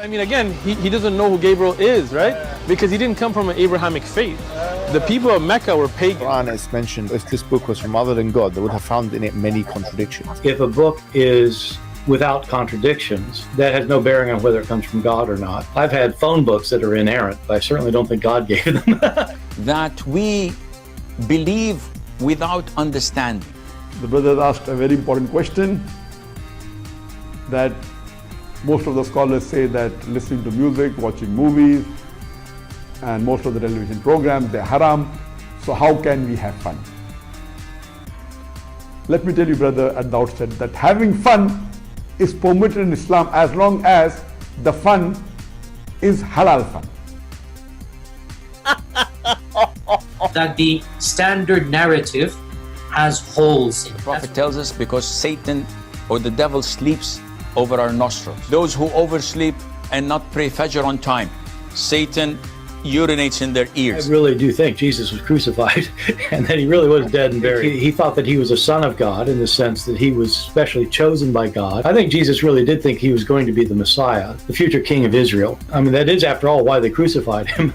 I mean, again, he doesn't know who Gabriel is, right? Because he didn't come from an Abrahamic faith. The people of Mecca were pagan. Quran is mentioned, if this book was from other than God, they would have found in it many contradictions. If a book is without contradictions, that has no bearing on whether it comes from God or not. I've had phone books that are inerrant, but I certainly don't think God gave them. That we believe without understanding. The brother asked a very important question that most of the scholars say that listening to music, watching movies, and most of the television programs, they're haram. So how can we have fun? Let me tell you, brother, at the outset that having fun is permitted in Islam as long as the fun is halal fun. That the standard narrative has holes in it. The Prophet tells us because Satan or the devil sleeps over our nostrils. Those who oversleep and not pray Fajr on time, Satan urinates in their ears. I really do think Jesus was crucified and that he really was dead and buried. He thought that he was a son of God in the sense that he was specially chosen by God. I think Jesus really did think he was going to be the Messiah, the future king of Israel. I mean, that is, after all, why they crucified him.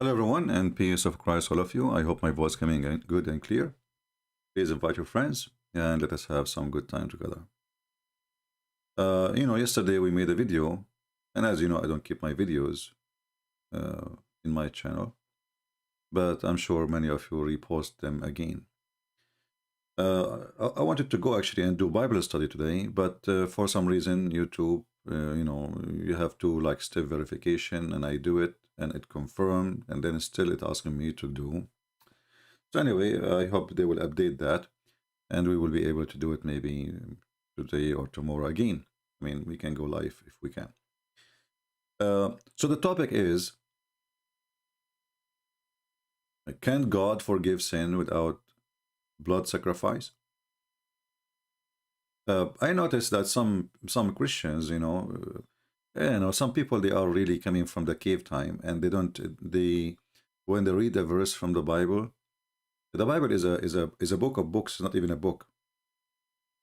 Hello everyone, and peace of Christ all of you. I hope my voice coming in good and clear. Please invite your friends and let us have some good time together. Yesterday we made a video, and as you know, I don't keep my videos in my channel, but I'm sure many of you repost them again. I wanted to go actually and do Bible study today, but for some reason YouTube, you have to like step verification, and I do it and it confirmed, and then still it asking me to do. So anyway, I hope they will update that and we will be able to do it maybe today or tomorrow again. I mean, we can go live if we can. So the topic is, can God forgive sin without blood sacrifice? I noticed that some Christians, some people, they are really coming from the cave time, and when they read a verse from the Bible is a book of books, not even a book.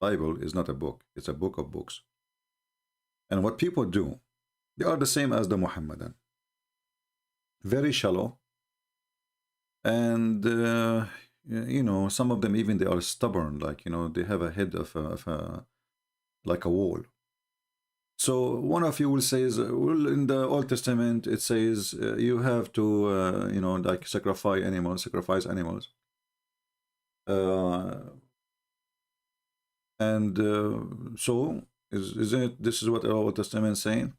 Bible is not a book, it's a book of books. And what people do, they are the same as the Muhammadan, very shallow, and some of them even they are stubborn, like they have a head of like a wall. So one of you will say, well, in the Old Testament it says you have to like sacrifice animals. So isn't it, this is what the Old Testament is saying?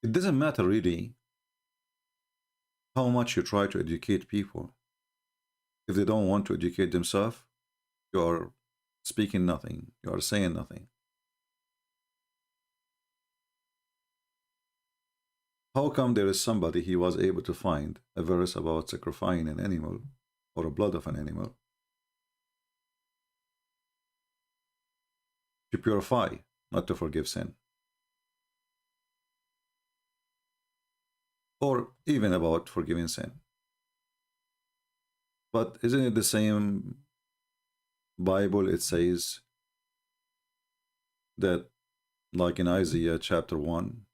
It doesn't matter really how much you try to educate people. If they don't want to educate themselves, you are speaking nothing, you are saying nothing. How come there is somebody, he was able to find a verse about sacrificing an animal or the blood of an animal to purify, not to forgive sin? Or even about forgiving sin. But isn't it the same Bible? It says that, like in Isaiah chapter 1,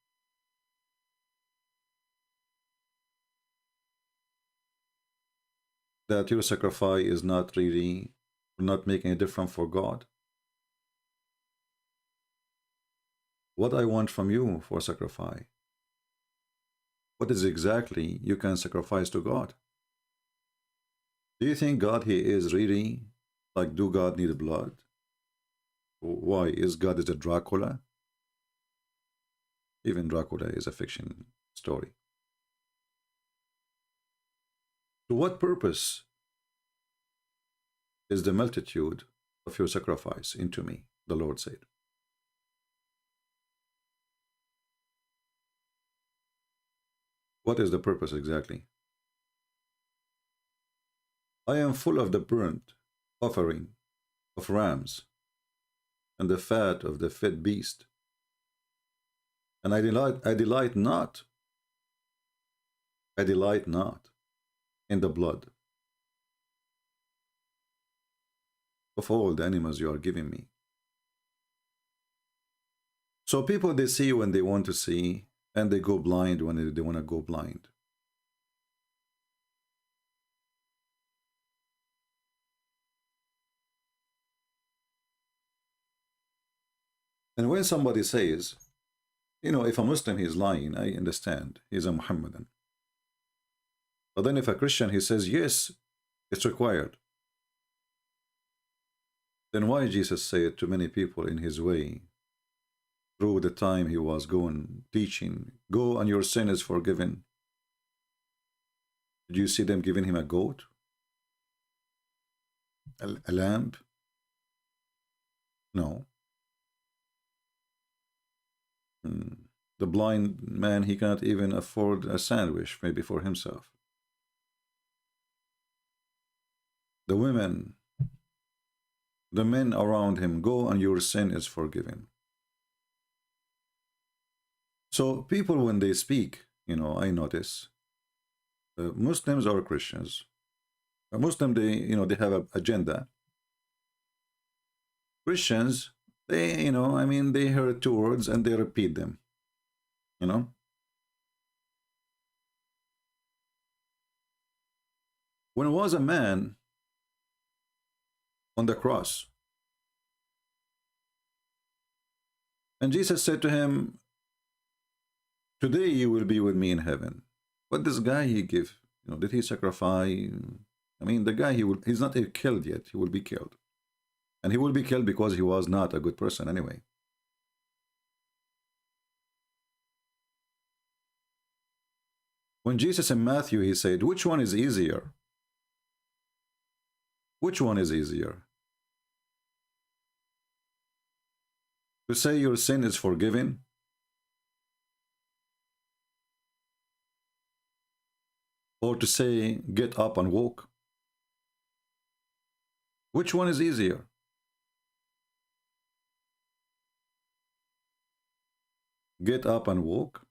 that your sacrifice is not really, not making a difference for God. What I want from you for sacrifice, what is exactly you can sacrifice to God? Do you think God, he is really, like, do God need blood? Why? Is God a Dracula? Even Dracula is a fiction story. To what purpose is the multitude of your sacrifice into me, the Lord said. What is the purpose exactly? I am full of the burnt offering of rams and the fat of the fat beast. And I delight not in the blood of all the animals you are giving me. So people, they see when they want to see, and they go blind when they want to go blind. And when somebody says, you know, if a Muslim is lying, I understand, he's a Muhammadan. But then if a Christian, he says, yes, it's required. Then why Jesus say it to many people in his way, through the time he was going teaching, go and your sin is forgiven? Did you see them giving him a goat? A lamb? No. The blind man, he cannot even afford a sandwich, maybe for himself. The women, the men around him, go and your sin is forgiven. So people, when they speak, you know, I notice, Muslims or Christians, a Muslim, they, you know, they have an agenda. Christians, they, you know, I mean, they hear 2 words and they repeat them, you know. When was a man on the cross, and Jesus said to him, today you will be with me in heaven. But this guy he give, you know, did he sacrifice? I mean, the guy, he's not killed yet, he will be killed. And he will be killed because he was not a good person anyway. When Jesus in Matthew, he said, which one is easier? Which one is easier? To say your sin is forgiven, or to say get up and walk? Which one is easier? Get up and walk?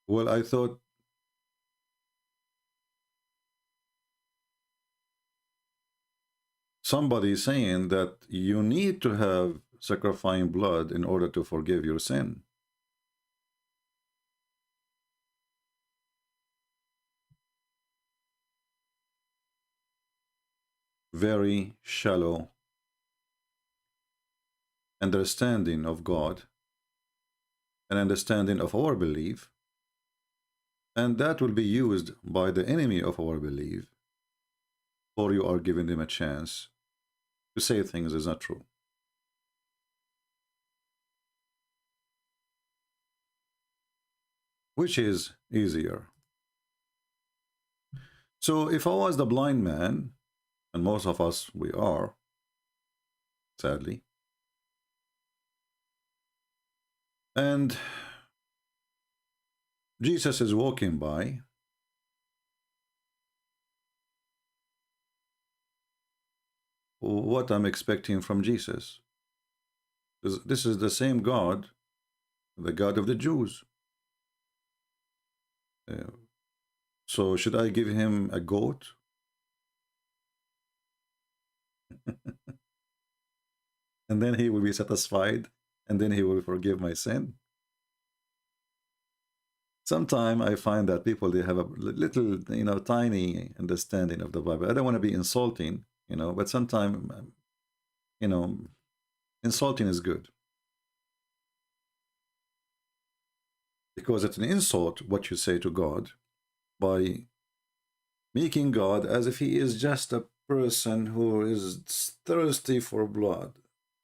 Well, I thought somebody is saying that you need to have sacrificing blood in order to forgive your sin. Very shallow understanding of God, an understanding of our belief, and that will be used by the enemy of our belief, or you are giving them a chance to say things is not true. Which is easier? So if I was the blind man, and most of us we are, sadly, and Jesus is walking by, what I'm expecting from Jesus? This is the same God, the God of the Jews. So should I give him a goat? And then he will be satisfied, and then he will forgive my sin? Sometimes I find that people, they have a little, you know, tiny understanding of the Bible. I don't want to be insulting, you know, but sometimes, you know, insulting is good. Because it's an insult what you say to God by making God as if he is just a person who is thirsty for blood,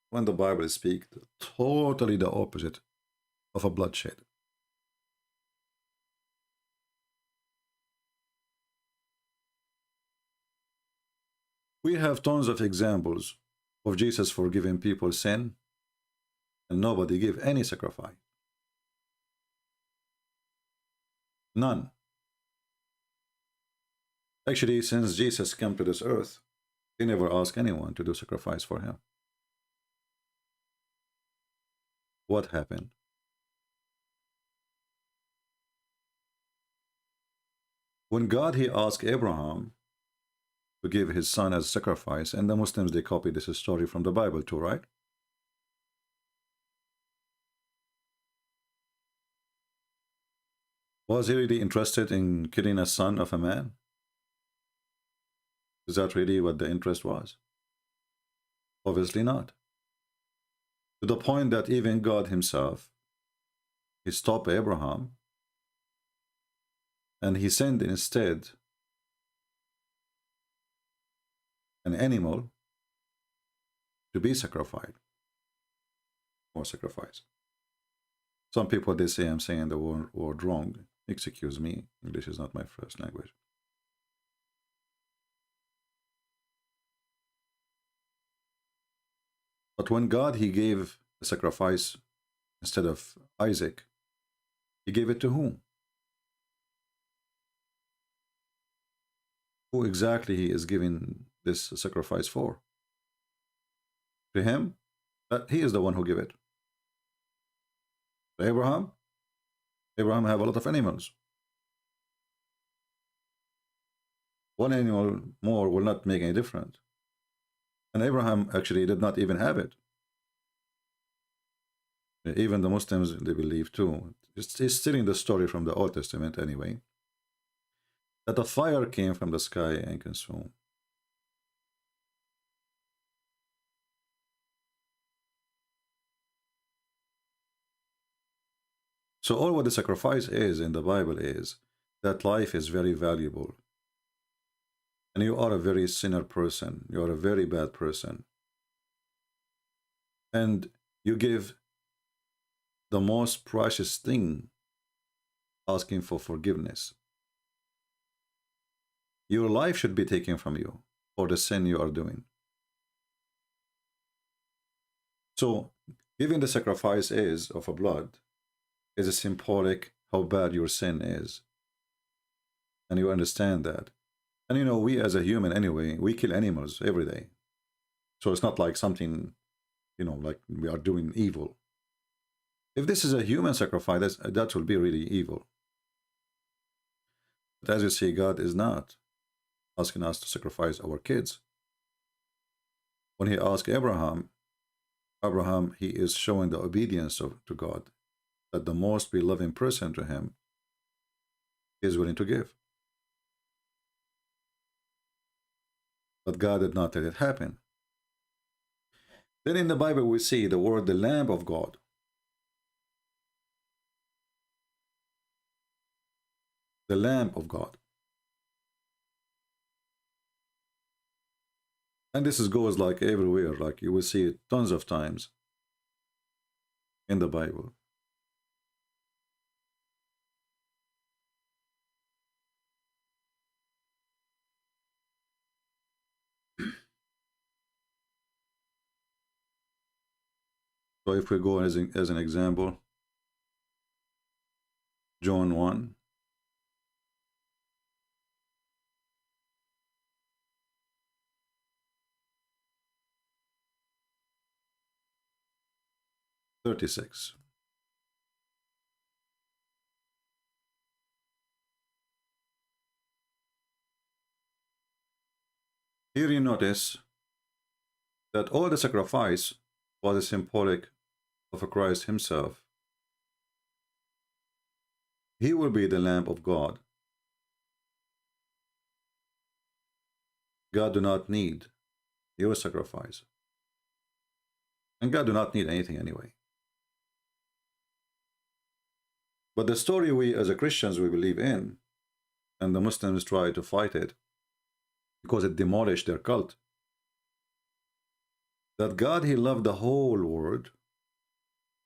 when the Bible speaks totally the opposite of a bloodshed. We have tons of examples of Jesus forgiving people sin, and nobody gave any sacrifice. None. Actually, since Jesus came to this earth, he never asked anyone to do sacrifice for him. what happened? When God, he asked Abraham to give his son as sacrifice, and the Muslims, they copy this story from the Bible too, right? Was he really interested in killing a son of a man? Is that really what the interest was? Obviously not. To the point that even God himself, he stopped Abraham and he sent instead an animal to be sacrificed or sacrificed. Some people, they say I'm saying the word wrong. Excuse me, English is not my first language. But when God, he gave the sacrifice instead of Isaac, he gave it to whom? Who exactly he is giving this sacrifice for? To him? But he is the one who gave it. To Abraham? Abraham have a lot of animals. One animal more will not make any difference. And Abraham actually did not even have it. Even the Muslims, they believe too. It's still in the story from the Old Testament anyway, that a fire came from the sky and consumed. So all what the sacrifice is in the Bible is that life is very valuable. And you are a very sinner person. You are a very bad person. And you give the most precious thing, asking for forgiveness. Your life should be taken from you for the sin you are doing. So giving the sacrifice is of a blood is a symbolic how bad your sin is. And you understand that. And you know, we as a human anyway, we kill animals every day. So it's not like something, you know, like we are doing evil. If this is a human sacrifice, that will be really evil. But as you see, God is not asking us to sacrifice our kids. When he asked Abraham, he is showing the obedience to God, that the most beloved person to him is willing to give. But God did not let it happen. Then in the Bible we see the word the Lamb of God. The Lamb of God. And this goes like everywhere, like you will see it tons of times in the Bible. So if we go as an example, John 1. (36). Here you notice that all the sacrifice was a symbolic of Christ himself. He will be the Lamb of God. God do not need your sacrifice. And God do not need anything anyway. But the story we as a Christians we believe in, and the Muslims try to fight it because it demolished their cult, that God, he loved the whole world,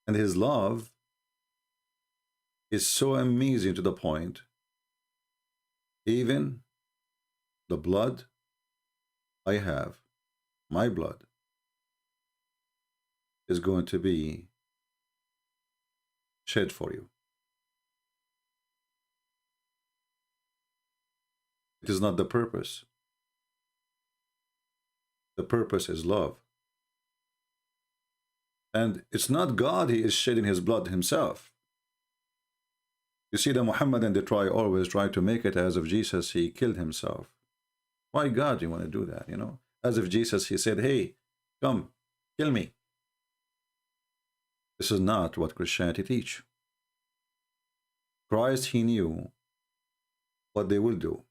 and his love is so amazing to the point, even the blood I have, my blood, is going to be shed for you. It is not the purpose. The purpose is love. And it's not God he is shedding his blood himself. You see, the Muhammadan, they always try to make it as if Jesus, he killed himself. Why God you want to do that, you know? As if Jesus, he said, hey, come, kill me. This is not what Christianity teach. Christ, he knew what they will do.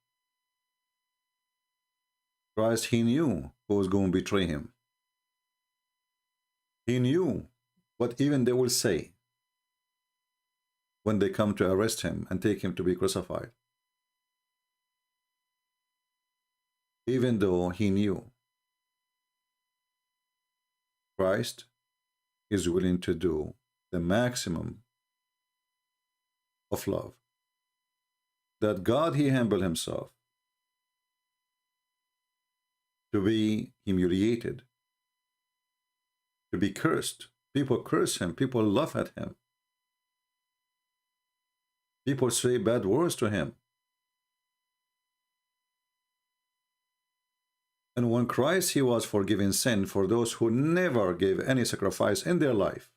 Christ, he knew who was going to betray him. He knew what even they will say when they come to arrest him and take him to be crucified. Even though he knew, Christ is willing to do the maximum of love. That God, he humbled himself to be humiliated, to be cursed. People curse him. People laugh at him. People say bad words to him. And when Christ, he was forgiving sin for those who never gave any sacrifice in their life,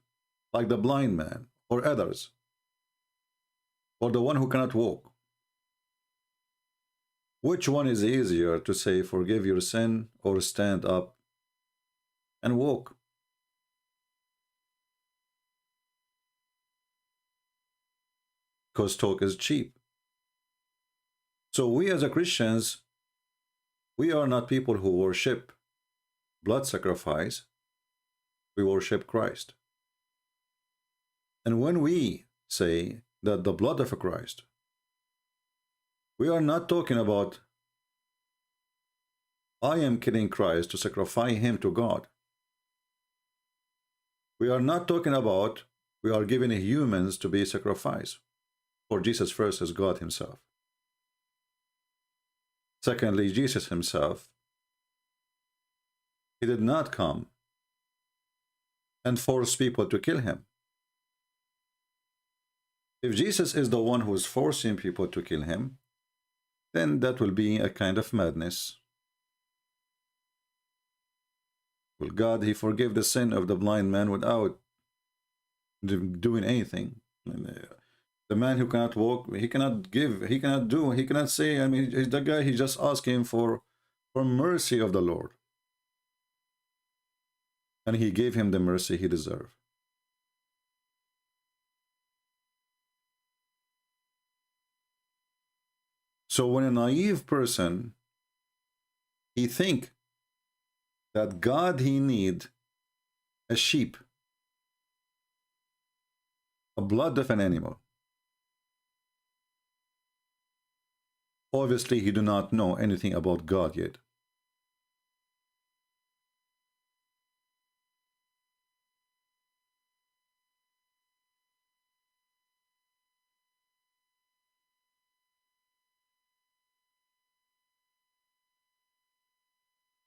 like the blind man or others, or the one who cannot walk. Which one is easier to say, forgive your sin, or stand up and walk? Because talk is cheap. So we as a Christians, we are not people who worship blood sacrifice. We worship Christ. And when we say that the blood of Christ, we are not talking about I am killing Christ to sacrifice him to God. We are not talking about we are giving humans to be sacrificed. For Jesus first is God himself. Secondly, Jesus himself, he did not come and force people to kill him. If Jesus is the one who is forcing people to kill him, then that will be a kind of madness. Will God, he forgive the sin of the blind man without doing anything? The man who cannot walk, he cannot give, he cannot do, he cannot say. I mean, the guy, he just asking for mercy of the Lord. And he gave him the mercy he deserved. So when a naive person, he think that God, he need a sheep, a blood of an animal. Obviously, he do not know anything about God yet.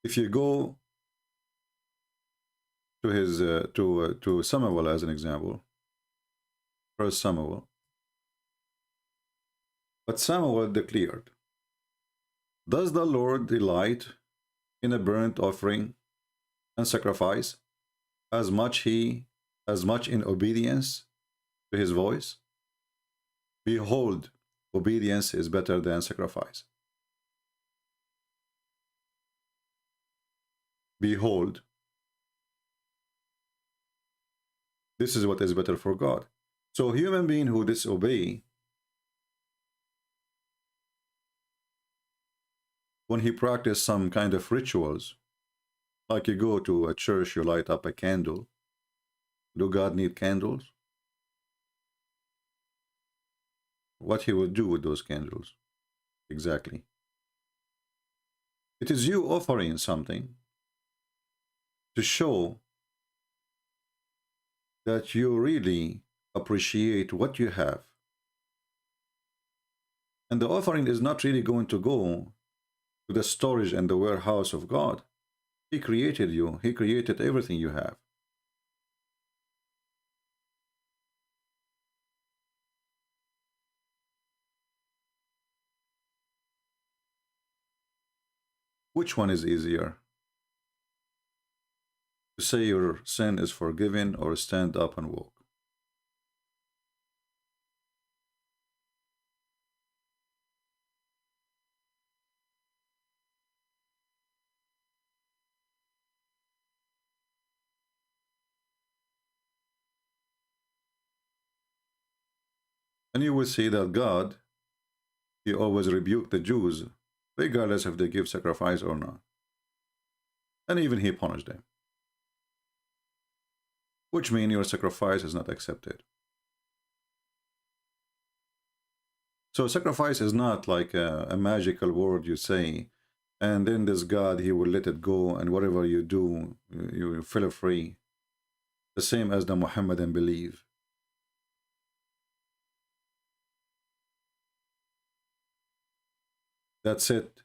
If you go to his to Samuel as an example, 1 Samuel, but Samuel declared, does the Lord delight in a burnt offering and sacrifice as much in obedience to his voice? Behold, obedience is better than sacrifice. Behold, this is what is better for God. So a human being who disobey, when he practice some kind of rituals, like you go to a church, you light up a candle. Do God need candles? What he will do with those candles? Exactly. It is you offering something to show that you really appreciate what you have. And the offering is not really going to go to the storage and the warehouse of God. He created you. He created everything you have. Which one is easier? to say your sin is forgiven or stand up and walk. And you will see that God, he always rebuked the Jews, regardless if they give sacrifice or not. And even he punished them. Which means your sacrifice is not accepted. So sacrifice is not like a magical word you say, and then this God, he will let it go, and whatever you do, you feel free. The same as the Muhammadan belief. That's it.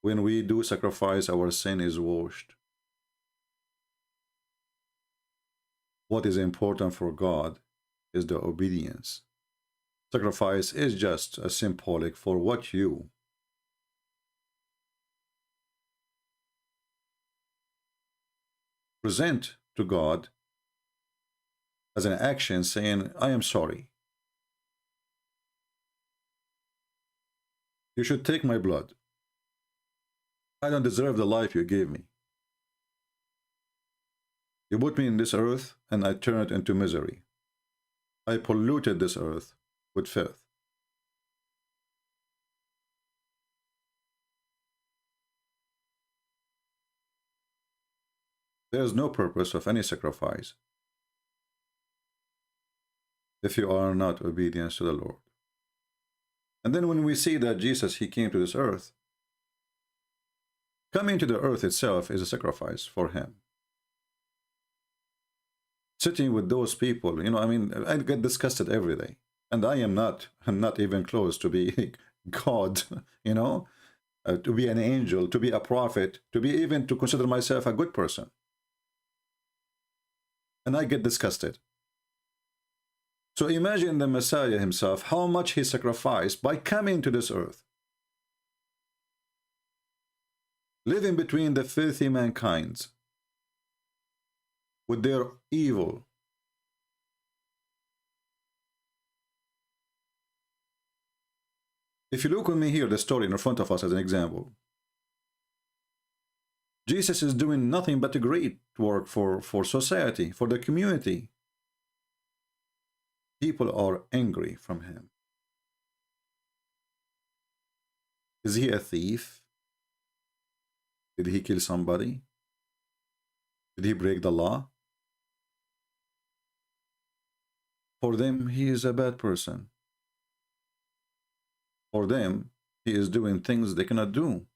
When we do sacrifice, our sin is washed. What is important for God is the obedience. Sacrifice is just a symbolic for what you present to God as an action saying, I am sorry. You should take my blood. I don't deserve the life you gave me. You put me in this earth, and I turned it into misery. I polluted this earth with filth. There is no purpose of any sacrifice if you are not obedient to the Lord. And then when we see that Jesus, he came to this earth, coming to the earth itself is a sacrifice for him. Sitting with those people, you know, I mean, I get disgusted every day. And I'm not even close to be God, you know, to be an angel, to be a prophet, to be even to consider myself a good person. And I get disgusted. So imagine the Messiah himself, how much he sacrificed by coming to this earth. Living between the filthy mankind with their evil. If you look with me here, the story in front of us as an example, Jesus is doing nothing but a great work for society, for the community. People are angry from him. Is he a thief? Did he kill somebody? Did he break the law? For them, he is a bad person. For them, he is doing things they cannot do.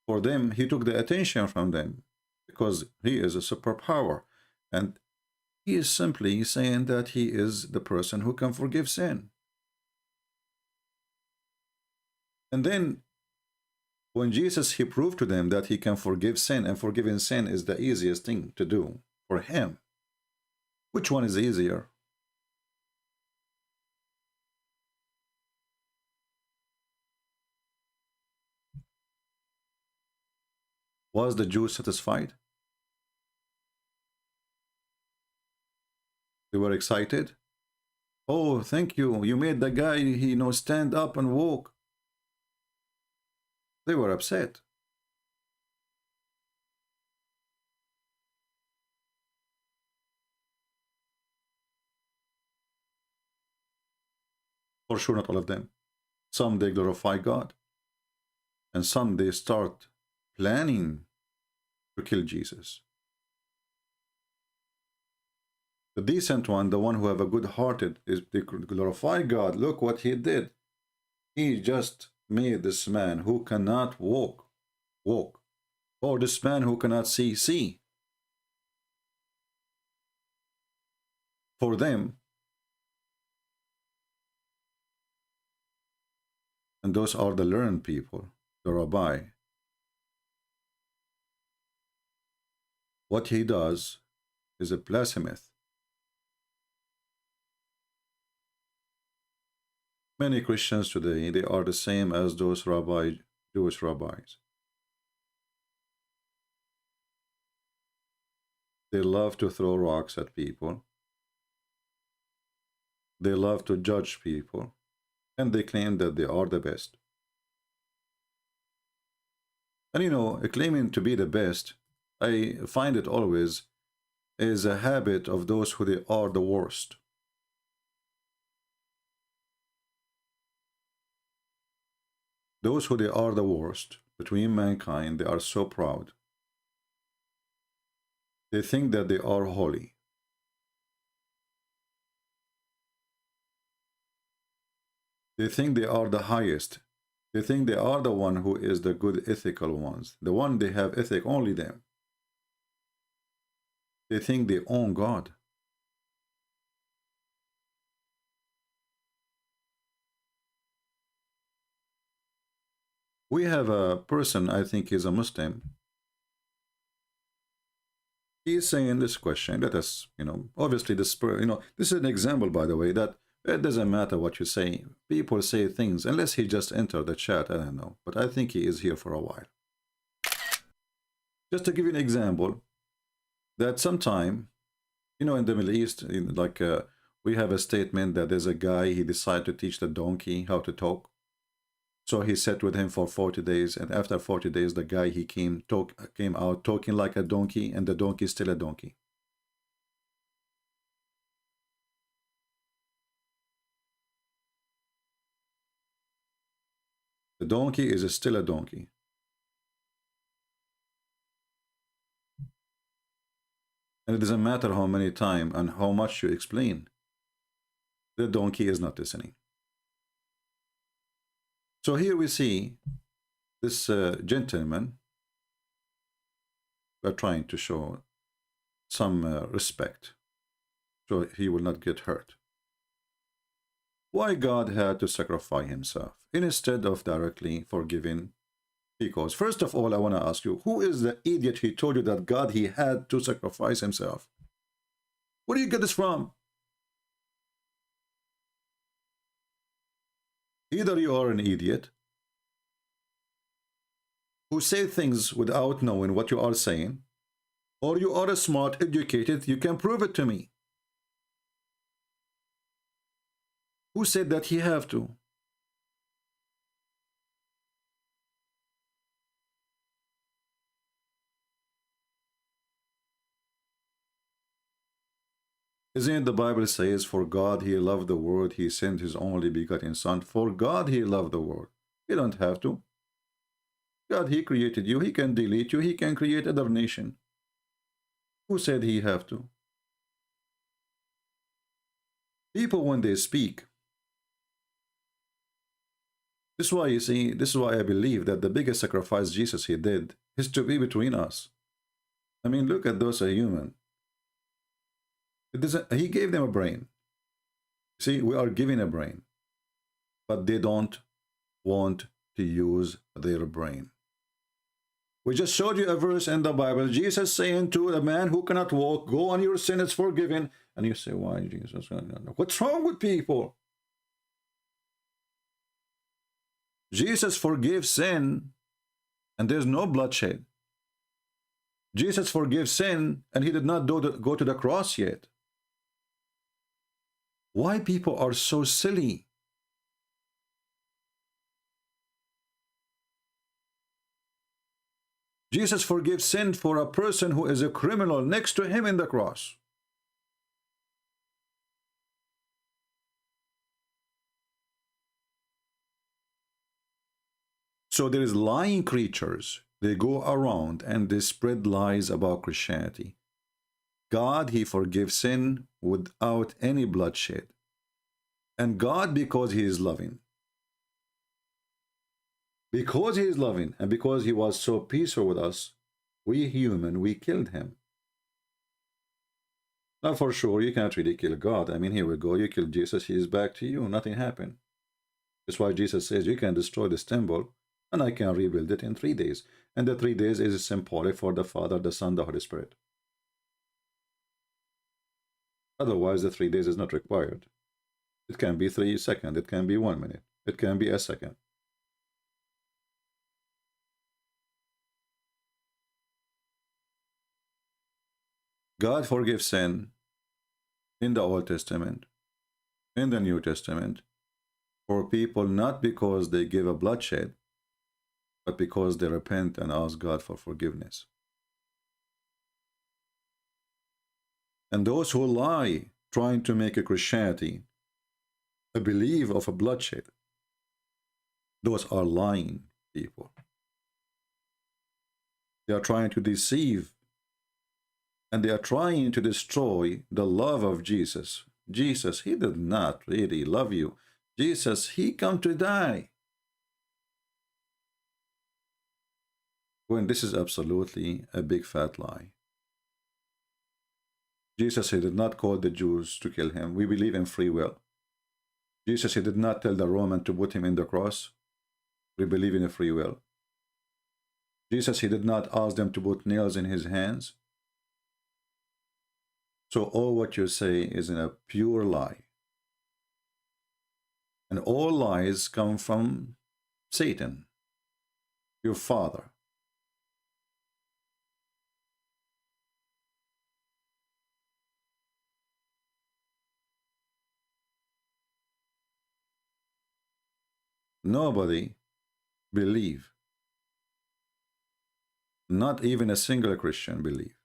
For them, he took the attention from them because he is a superpower. And he is simply saying that he is the person who can forgive sin. And then, when Jesus, he proved to them that he can forgive sin, and forgiving sin is the easiest thing to do for him. Which one is easier? Was the Jews satisfied? They were excited. Oh, thank you. You made the guy, he, you know, stand up and walk. They were upset. For sure, not all of them. Some, they glorify God. And some, they start planning to kill Jesus. The decent one, the one who have a good hearted, is they glorify God. Look what he did. He just made this man who cannot walk. Or this man who cannot see. For them, and those are the learned people, the rabbi, what he does is a blasphemous. Many Christians today, they are the same as those Jewish rabbis. They love to throw rocks at people. They love to judge people. And they claim that they are the best. And you know, claiming to be the best, I find it always is a habit of those who they are the worst. Those who they are the worst between mankind, they are so proud. They think that they are holy. They think they are the highest. They think they are the one who is the good ethical ones. The one they have ethic, only them. They think they own God. We have a person, I think he's a Muslim. He's saying this question, let us, you know, obviously this, you know, this is an example, by the way, that it doesn't matter what you say. People say things, unless he just entered the chat, I don't know. But I think he is here for a while. Just to give you an example, that sometime, you know, in the Middle East, we have a statement that there's a guy, he decided to teach the donkey how to talk. So he sat with him for 40 days, and after 40 days, the guy, he came out talking like a donkey, and the donkey is still a donkey. The donkey is still a donkey. And it doesn't matter how many times and how much you explain, the donkey is not listening. So here we see this gentleman, we're trying to show some respect so he will not get hurt. Why God had to sacrifice himself instead of directly forgiving? Because first of all, I want to ask you, who is the idiot who told you that God, he had to sacrifice himself? Where do you get this from? Either you are an idiot who say things without knowing what you are saying, or you are a smart, educated, you can prove it to me. Who said that he have to? Isn't it the Bible says, for God he loved the world, he sent his only begotten son. For God he loved the world. You don't have to. God, he created you. He can delete you. He can create another nation. Who said he have to? People, when they speak, this is why, you see, this is why I believe that the biggest sacrifice Jesus he did is to be between us. I mean, look at those human. It doesn't, he gave them a brain. See, we are giving a brain, but they don't want to use their brain. We just showed you a verse in the Bible, Jesus saying to a man who cannot walk, go on, your sin is forgiven. And you say, why, Jesus? What's wrong with people? Jesus forgives sin, and there's no bloodshed. Jesus forgives sin, and he did not go to the cross yet. Why people are so silly? Jesus forgives sin for a person who is a criminal next to him in the cross. So there is lying creatures. They go around and they spread lies about Christianity. God, he forgives sin without any bloodshed. And God, because he is loving. Because he is loving and because he was so peaceful with us, we human, we killed him. Now for sure, you can't really kill God. I mean, here we go. You killed Jesus, he is back to you. Nothing happened. That's why Jesus says, you can destroy this temple and I can rebuild it in 3 days. And the 3 days is symbolic for the Father, the Son, the Holy Spirit. Otherwise, the 3 days is not required. It can be 3 seconds. It can be 1 minute. It can be a second. God forgives sin in the Old Testament, in the New Testament, for people not because they give a bloodshed, but because they repent and ask God for forgiveness. And those who lie, trying to make a Christianity a belief of a bloodshed, those are lying people. They are trying to deceive, and they are trying to destroy the love of Jesus. Jesus, he did not really love you. Jesus, he come to die. When this is absolutely a big fat lie. Jesus, he did not call the Jews to kill him. We believe in free will. Jesus, he did not tell the Roman to put him in the cross. We believe in a free will. Jesus, he did not ask them to put nails in his hands. So all what you say is in a pure lie. And all lies come from Satan, your father. Nobody believe. Not even a single Christian believe.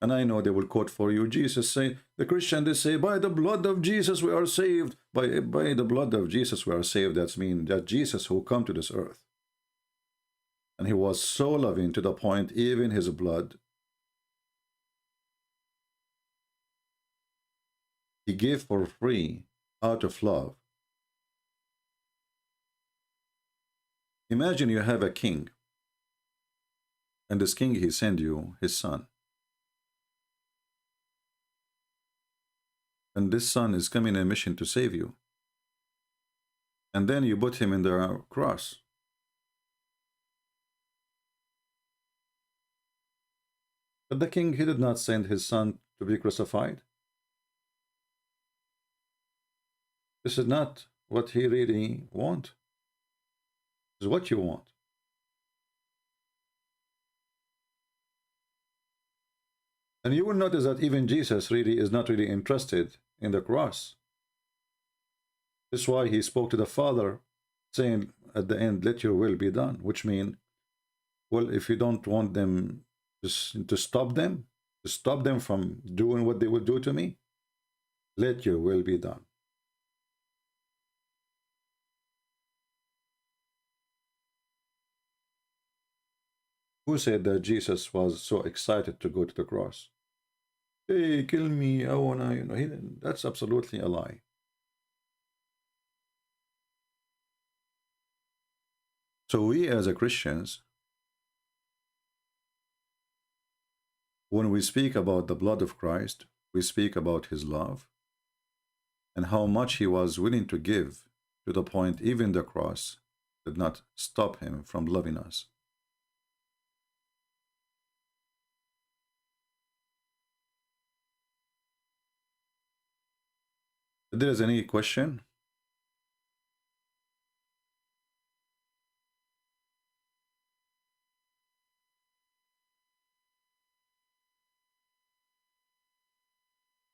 And I know they will quote for you, Jesus say, the Christian, they say, by the blood of Jesus we are saved. By the blood of Jesus we are saved. That means that Jesus who come to this earth. And he was so loving to the point, even his blood, he gave for free out of love. Imagine you have a king, and this king, he send you his son. And this son is coming on a mission to save you. And then you put him in the cross. But the king, he did not send his son to be crucified. This is not what he really wants. This is what you want. And you will notice that even Jesus really is not really interested in the cross. That's why he spoke to the Father, saying at the end, let your will be done, which means, well, if you don't want them to stop them from doing what they will do to me, let your will be done. Who said that Jesus was so excited to go to the cross? Hey, kill me, I wanna, you know, that's absolutely a lie. So we as a Christians, when we speak about the blood of Christ, we speak about his love and how much he was willing to give, to the point even the cross did not stop him from loving us. If there is any question?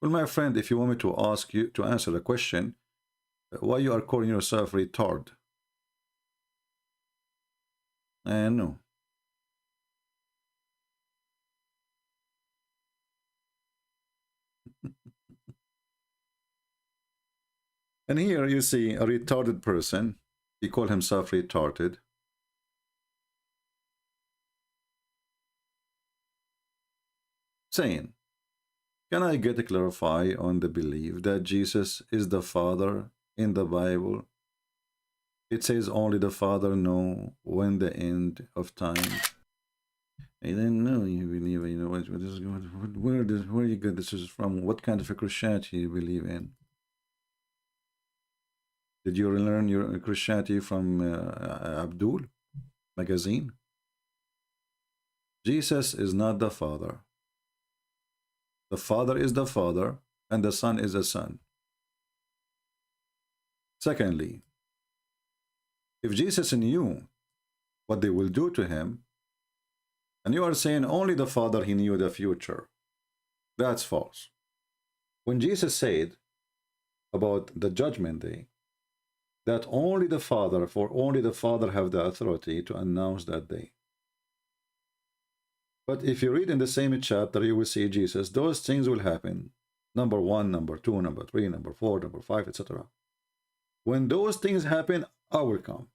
Well, my friend, if you want me to ask you to answer the question, why you are calling yourself retard? No. And here you see a retarded person. He called himself retarded. Saying, can I get a clarify on the belief that Jesus is the Father in the Bible? It says only the Father know when the end of time. I didn't know you believe, you know, where you get this is from? What kind of a Christianity you believe in? Did you learn your Christianity from Abdul magazine? Jesus is not the Father. The Father is the Father, and the Son is the Son. Secondly, if Jesus knew what they will do to him, and you are saying only the Father, he knew the future. That's false. When Jesus said about the judgment day, that only the Father, for only the Father have the authority to announce that day. But if you read in the same chapter, you will see Jesus, those things will happen. Number 1, number 2, number 3, number 4, number 5, etc. When those things happen, I will come.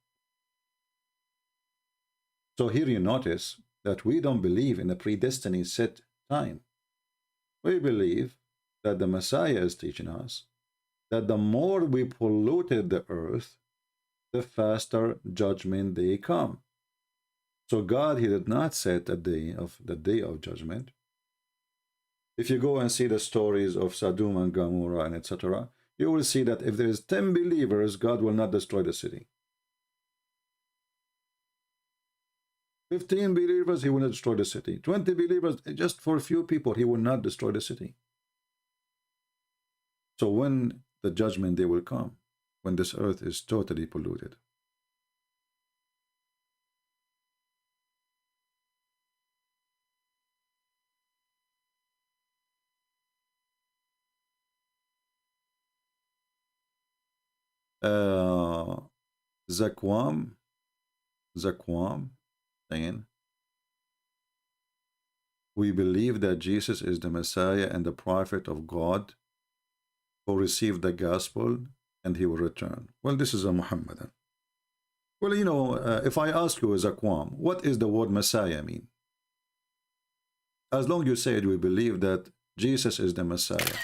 So here you notice that we don't believe in a predestined set time. We believe that the Messiah is teaching us that the more we polluted the earth, the faster judgment day come. So God, he did not set the day of judgment. If you go and see the stories of Sodom and Gomorrah and etc., you will see that if there is 10 believers, God will not destroy the city. 15 believers, he will not destroy the city. 20 believers, just for a few people, he will not destroy the city. So when the judgment day will come, when this earth is totally polluted. Zaquam saying, we believe that Jesus is the Messiah and the prophet of God who received the gospel and he will return. Well, this is a Muhammadan. Well, you know, if I ask you, Zaquam, what is the word Messiah mean? As long as you said we believe that Jesus is the Messiah.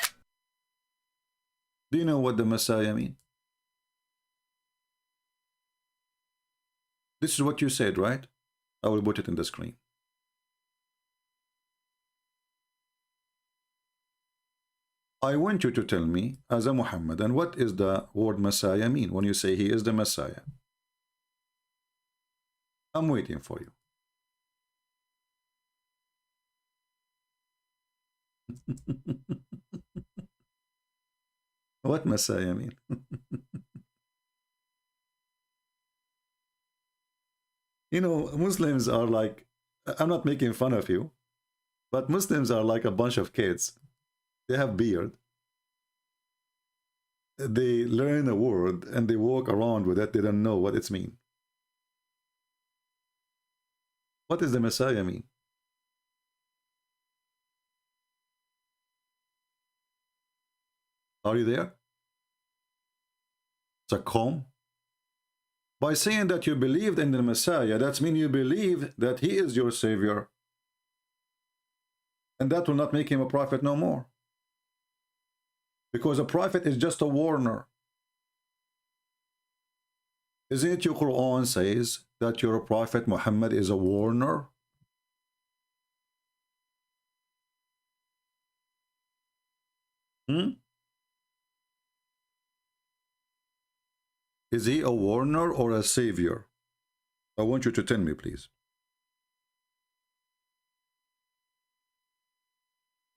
Do you know what the Messiah mean? This is what you said, right? I will put it in the screen. I want you to tell me, as a Muhammadan, what is the word Messiah mean when you say he is the Messiah? I'm waiting for you. What Messiah mean? You know, Muslims are like, I'm not making fun of you, but Muslims are like a bunch of kids. They have beard. They learn a word and they walk around with it. They don't know what it means. What does the Messiah mean? Are you there? It's a comb. By saying that you believed in the Messiah, that means you believe that he is your Savior. And that will not make him a prophet no more. Because a prophet is just a warner. Isn't it your Qur'an says that your prophet Muhammad is a warner? Is he a warner or a savior? I want you to tell me, please.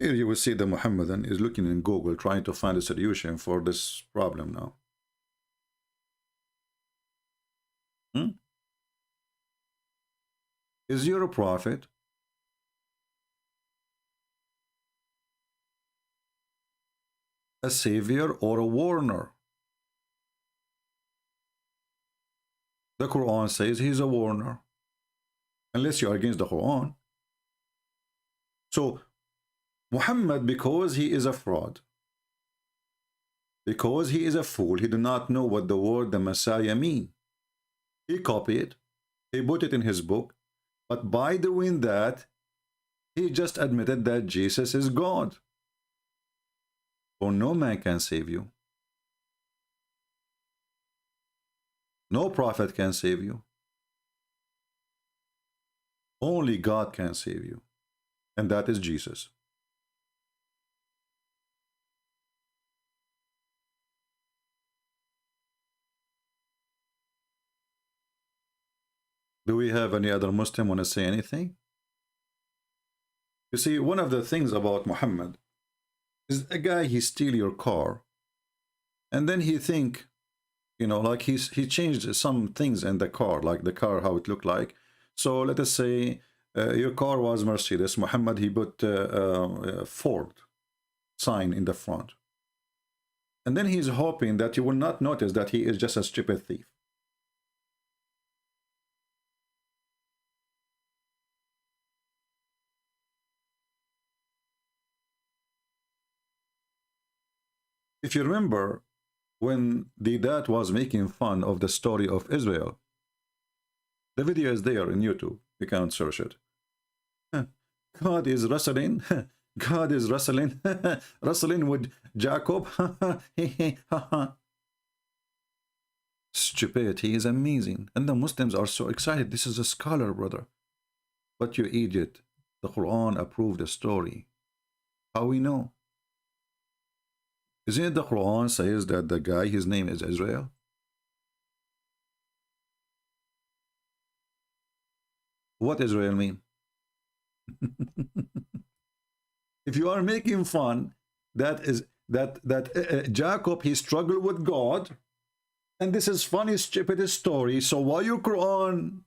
Here you will see the Muhammadan is looking in Google trying to find a solution for this problem now. Is your prophet a savior or a warner? The Quran says he's a warner, unless you're against the Quran. So Muhammad, because he is a fraud, because he is a fool, he did not know what the word the Messiah mean. He copied it, he put it in his book, but by doing that, he just admitted that Jesus is God. For no man can save you. No prophet can save you. Only God can save you. And that is Jesus. Do we have any other Muslim want to say anything? You see, one of the things about Muhammad is a guy, he steal your car and then he think, you know, like he changed some things in the car, like the car, how it looked like. So let us say your car was Mercedes. Muhammad, he put Ford. sign in the front. And then he's hoping that you will not notice that he is just a stupid thief. If you remember, when the dad was making fun of the story of Israel, the video is there in YouTube. You can search it. God is wrestling. God is wrestling. Wrestling with Jacob. Stupidity is amazing. And the Muslims are so excited. This is a scholar, brother. But you idiot. The Quran approved the story. How we know? Isn't it the Quran says that the guy, his name is Israel? What Israel mean? If you are making fun, that is Jacob, he struggled with God, and this is funny, stupid story. So why your Quran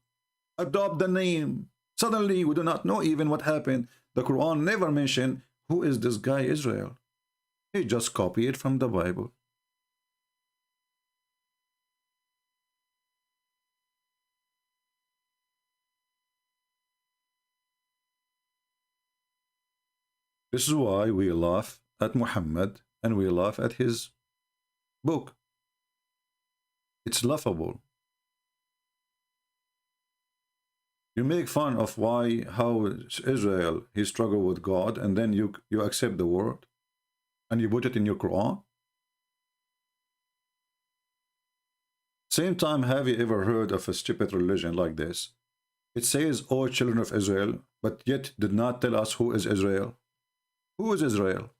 adopt the name? Suddenly we do not know even what happened. The Quran never mentioned who is this guy Israel. He just copied it from the Bible. This is why we laugh at Muhammad and we laugh at his book. It's laughable. You make fun of how Israel, he struggled with God, and then you accept the word and you put it in your Quran. Same time, have you ever heard of a stupid religion like this? It says, "O children of Israel," but yet did not tell us who is Israel. Who is Israel?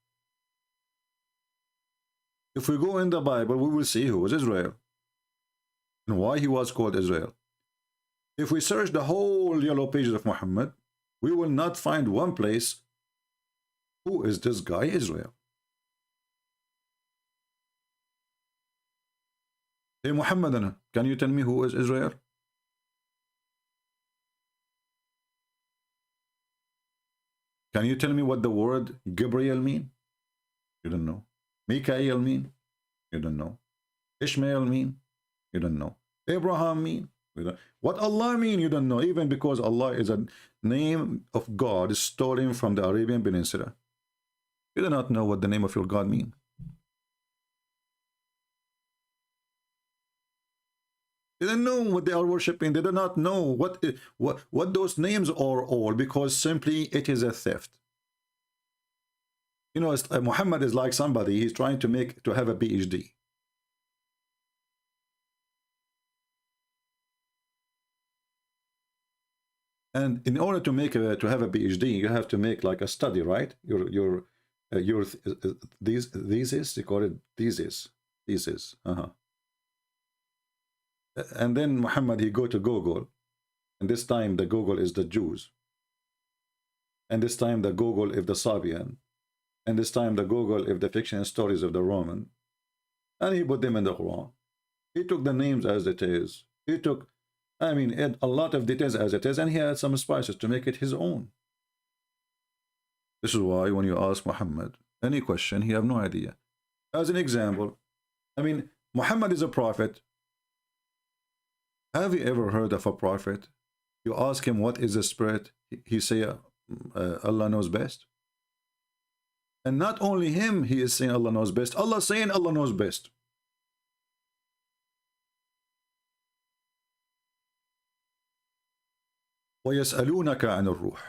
If we go in the Bible, we will see who is Israel and why he was called Israel. If we search the whole yellow pages of Muhammad, we will not find one place who is this guy Israel. Hey Muhammad, can you tell me who is Israel? Can you tell me what the word Gabriel mean? You don't know. Mikael mean? You don't know. Ishmael mean? You don't know. Abraham mean? You don't. What Allah mean? You don't know. Even because Allah is a name of God stolen from the Arabian Peninsula. You do not know what the name of your God mean. They don't know what they are worshipping. They do not know what those names are all, because simply it is a theft. You know, Muhammad is like somebody, he's trying to have a PhD. And in order to have a PhD, you have to make like a study, right? Your thesis, they call it thesis. And then Muhammad, he go to Google, and this time the Google is the Jews, and this time the Google is the Sabian, and this time the Google is the fiction stories of the Roman, and he put them in the Quran. He took the names as it is. He took, I mean, a lot of details as it is, and he had some spices to make it his own. This is why when you ask Muhammad any question, he have no idea. As an example, I mean, Muhammad is a prophet. Have you ever heard of a prophet? You ask him what is the spirit, he say Allah knows best. And not only him, he is saying Allah knows best. Allah saying Allah knows best. وَيَسْأَلُونَكَ عَنِ الرُّوحِ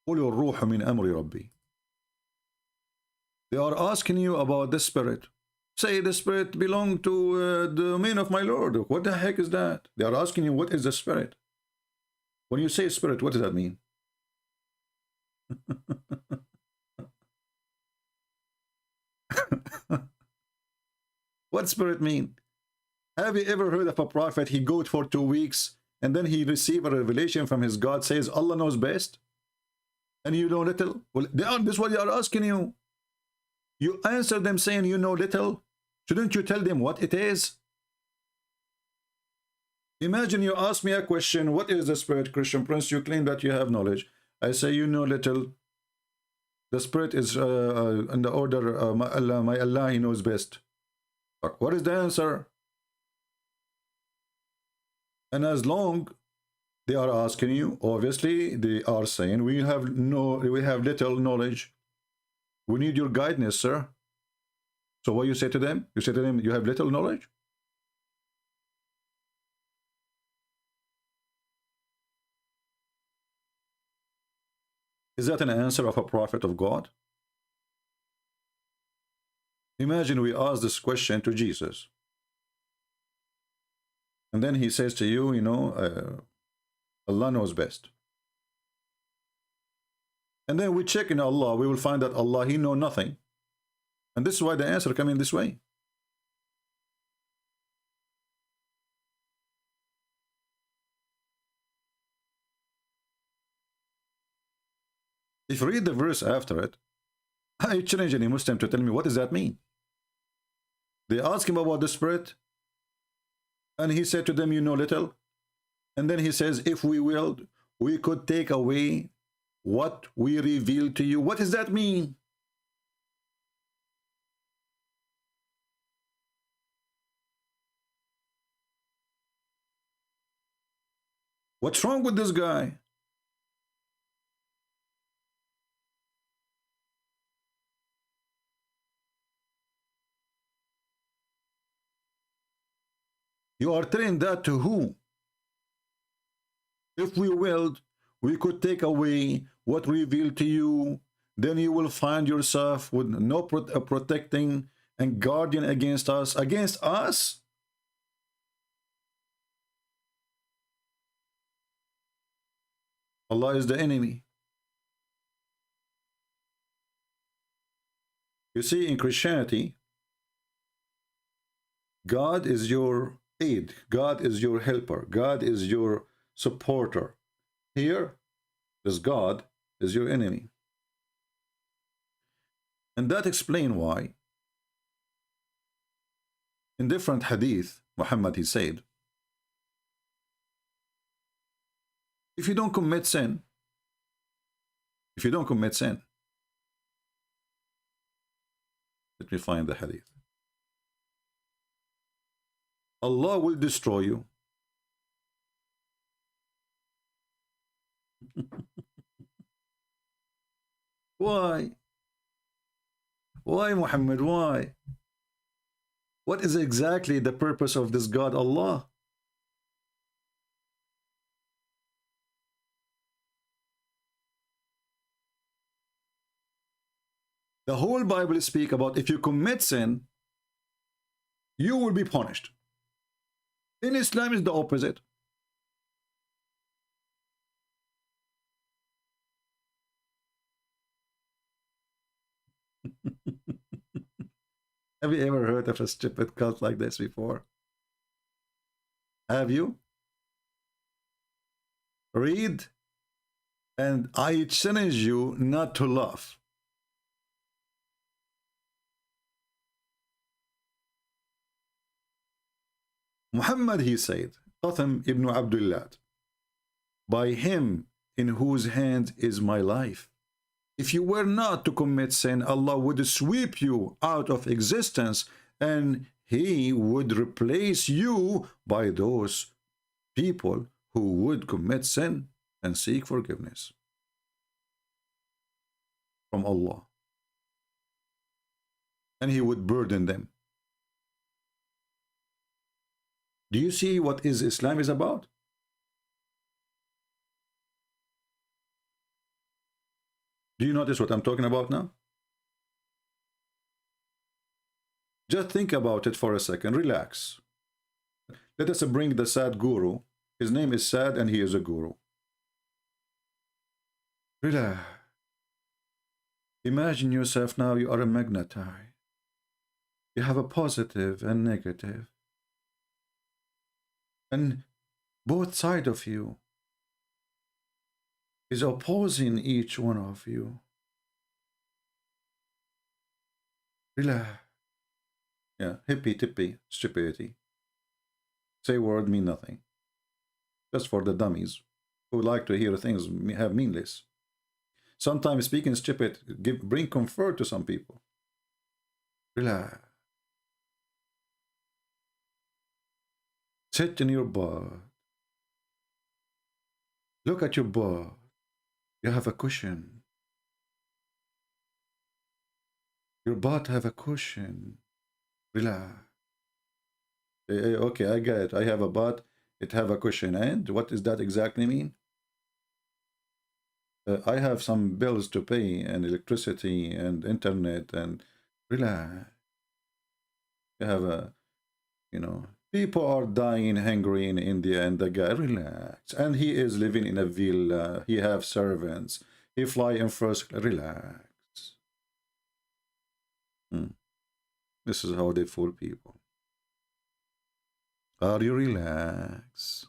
قُلُ الرُّوحُ مِنْ أَمْرِ رَبِّي. They are asking you about the spirit. Say the spirit belong to the domain of my Lord. What the heck is that? They are asking you what is the spirit. When you say spirit, what does that mean? What spirit mean? Have you ever heard of a prophet? He goes for 2 weeks and then he receive a revelation from his God, says Allah knows best, and you know little. Well, this is what they are asking you. You answer them saying you know little. Shouldn't you tell them what it is? Imagine you ask me a question, what is the spirit, Christian Prince? You claim that you have knowledge. I say you know little. The spirit is in the order, my Allah, He knows best. What is the answer? And as long they are asking you, obviously they are saying, we have little knowledge. We need your guidance, sir. So what you say to them? You say to them, you have little knowledge? Is that an answer of a prophet of God? Imagine we ask this question to Jesus. And then he says to you, you know, Allah knows best. And then we check in Allah, we will find that Allah, He knows nothing. And this is why the answer comes in this way. If you read the verse after it, I challenge any Muslim to tell me, what does that mean? They ask him about the spirit, and he said to them, you know little. And then he says, if we willed, we could take away what we reveal to you. What does that mean? What's wrong with this guy? You are telling that to who? If we willed, we could take away what revealed to you, then you will find yourself with no protecting and guardian against us. Against us? Allah is the enemy. You see, in Christianity, God is your aid. God is your helper. God is your supporter. Here, this God is your enemy. And that explains why in different hadith, Muhammad, he said, if you don't commit sin, let me find the hadith. Allah will destroy you. Why? Why, Muhammad? Why? What is exactly the purpose of this God, Allah? The whole Bible speaks about if you commit sin, you will be punished. In Islam is the opposite. Have you ever heard of a stupid cult like this before? Have you? Read, and I challenge you not to laugh. Muhammad, he said, Qatham ibn Abdullah, by him in whose hand is my life. If you were not to commit sin, Allah would sweep you out of existence and He would replace you by those people who would commit sin and seek forgiveness from Allah. And He would burden them. Do you see what Islam is about? Do you notice what I'm talking about now? Just think about it for a second. Relax. Let us bring the sad guru. His name is Sad and he is a guru. Relax. Imagine yourself now you are a magnetite. You have a positive and negative. And both sides of you is opposing each one of you. Relax. Yeah, hippy tippy stupidity. Say word mean nothing. Just for the dummies who like to hear things have meaningless. Sometimes speaking stupid bring comfort to some people. Relax. Sit in your butt. Look at your butt. You have a cushion. Your butt have a cushion. Relax. Okay, I get it. I have a butt. It have a cushion. And what does that exactly mean? I have some bills to pay, and electricity and internet, and relax. You have a, you know, people are dying hungry in India, and the guy relax, and he is living in a villa. He have servants. He fly in first. Relax. This is how they fool people. Are you relaxed?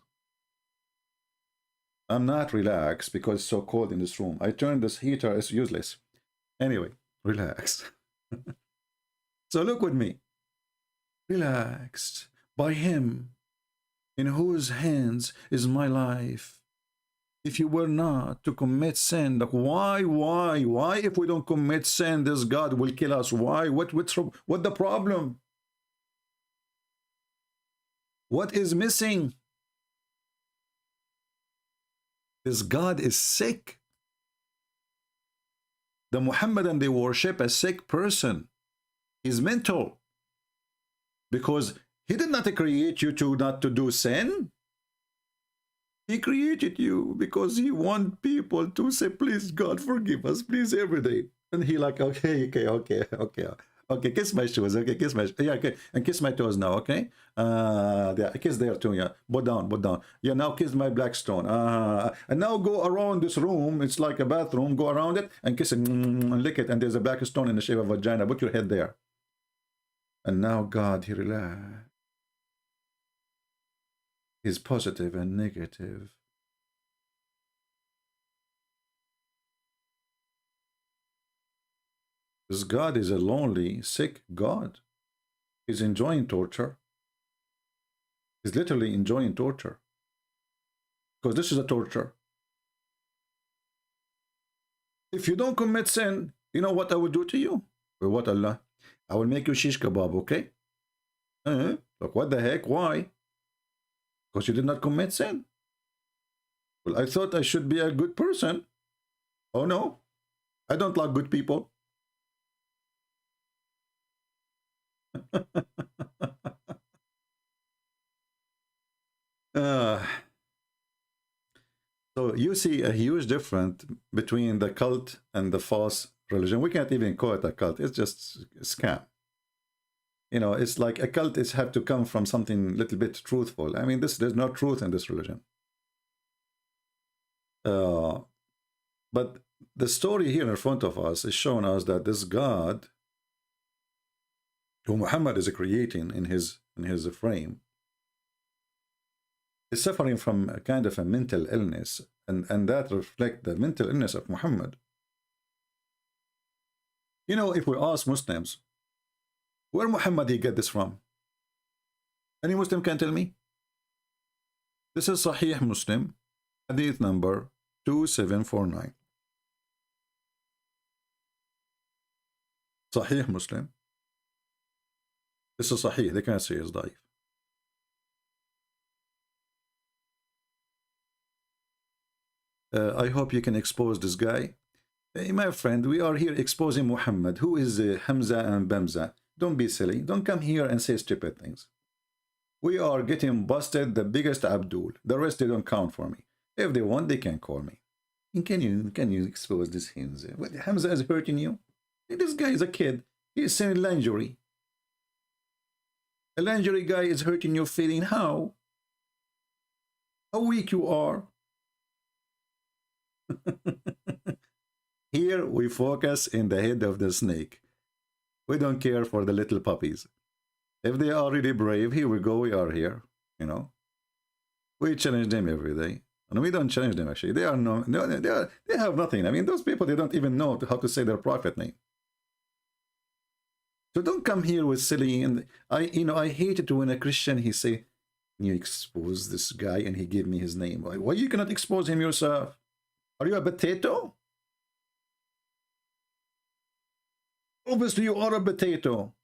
I'm not relaxed because it's so cold in this room. I turned this heater, it's useless. Anyway, relax. So look with me. Relaxed by him in whose hands is my life. If you were not to commit sin, like why if we don't commit sin, this God will kill us? Why? What the problem? What is missing? This God is sick. The Muhammadan, they worship a sick person. He's mental. Because he did not create you to not to do sin. He created you because he wants people to say, please God, forgive us, please, every day. And he like, okay, kiss my shoes, okay, kiss my, yeah, okay, and kiss my toes now, okay? Yeah, kiss there too, yeah, put down. Yeah, now kiss my black stone. And now go around this room, it's like a bathroom, go around it and kiss it, and lick it, and there's a black stone in the shape of a vagina, put your head there. And now God, he relaxed. He's positive and negative. This God is a lonely, sick God. He's enjoying torture. He's literally enjoying torture. Because this is a torture. If you don't commit sin, you know what I will do to you? Or what, Allah? I will make you shish kebab, okay? Look, what the heck? Why? Because you did not commit sin. Well, I thought I should be a good person. Oh no, I don't like good people. So you see a huge difference between the cult and the false religion. We can't even call it a cult. It's just a scam. You know, it's like a cult is have to come from something a little bit truthful. I mean, there's no truth in this religion. But the story here in front of us is showing us that this God, who Muhammad is creating in his frame, is suffering from a kind of a mental illness, and that reflects the mental illness of Muhammad. You know, if we ask Muslims, where Muhammad he get this from? Any Muslim can tell me? This is Sahih Muslim, hadith number 2749. Sahih Muslim. This is Sahih, they can't say it's daif. I hope you can expose this guy. Hey, my friend, we are here exposing Muhammad. Who is Hamza and Bamza? Don't be silly. Don't come here and say stupid things. We are getting busted, the biggest Abdul. The rest, they don't count for me. If they want, they can call me. And can you expose this Hamza? What, Hamza is hurting you? And this guy is a kid. He is selling lingerie. A lingerie guy is hurting your feeling. How? How weak you are. Here we focus in the head of the snake. We don't care for the little puppies. If they are really brave, here we go, we are here, you know. We challenge them every day. And we don't challenge them actually. They have nothing. I mean, those people, they don't even know how to say their prophet name. So don't come here with silly, and I hate it when a Christian, he say, you expose this guy and he give me his name. Why you cannot expose him yourself? Are you a potato? Obviously, you are a potato.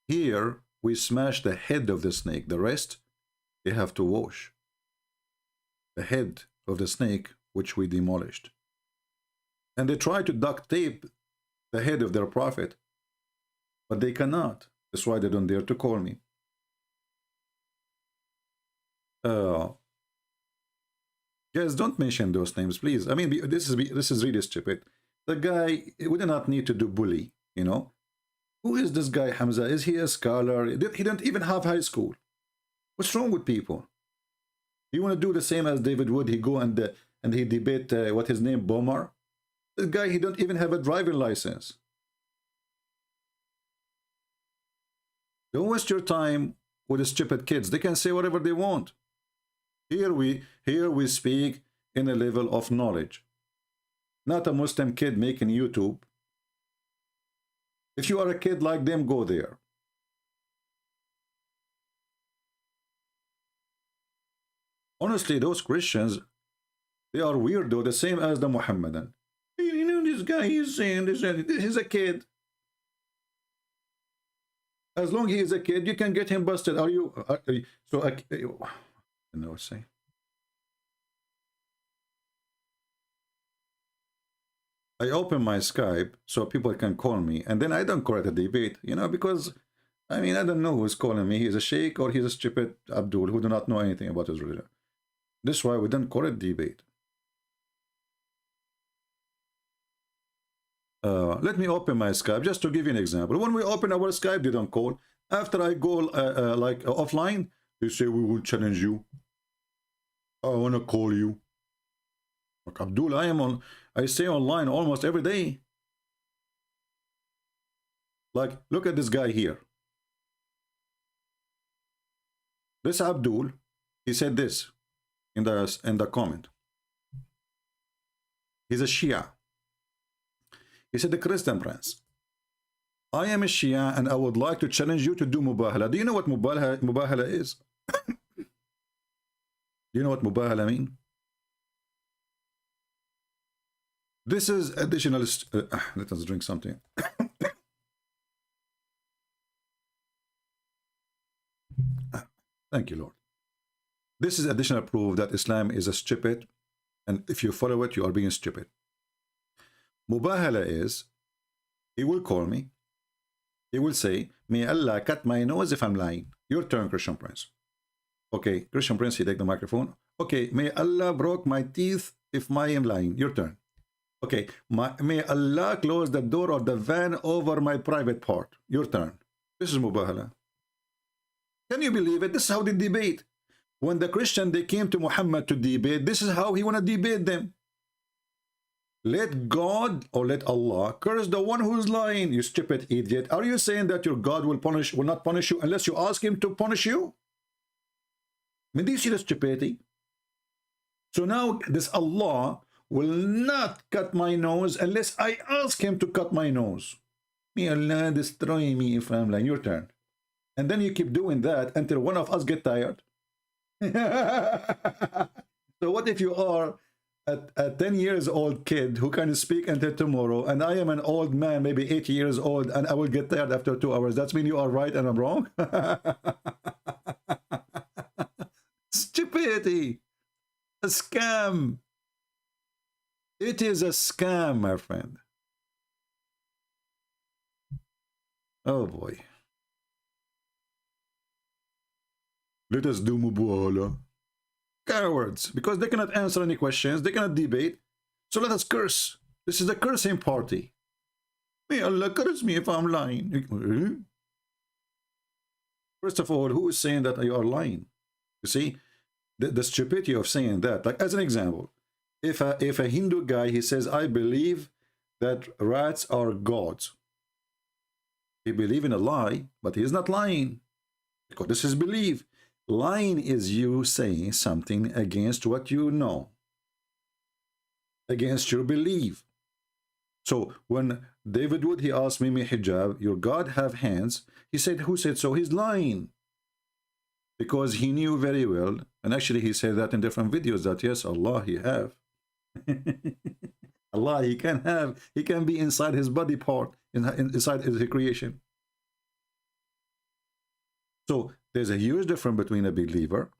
Here, we smash the head of the snake. The rest, they have to wash. The head of the snake, which we demolished. And they try to duct tape the head of their prophet, but they cannot. That's why they don't dare to call me. Guys, don't mention those names, please. I mean, this is really stupid. The guy, we do not need to do bully, you know. Who is this guy, Hamza? Is he a scholar? He didn't even have high school. What's wrong with people? You want to do the same as David Wood? He go and he debate what his name, Bomar. This guy, he don't even have a driving license. Don't waste your time with the stupid kids. They can say whatever they want. Here we speak in a level of knowledge. Not a Muslim kid making YouTube. If you are a kid like them, go there. Honestly, those Christians, they are weird though, the same as the Muhammadan. You know, this guy, he's saying this, he's a kid. As long as he is a kid, you can get him busted. Are you so? I don't know what to say. I open my Skype so people can call me, and then I don't call it a debate, you know, because I mean, I don't know who's calling me. He's a sheikh or he's a stupid Abdul who do not know anything about his religion. This is why we don't call it debate. Let me open my Skype just to give you an example. When we open our Skype, they don't call. After I go like offline, they say we will challenge you. I want to call you. Like Abdul, I stay online almost every day. Like, look at this guy here. This Abdul, he said this in the comment. He's a Shia. He said, the Christian Prince, I am a Shia and I would like to challenge you to do mubahala. Do you know what mubahala is? Do you know what mubahala mean? This is additional. Let us drink something. Thank you, Lord. This is additional proof that Islam is a stupid, and if you follow it, you are being stupid. Mubahala is, he will call me, he will say, may Allah cut my nose if I'm lying. Your turn, Christian Prince. Okay, Christian Prince, he take the microphone. Okay, may Allah broke my teeth if I am lying. Your turn. Okay, may Allah close the door of the van over my private part. Your turn. This is Mubahala. Can you believe it? This is how they debate. When the Christian, they came to Muhammad to debate, this is how he want to debate them. Let God or let Allah curse the one who is lying, you stupid idiot. Are you saying that your God will not punish you unless you ask him to punish you? I mean, do you see the stupidity? So now this Allah will not cut my nose unless I ask him to cut my nose. May Allah destroy me if I'm lying. Your turn. And then you keep doing that until one of us get tired. So what if you are a 10 years old kid who can speak until tomorrow, and I am an old man, maybe 80 years old, and I will get tired after 2 hours? That means you are right and I'm wrong? Stupidity. A scam. It is a scam, my friend. Oh boy. Let us do mubahala. Cowards, because they cannot answer any questions, they cannot debate. So let us curse. This is a cursing party. May Allah curse me if I'm lying. First of all, who is saying that you are lying? You see, the stupidity of saying that. Like, as an example, if a Hindu guy, he says, I believe that rats are gods. He believes in a lie, but he is not lying, because this is belief. Lying is you saying something against what you know, against your belief. So when David Wood, he asked me, hijab, your God have hands, he said, who said so? He's lying. because he knew very well, and actually he said that in different videos, that yes, Allah he have. Allah he can be inside his body part, inside his creation. So there's a huge difference between a believer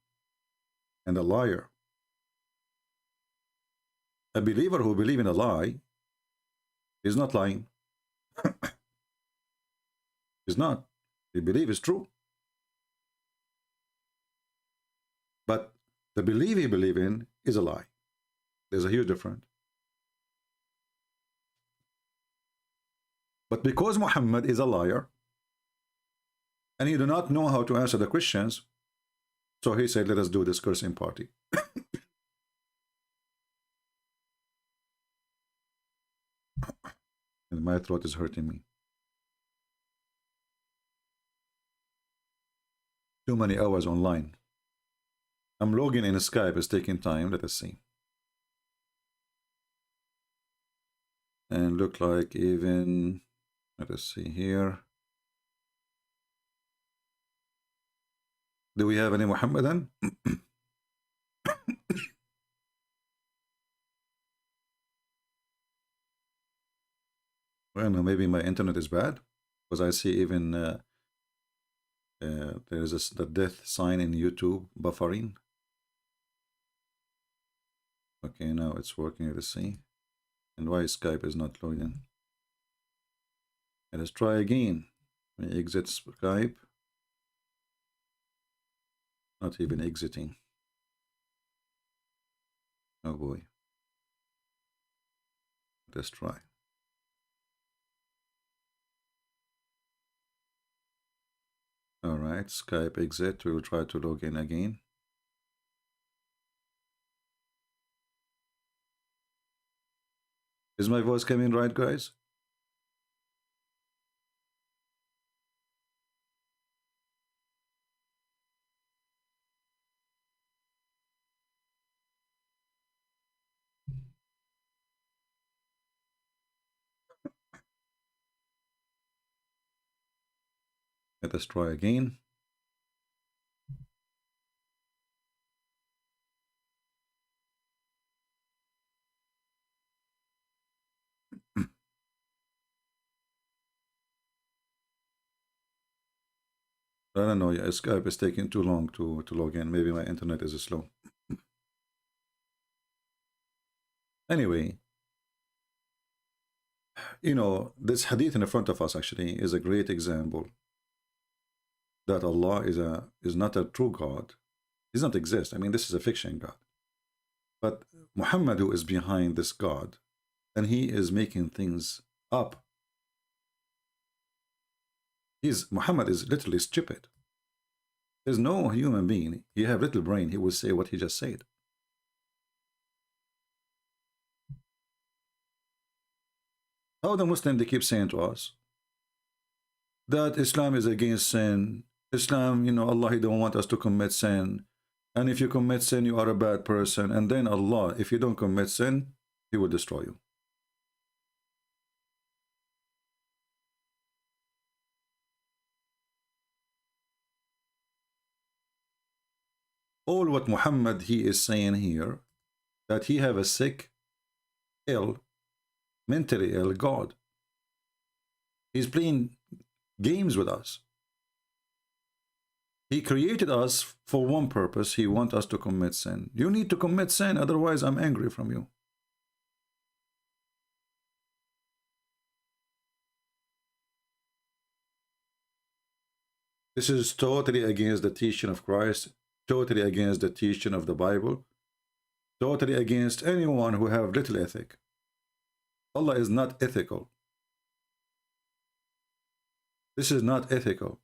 and a liar. A believer who believes in a lie is not lying. He's not. He believes it's true. But the belief he believes in is a lie. There's a huge difference. But because Muhammad is a liar, and he do not know how to answer the questions, so he said, let us do this cursing party. And my throat is hurting me. Too many hours online. I'm logging in Skype, it's taking time. Let us see. And look like even, let us see here. Do we have any Muhammadan? Well, no, maybe my internet is bad, because I see even there is the death sign in YouTube buffering. Okay, now it's working. Let's see. And why Skype is not loading? Let's try again. Let me exit Skype. Not even exiting. Oh boy. Let's try. All right, Skype exit. We will try to log in again. Is my voice coming right, guys? Let us try again. I don't know, yeah, Skype is taking too long to log in. Maybe my internet is slow. Anyway, you know, this hadith in front of us actually is a great example that Allah is not a true God. He does not exist. I mean, this is a fiction God. But Muhammad, who is behind this God, and he is making things up. Muhammad is literally stupid. There's no human being. He have little brain. He will say what he just said. How the Muslim, they keep saying to us that Islam is against sin. Islam, you know, Allah, he don't want us to commit sin. And if you commit sin, you are a bad person. And then Allah, if you don't commit sin, he will destroy you. All what Muhammad, he is saying here, that he have a sick, ill, mentally ill God. He's playing games with us. He created us for one purpose. He wants us to commit sin. You need to commit sin, otherwise I'm angry from you. This is totally against the teaching of Christ, totally against the teaching of the Bible, totally against anyone who have little ethic. Allah is not ethical. This is not ethical.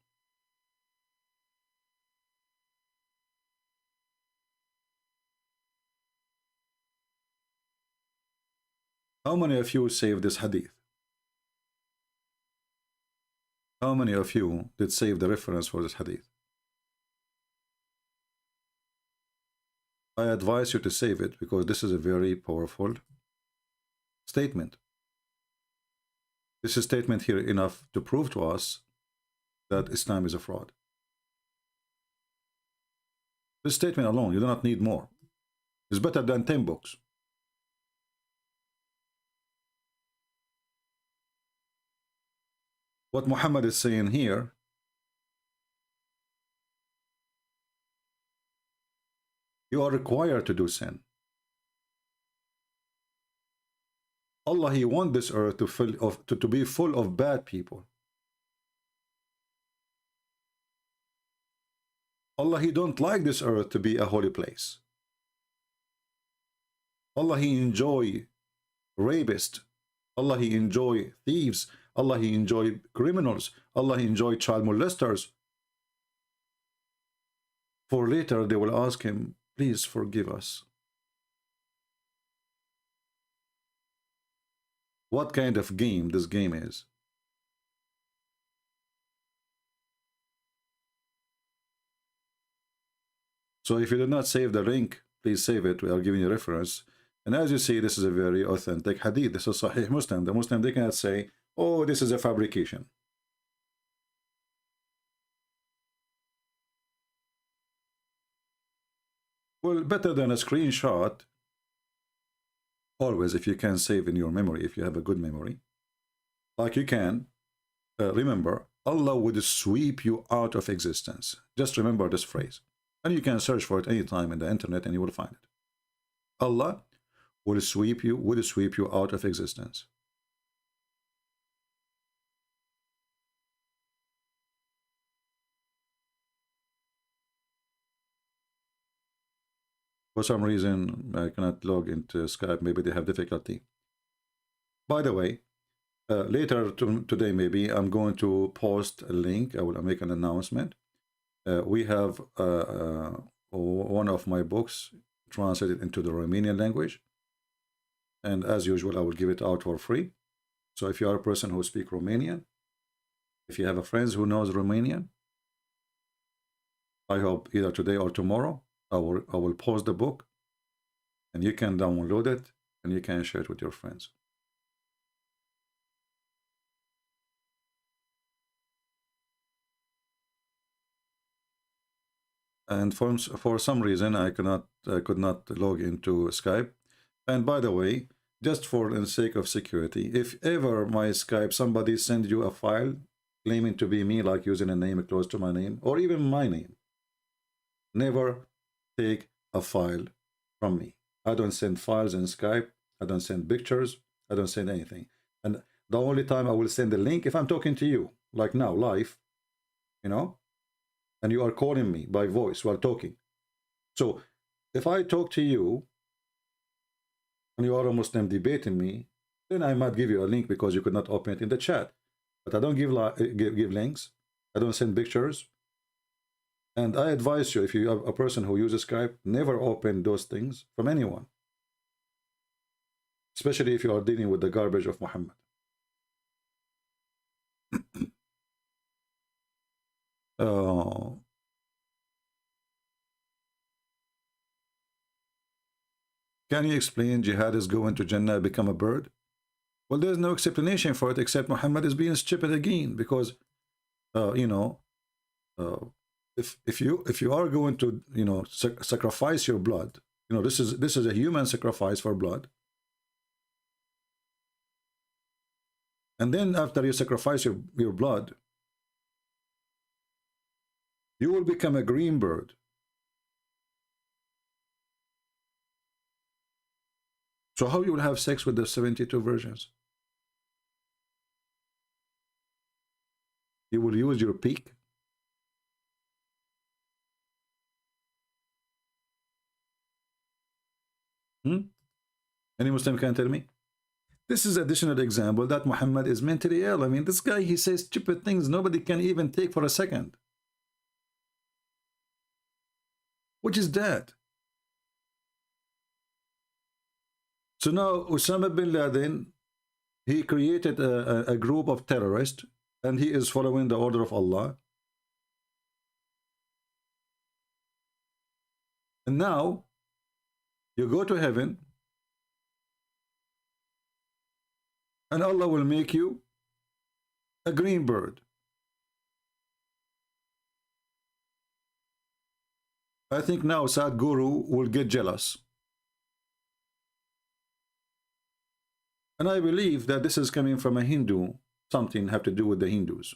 How many of you saved this hadith? How many of you did save the reference for this hadith? I advise you to save it, because this is a very powerful statement. This is statement here enough to prove to us that Islam is a fraud. This statement alone, you do not need more. It's better than 10 books. What Muhammad is saying here, you are required to do sin. Allah, He wants this earth to be full of bad people. Allah, He don't like this earth to be a holy place. Allah, He enjoy rapists. Allah, He enjoy thieves. Allah, He enjoy criminals. Allah, He enjoy child molesters. For later they will ask Him, please forgive us. What kind of game this game is? So if you did not save the link, please save it. We are giving you a reference. And as you see, this is a very authentic hadith. This is Sahih Muslim. The Muslim, they cannot say, oh, this is a fabrication. Well, better than a screenshot. Always, if you can save in your memory, if you have a good memory, like you can, remember, Allah would sweep you out of existence. Just remember this phrase. And you can search for it anytime in the internet and you will find it. Allah would sweep you out of existence. For some reason, I cannot log into Skype. Maybe they have difficulty. By the way, later today, maybe, I'm going to post a link. I will make an announcement. We have one of my books translated into the Romanian language. And as usual, I will give it out for free. So if you are a person who speaks Romanian, if you have a friend who knows Romanian, I hope either today or tomorrow, I will post the book and you can download it and you can share it with your friends. And for some reason I could not log into Skype. And by the way, just for the sake of security, if ever my Skype somebody send you a file claiming to be me, like using a name close to my name or even my name, never take a file from me. I don't send files in Skype. I don't send pictures. I don't send anything. And the only time I will send a link if I'm talking to you, like now, live, you know, and you are calling me by voice while talking. So if I talk to you and you are a Muslim debating me, then I might give you a link because you could not open it in the chat. But I don't give links. I don't send pictures. And I advise you, if you are a person who uses Skype, never open those things from anyone. Especially if you are dealing with the garbage of Muhammad. Can you explain jihad is going to Jannah, become a bird? Well, there's no explanation for it except Muhammad is being stupid again, because you know, if you are going to, you know, sacrifice your blood, you know, this is a human sacrifice for blood, and then after you sacrifice your blood, you will become a green bird. So how you will have sex with the 72 virgins? You will use your peak? Any Muslim can tell me? This is additional example that Muhammad is mentally ill. I mean, this guy, he says stupid things nobody can even take for a second. Which is that? So now Osama bin Laden, he created a group of terrorists and he is following the order of Allah. And now you go to heaven and Allah will make you a green bird. I think now Sadhguru will get jealous. And I believe that this is coming from a Hindu, something have to do with the Hindus.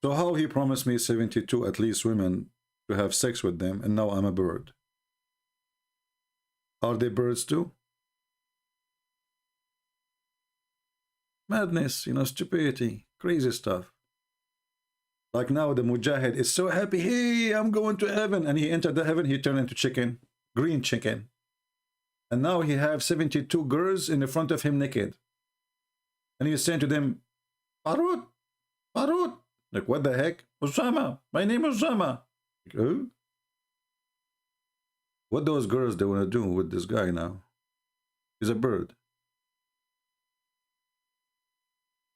So how he promised me 72 at least women to have sex with them, and now I'm a bird. Are they birds too? Madness, you know, stupidity, crazy stuff. Like now the Mujahid is so happy, hey, I'm going to heaven. And he entered the heaven, he turned into chicken, green chicken. And now he have 72 girls in the front of him naked. And he's saying to them, Parut, Parut. Like, what the heck? Osama, my name is Osama. Like, oh? What those girls they want to do with this guy now? He's a bird.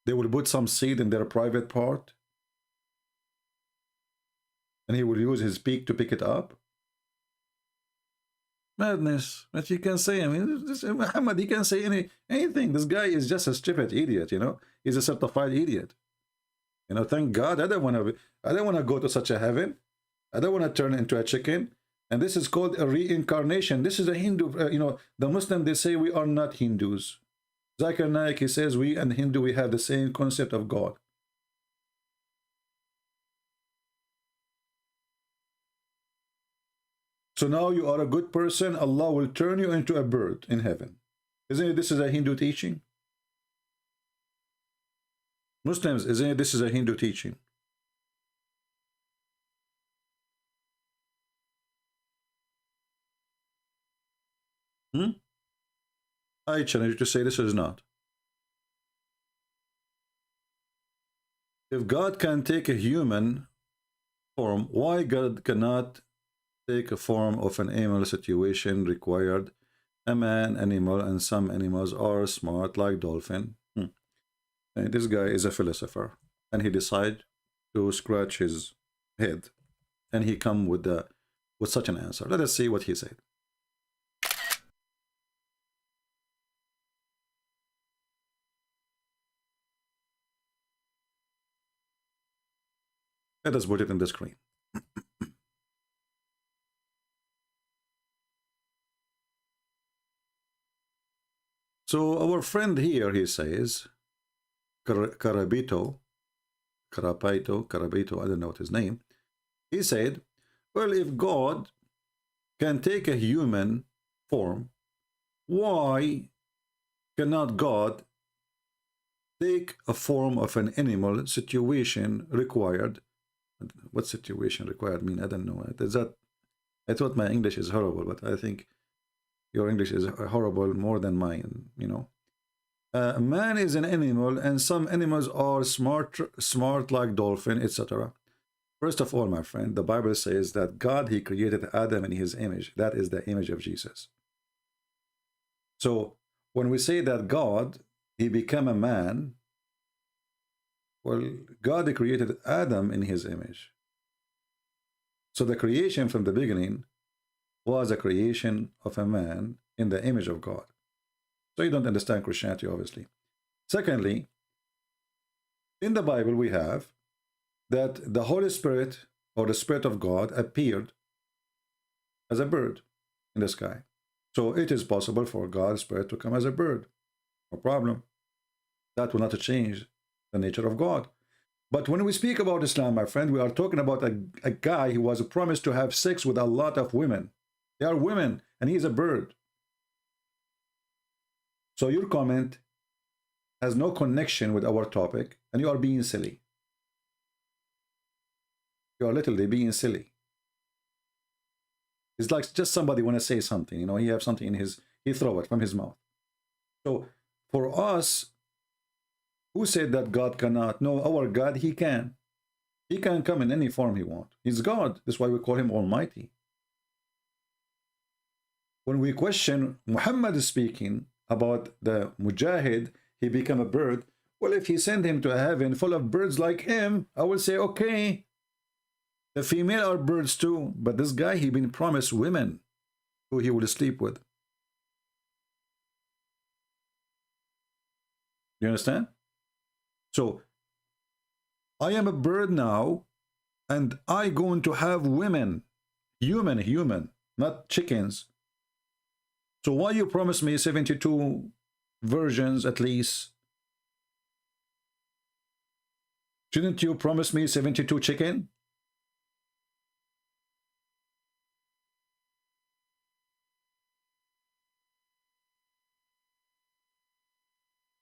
They will put some seed in their private part. And he will use his beak to pick it up. Madness. But you can say, I mean, Muhammad, he can say anything. This guy is just a stupid idiot, you know. He's a certified idiot. You know, thank God I don't want to go to such a heaven. I don't want to turn into a chicken. And this is called a reincarnation. This is a Hindu, you know, the Muslim, they say we are not Hindus. Zakir Naik, he says we and Hindu, we have the same concept of God. So now you are a good person, Allah will turn you into a bird in heaven. Isn't it this is a Hindu teaching? Muslims, isn't it this is a Hindu teaching? I challenge you to say this is not. If God can take a human form, why God cannot take a form of an animal situation required? A man, animal, and some animals are smart like dolphin. And this guy is a philosopher, and he decided to scratch his head, and he come with such an answer. Let us see what he said. Let us put it in the screen. So our friend here, he says, Carabito, I don't know what his name. He said, well, if God can take a human form, why cannot God take a form of an animal situation required? What situation required mean? I don't know. Is that, I thought my English is horrible, but I think your English is horrible more than mine, you know. Man is an animal, and some animals are smart like dolphin, etc. First of all, my friend, the Bible says that God, he created Adam in his image. That is the image of Jesus. So when we say that God, he became a man, well, God created Adam in his image. So the creation from the beginning was a creation of a man in the image of God. So you don't understand Christianity, obviously. Secondly, in the Bible we have that the Holy Spirit or the Spirit of God appeared as a bird in the sky. So it is possible for God's Spirit to come as a bird. No problem. That will not change the nature of God. But when we speak about Islam, my friend, we are talking about a guy who was promised to have sex with a lot of women. They are women, and he is a bird. So your comment has no connection with our topic, and you are being silly. You are literally being silly. It's like just somebody want to say something, you know, he have something in his, he throw it from his mouth. So for us, who said that God cannot? No, our God, he can. He can come in any form he wants. He's God. That's why we call him Almighty. When we question Muhammad is speaking about the Mujahid, he become a bird. Well, if he send him to a heaven full of birds like him, I will say, okay, the female are birds too. But this guy, he been promised women who he will sleep with. You understand? So I am a bird now, and I going to have women, human, not chickens. So why you promise me 72 versions at least? Shouldn't you promise me 72 chicken?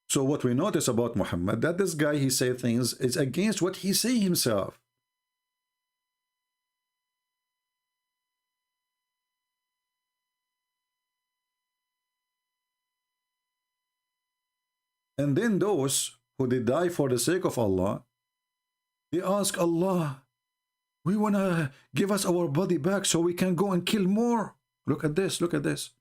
So what we notice about Muhammad, that this guy, he say things, is against what he say himself. And then those who they die for the sake of Allah, they ask Allah, we want to give us our body back so we can go and kill more. Look at this, look at this.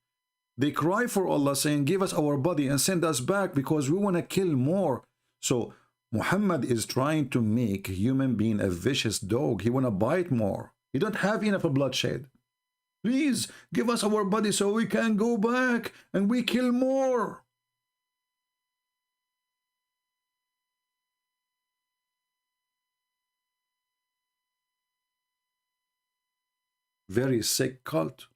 They cry for Allah saying, give us our body and send us back because we want to kill more. So Muhammad is trying to make a human being a vicious dog. He want to bite more. He don't have enough of bloodshed. Please give us our body so we can go back and we kill more. Very sick cult.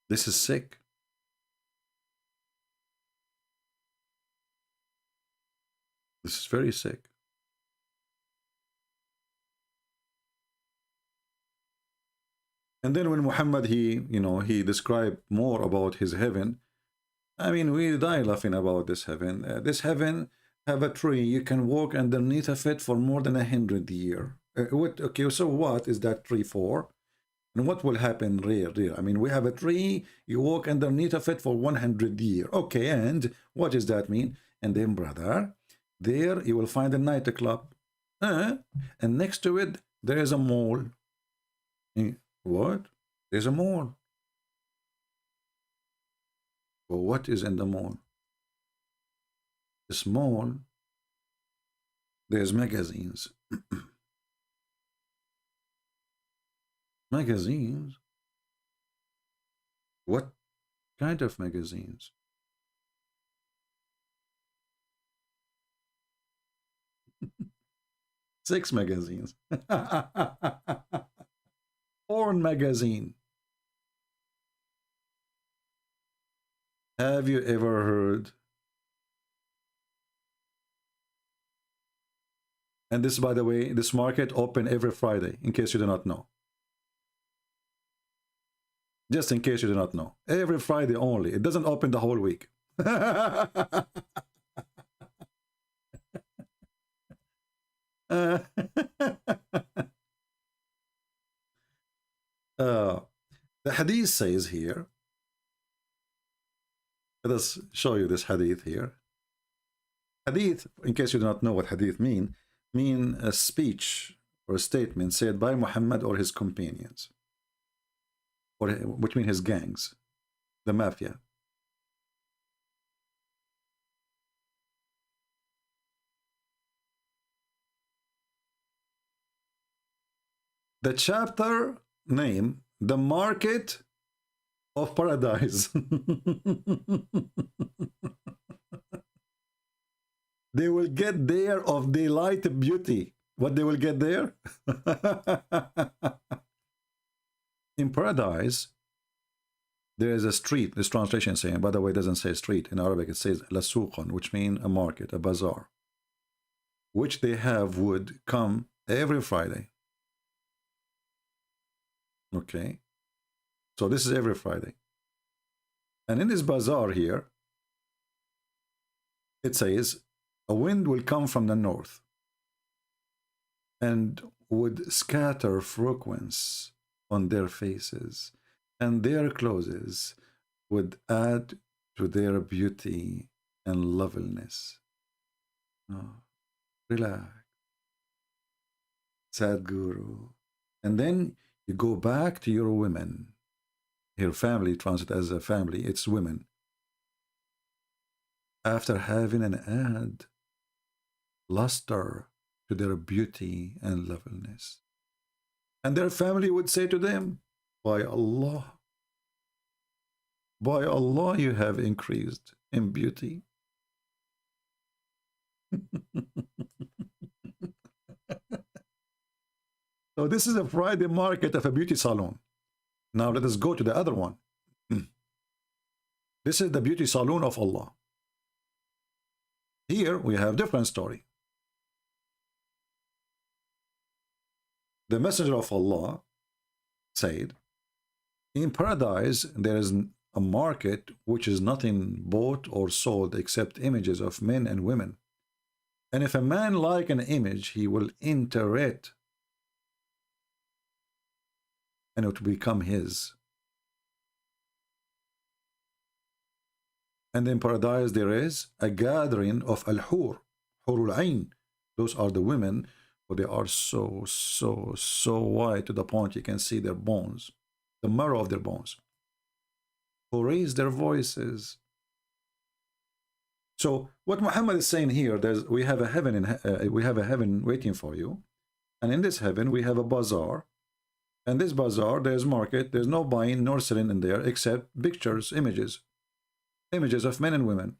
This is sick. This is very sick. And then when Muhammad, he described more about his heaven. I mean, we die laughing about this heaven. This heaven have a tree. You can walk underneath of it for more than 100 years. Okay, so what is that tree for? And what will happen real? I mean, we have a tree, you walk underneath of it for 100 years. Okay, and what does that mean? And then, brother, there you will find a nightclub. And next to it, there is a mall. What? There's a mall. Well, what is in the mall? This mall, there's magazines. Magazines? What kind of magazines? Sex magazines. Porn magazine. Have you ever heard? And this, by the way, this market open every Friday, in case you do not know. Just in case you do not know. Every Friday only. It doesn't open the whole week. The hadith says here, let us show you this hadith here. Hadith, in case you do not know what hadith mean a speech or a statement said by Muhammad or his companions, or which mean his gangs, the mafia. The chapter name, The Market of Paradise. They will get there of delight beauty. What they will get there? In paradise, there is a street. This translation is saying, by the way, it doesn't say street. In Arabic, it says lasuqan, which means a market, a bazaar, which they have would come every Friday. Okay. So this is every Friday. And in this bazaar here, it says, a wind will come from the north and would scatter fragrance on their faces, and their clothes would add to their beauty and loveliness. Oh, relax, Sadhguru. And then you go back to your women. Your family, translate as a family, it's women. After having an add luster to their beauty and loveliness. And their family would say to them, by Allah, you have increased. in beauty. So this is a Friday market of a beauty salon. Now let us go to the other one. This is the beauty salon of Allah. Here we have different story. The Messenger of Allah said, in paradise there is a market which is nothing bought or sold except images of men and women. And if a man like an image, he will enter it, and it will become his. And in paradise there is a gathering of al-hur, hurul ain. Those are the women, but they are so white to the point you can see their bones, the marrow of their bones, who raise their voices. So what Muhammad is saying here, we have a heaven waiting for you, and in this heaven we have a bazaar, and this bazaar there's market, there's no buying nor selling in there except pictures, images of men and women.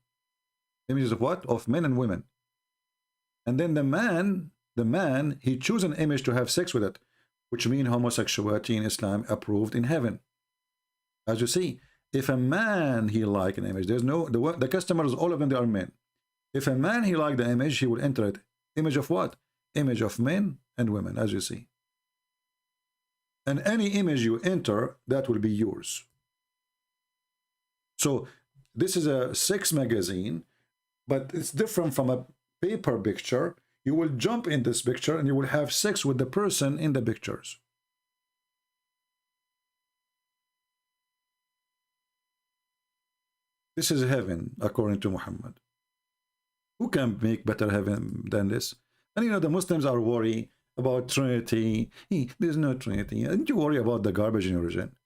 Images of what? Of men and women. And then the man, he chooses an image to have sex with it, which means homosexuality in Islam approved in heaven. As you see, if a man he like an image, there's no, the customers, all of them, they are men. If a man he like the image, he will enter it. Image of what? Image of men and women, as you see. And any image you enter, that will be yours. So this is a sex magazine, but it's different from a paper picture. You will jump in this picture and you will have sex with the person in the pictures. This is heaven, according to Muhammad. Who can make better heaven than this? And you know, the Muslims are worried about Trinity. There's no Trinity. Don't you worry about the garbage in your religion.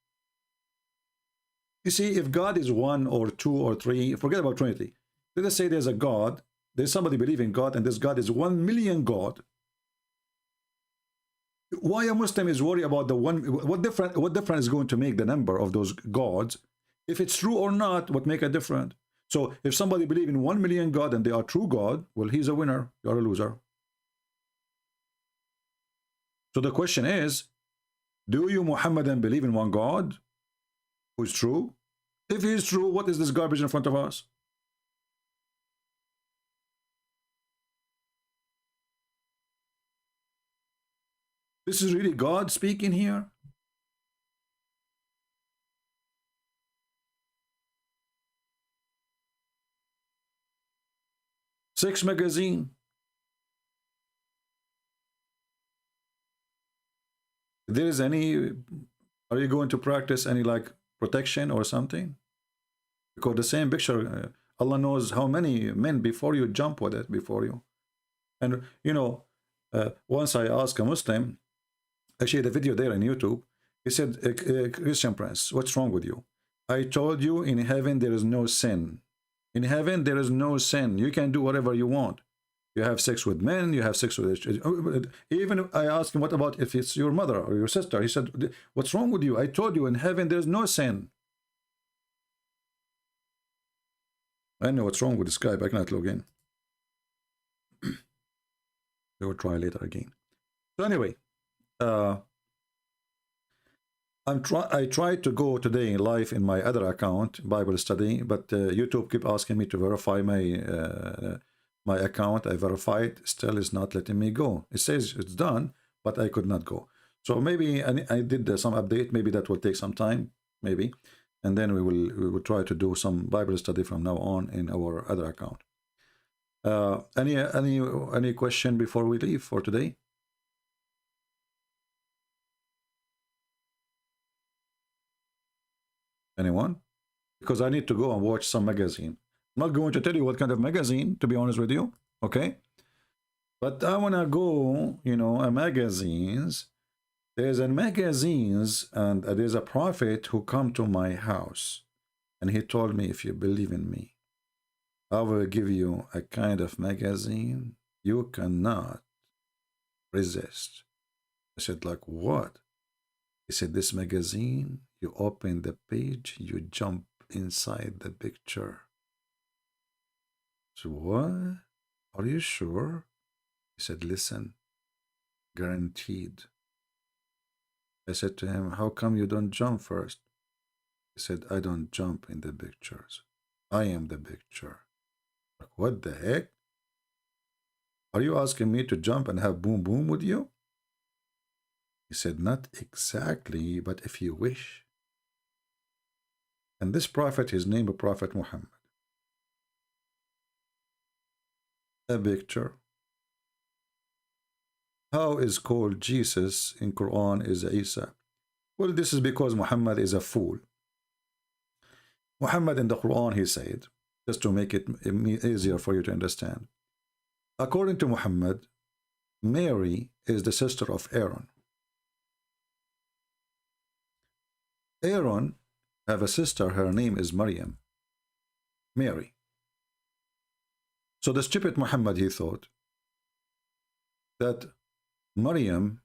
You see, if God is one or two or three, forget about Trinity. Let us say there's a God, there's somebody believing God, and this God is 1 million God. Why a Muslim is worried about the one? What difference is going to make the number of those gods? If it's true or not, what make a difference? So if somebody believes in 1 million God and they are true God, well, he's a winner, you're a loser. So the question is, do you Muhammadan believe in one God who is true? If he is true, what is this garbage in front of us? This is really God speaking here? Sex magazine. There is any, are you going to practice any like protection or something? Because the same picture, Allah knows how many men before you jump with it before you. And you know, once I asked a Muslim, actually the video there on YouTube, he said, Christian Prince, what's wrong with you? I told you in heaven there is no sin. In heaven there is no sin. You can do whatever you want. You have sex with men, you have sex with... Even I asked him, what about if it's your mother or your sister? He said, what's wrong with you? I told you in heaven there's no sin. I know what's wrong with this guy, but I cannot log in. We will try later again. So anyway, I tried to go today live in my other account, Bible study, but YouTube keep asking me to verify my account. I verified, still is not letting me go. It says it's done, but I could not go. So maybe I did some update. Maybe that will take some time, maybe, and then we will try to do some Bible study from now on in our other account. Any question before we leave for today? Anyone? Because I need to go and watch some magazine. I'm not going to tell you what kind of magazine, to be honest with you, okay? But I want to go, you know, magazines. There's a magazines, and there's a prophet who come to my house, and he told me, if you believe in me, I will give you a kind of magazine you cannot resist. I said, like what? He said, this magazine, you open the page, you jump inside the picture. So what? Are you sure? He said, listen, guaranteed. I said to him, how come you don't jump first? He said, I don't jump in the pictures. I am the picture. Like, what the heck? Are you asking me to jump and have boom boom with you? He said, not exactly, but if you wish. And this prophet, his name is Prophet Muhammad. A picture. How is called Jesus in Quran is Isa? Well, this is because Muhammad is a fool. Muhammad in the Quran, he said, just to make it easier for you to understand. According to Muhammad, Mary is the sister of Aaron. Aaron have a sister, her name is Maryam. Mary. So the stupid Muhammad, he thought that Maryam,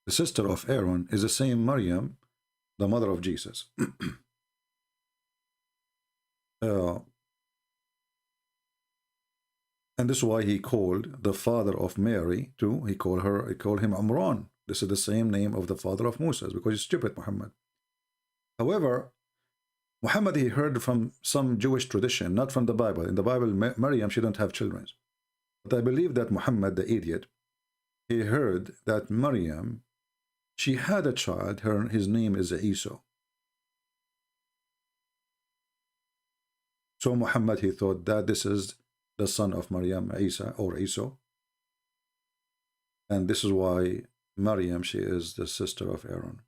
the sister of Aaron, is the same Maryam, the mother of Jesus. And this is why he called the father of Mary too. He called him Imran. This is the same name of the father of Moses, because he's stupid, Muhammad. However, Muhammad, he heard from some Jewish tradition, not from the Bible. In the Bible, Maryam, she don't have children. But I believe that Muhammad, the idiot, he heard that Maryam, she had a child. His name is Isa. So Muhammad, he thought that this is the son of Maryam, Isa, or Isa. And this is why Maryam, she is the sister of Aaron.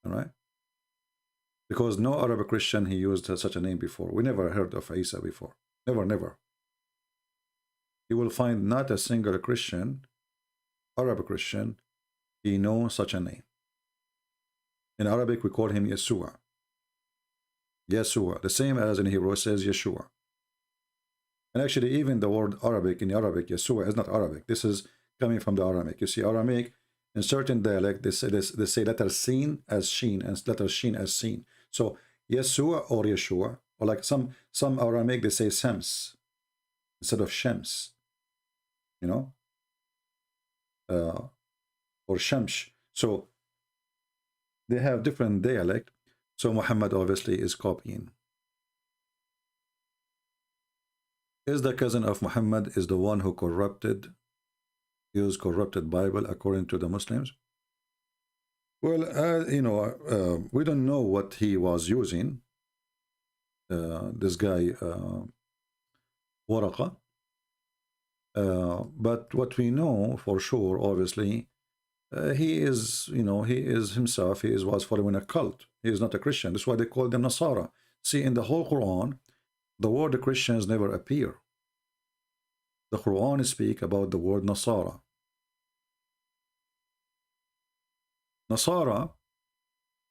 All right? Because no Arab Christian, he used such a name before. We never heard of Isa before. Never, never. You will find not a single Christian, Arab Christian, he knows such a name. In Arabic, we call him Yeshua. Yeshua, the same as in Hebrew says Yeshua. And actually, even the word Arabic, in Arabic, Yeshua is not Arabic. This is coming from the Aramaic. You see, Aramaic, in certain dialect, they say letter sin as sheen and letter sheen as seen. So Yeshua or Yeshua, or like some Aramaic, they say Shams instead of Shams, you know, or Shamsh. So they have different dialect. So Muhammad obviously is copying. Is the cousin of Muhammad is the one who used corrupted Bible according to the Muslims? Well, you know, we don't know what he was using. This guy, Waraqa. But what we know for sure, obviously, he is, you know, he is himself, was following a cult. He is not a Christian. That's why they call them Nasara. See, in the whole Quran, the word Christians never appear. The Quran speaks about the word Nasara. Nasara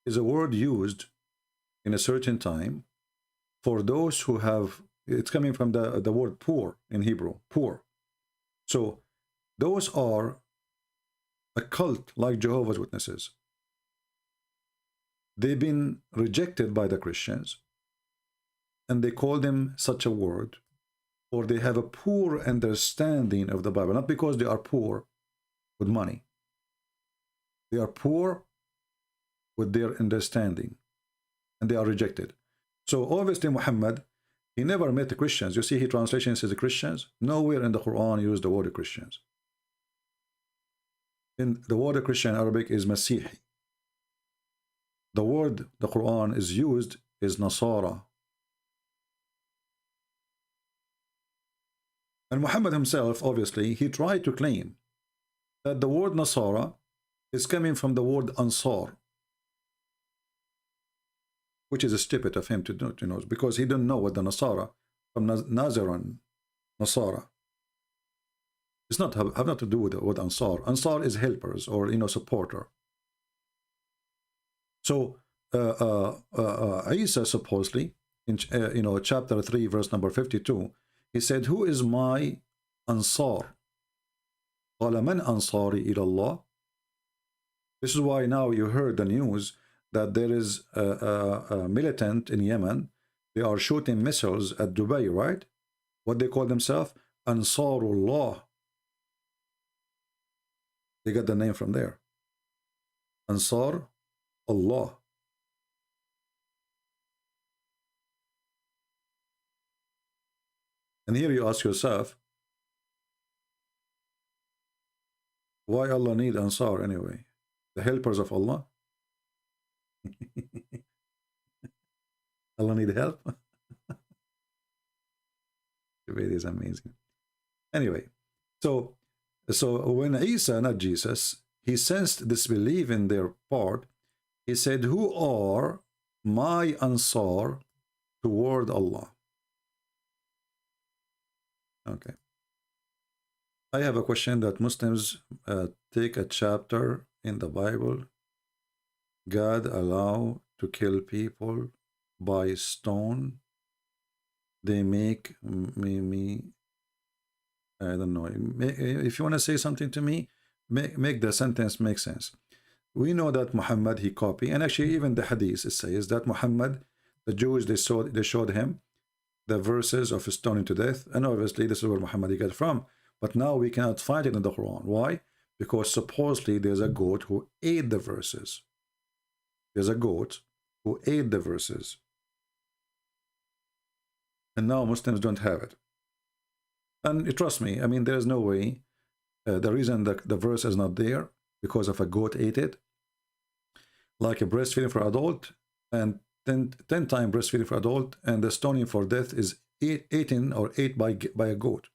is a word used in a certain time for those who have, it's coming from the word poor in Hebrew, poor. So those are a cult like Jehovah's Witnesses. They've been rejected by the Christians, and they call them such a word, or they have a poor understanding of the Bible, not because they are poor with money. They are poor with their understanding, and they are rejected. So obviously Muhammad, he never met the Christians. You see, his translation says the Christians. Nowhere in the Quran use the word Christians. In the word Christian in Arabic is Masihi. The word the Quran is used is Nasara. And Muhammad himself, obviously, he tried to claim that the word Nasara is coming from the word Ansar, which is stupid of him to do, you know, because he didn't know what the Nasara from Nazaran, Nasara. It's not have not to do with Ansar. Ansar is helpers or, you know, supporter. So Isa supposedly in you know, chapter 3 verse number 52, he said, who is my Ansar? قال من أنصاري إلى الله? This is why now you heard the news that there is a militant in Yemen. They are shooting missiles at Dubai, right? What they call themselves? Ansarullah. They got the name from there. Ansar Allah. And here you ask yourself, why Allah need Ansar anyway? The helpers of Allah? Allah need help? Debate is amazing. Anyway, so when Isa, not Jesus, he sensed disbelief in their part, he said, who are my Ansar toward Allah? Okay. I have a question that Muslims take a chapter in the Bible. God allow to kill people by stone. They make me I don't know. If you want to say something to me, make the sentence make sense. We know that Muhammad, he copied, and actually even the hadith, it says that Muhammad, the Jews, they showed him the verses of stoning to death, and obviously this is where Muhammad he got from. But now we cannot find it in the Quran. Why? Because supposedly there's a goat who ate the verses. There's a goat who ate the verses. And now Muslims don't have it. And trust me, I mean, there's no way. The reason that the verse is not there, because of a goat ate it. Like a breastfeeding for adult, and 10 times breastfeeding for adult, and the stoning for death is eaten or ate by a goat.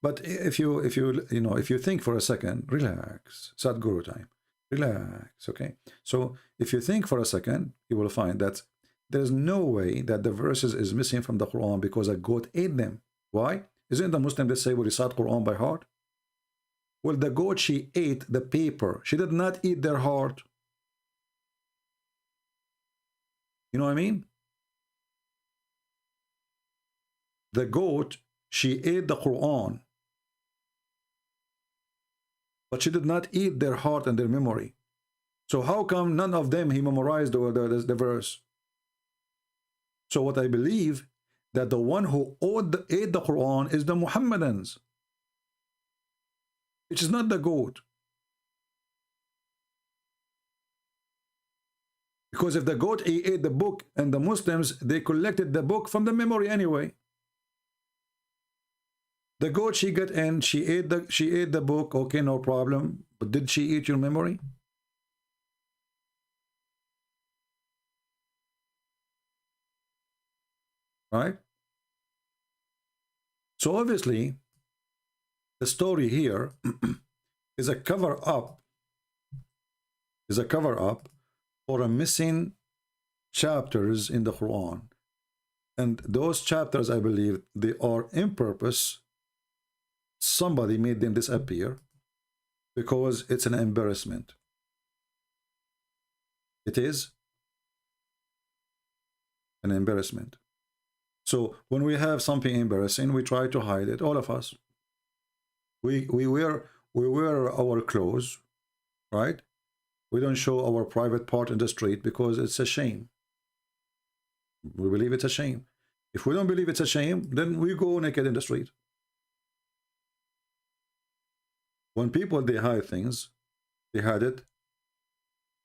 But if you think for a second, relax, Sadhguru time, relax, okay? So if you think for a second, you will find that there's no way that the verses is missing from the Quran because a goat ate them. Why? Isn't the Muslim that say we recite Quran by heart? Well, the goat, she ate the paper. She did not eat their heart. You know what I mean? The goat, she ate the Quran. But she did not eat their heart and their memory. So how come none of them he memorized the verse? So what I believe, that the one who ate the Quran is the Muhammadans. It is not the goat. Because if the goat ate the book, and the Muslims, they collected the book from the memory anyway. The goat, she got in, she ate the book, okay, no problem. But did she eat your memory? Right? So obviously, the story here is a cover-up, for a missing chapters in the Quran. And those chapters, I believe, they are in purpose. Somebody made them disappear because it's an embarrassment. It is an embarrassment. So when we have something embarrassing, we try to hide it, all of us. We wear our clothes, right? We don't show our private part in the street because it's a shame. We believe it's a shame. If we don't believe it's a shame, then we go naked in the street. When people, they hide things, they hide it,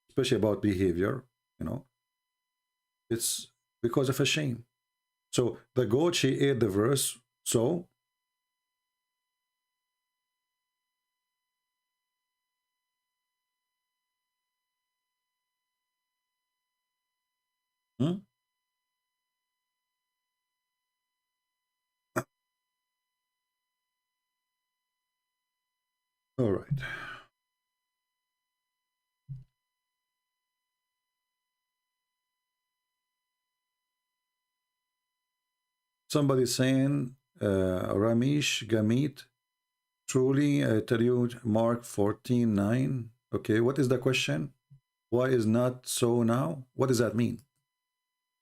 especially about behavior, you know, it's because of a shame. So the goat, she ate the verse, so all right. Somebody saying, Ramesh Gamit, truly, I tell you, Mark 14:9. Okay, what is the question? Why is not so now? What does that mean?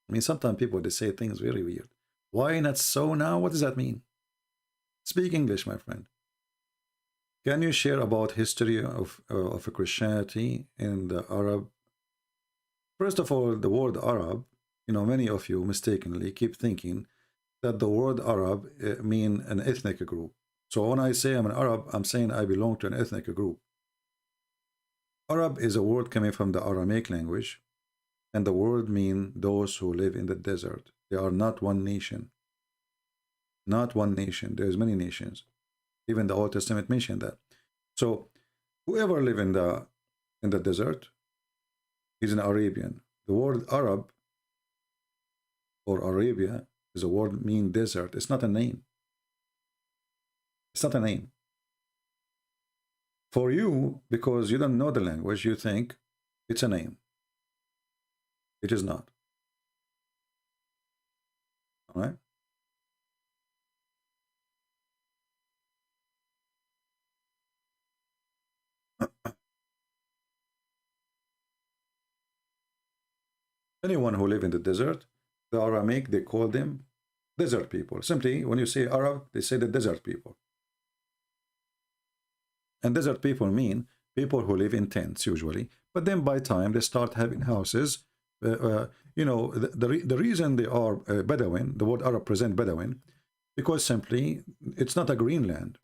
I mean, sometimes people, they say things very weird. Why not so now? What does that mean? Speak English, my friend. Can you share about history of Christianity in the Arab? First of all, the word Arab, you know, many of you mistakenly keep thinking that the word Arab mean an ethnic group. So when I say I'm an Arab, I'm saying I belong to an ethnic group. Arab is a word coming from the Aramaic language, and the word mean those who live in the desert. They are not one nation. Not one nation. There's many nations. Even the Old Testament mentioned that. So whoever live in the desert is an Arabian. The word Arab or Arabia is a word mean desert. It's not a name. It's not a name. For you, because you don't know the language, you think it's a name. It is not. All right? Anyone who live in the desert, the Aramaic, they call them desert people. Simply, when you say Arab, they say the desert people. And desert people mean people who live in tents usually, but then by time they start having houses. You know, the reason they are Bedouin, the word Arab present Bedouin, because simply it's not a green land.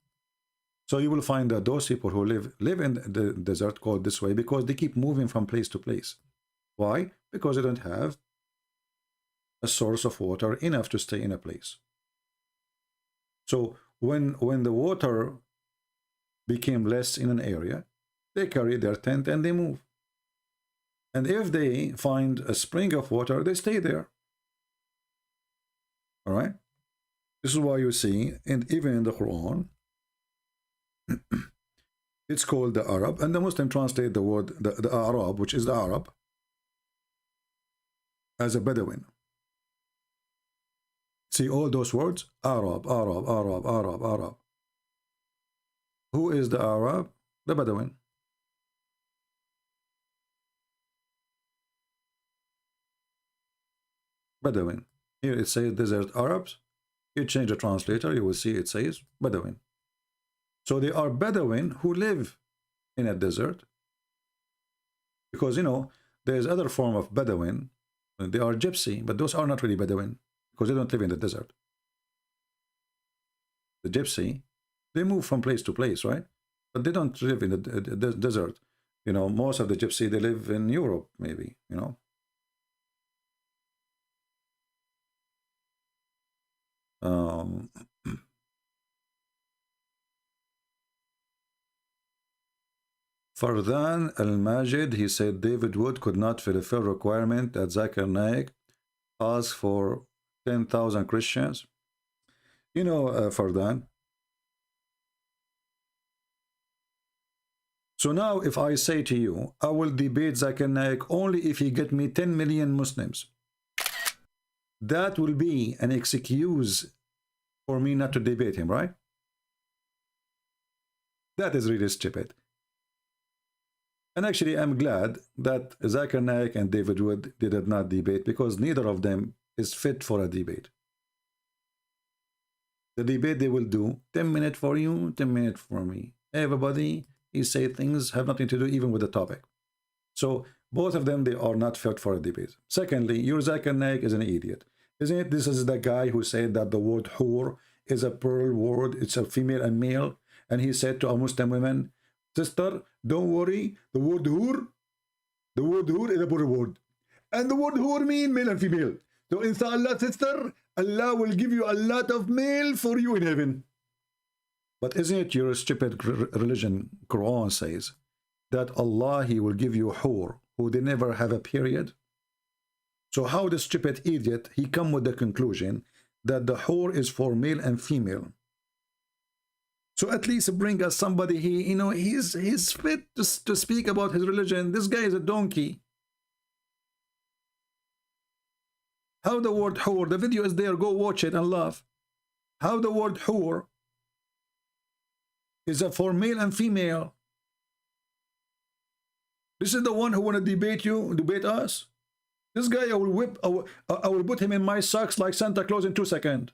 So you will find that those people who live in the desert called this way because they keep moving from place to place. Why? Because they don't have a source of water enough to stay in a place. So when the water became less in an area, they carry their tent and they move. And if they find a spring of water, they stay there. All right? This is why you see, and even in the Qur'an, it's called the Arab, and the Muslim translate the word, the Arab, which is the Arab, as a Bedouin. See all those words? Arab, Arab, Arab, Arab, Arab. Who is the Arab? The Bedouin. Bedouin. Here it says desert Arabs. You change the translator, you will see it says Bedouin. So they are Bedouin who live in a desert. Because, you know, there's other form of Bedouin. They are gypsy, but those are not really Bedouin because they don't live in the desert. The gypsy, they move from place to place, right? But they don't live in the desert. You know, most of the gypsy, they live in Europe, maybe, you know. Fardan al-Majid, he said David Wood could not fulfill requirement that Zakir Naik asked for 10,000 Christians. You know, Fardan. So now if I say to you, I will debate Zakir Naik only if he get me 10 million Muslims, that will be an excuse for me not to debate him, right? That is really stupid. And actually, I'm glad that Zakir Naik and David Wood did not debate because neither of them is fit for a debate. The debate they will do, 10 minutes for you, 10 minutes for me. Everybody, he say things have nothing to do even with the topic. So both of them, they are not fit for a debate. Secondly, your Zakir Naik is an idiot. Isn't it? This is the guy who said that the word hur is a plural word. It's a female and male. And he said to a Muslim woman, sister, don't worry, the word hur is a plural word. And the word hur means male and female. So inshallah, sister, Allah will give you a lot of male for you in heaven. But isn't it your stupid religion, Quran says, that Allah, he will give you hur, who they never have a period? So how the stupid idiot, he come with the conclusion that the hur is for male and female? So at least bring us somebody, he, you know, he's fit to speak about his religion. This guy is a donkey. How the word hur, the video is there, go watch it and laugh. How the word hur is for male and female. This is the one who want to debate you, debate us. This guy, I will whip, I will put him in my socks like Santa Claus in 2 seconds.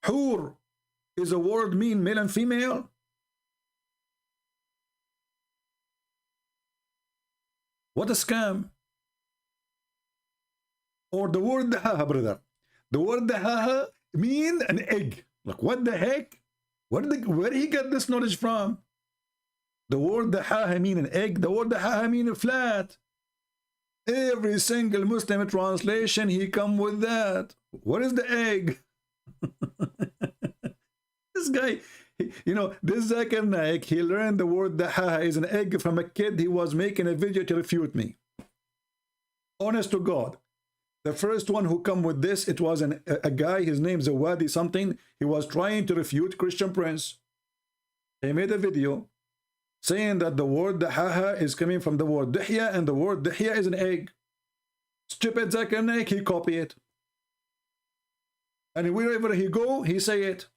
Hur is a word mean male and female? What a scam. Or the word dahaha, brother. The word dahaha mean an egg. Like, what the heck? Where did he get this knowledge from? The word dahaha mean an egg. The word dahaha mean a flat. Every single Muslim translation, he come with that. What is the egg? This guy, you know, this Zakir Naik, he learned the word dahaha is an egg from a kid. He was making a video to refute me. Honest to God. The first one who come with this, it was a guy, his name's Zawadi something. He was trying to refute Christian Prince. He made a video saying that the word dahaha is coming from the word dihya, and the word dihya is an egg. Stupid Zakir Naik, he copy it. And wherever he go, he say it.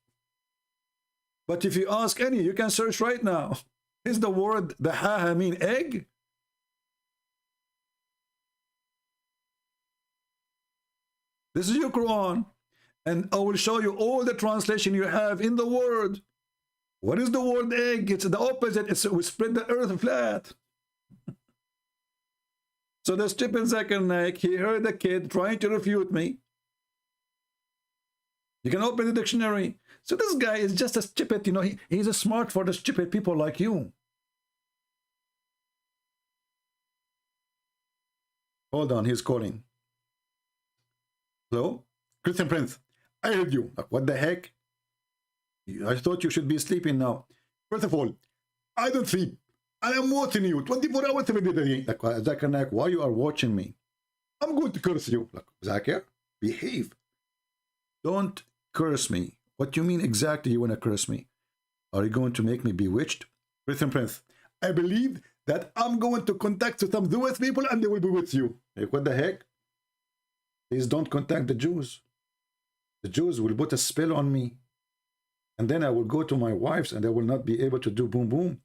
But if you ask any, you can search right now. Is the word dahaha mean egg? This is your Quran, and I will show you all the translation you have in the word. What is the word egg? It's the opposite. It's we spread the earth flat. So the stupid Zakir Naik, he heard a kid trying to refute me. You can open the dictionary. So this guy is just a stupid, you know, he's a smart for the stupid people like you. Hold on, he's calling. Hello? Christian Prince, I heard you. What the heck? I thought you should be sleeping now. First of all, I don't sleep. I am watching you 24 hours a day. Like, Zakir Naik, why you are watching me? I'm going to curse you. Like, Zakir, behave. Don't curse me. What do you mean exactly you want to curse me? Are you going to make me bewitched? Christian Prince, I believe that I'm going to contact some Jewish people and they will be with you. Like, what the heck? Please don't contact the Jews. The Jews will put a spell on me. And then I will go to my wives and I will not be able to do boom boom.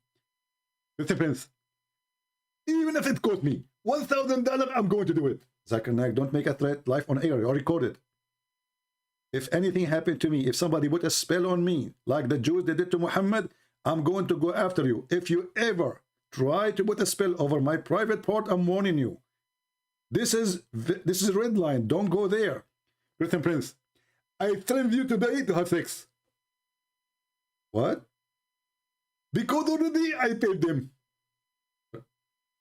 Mr. Prince, even if it cost me $1,000, I'm going to do it. Zakir Naik, don't make a threat live on air or recorded. If anything happened to me, if somebody put a spell on me, like the Jews they did to Muhammad, I'm going to go after you. If you ever try to put a spell over my private part, I'm warning you. This is a red line. Don't go there. Christian Prince, I threatened you today to have sex. What? Because already I paid them.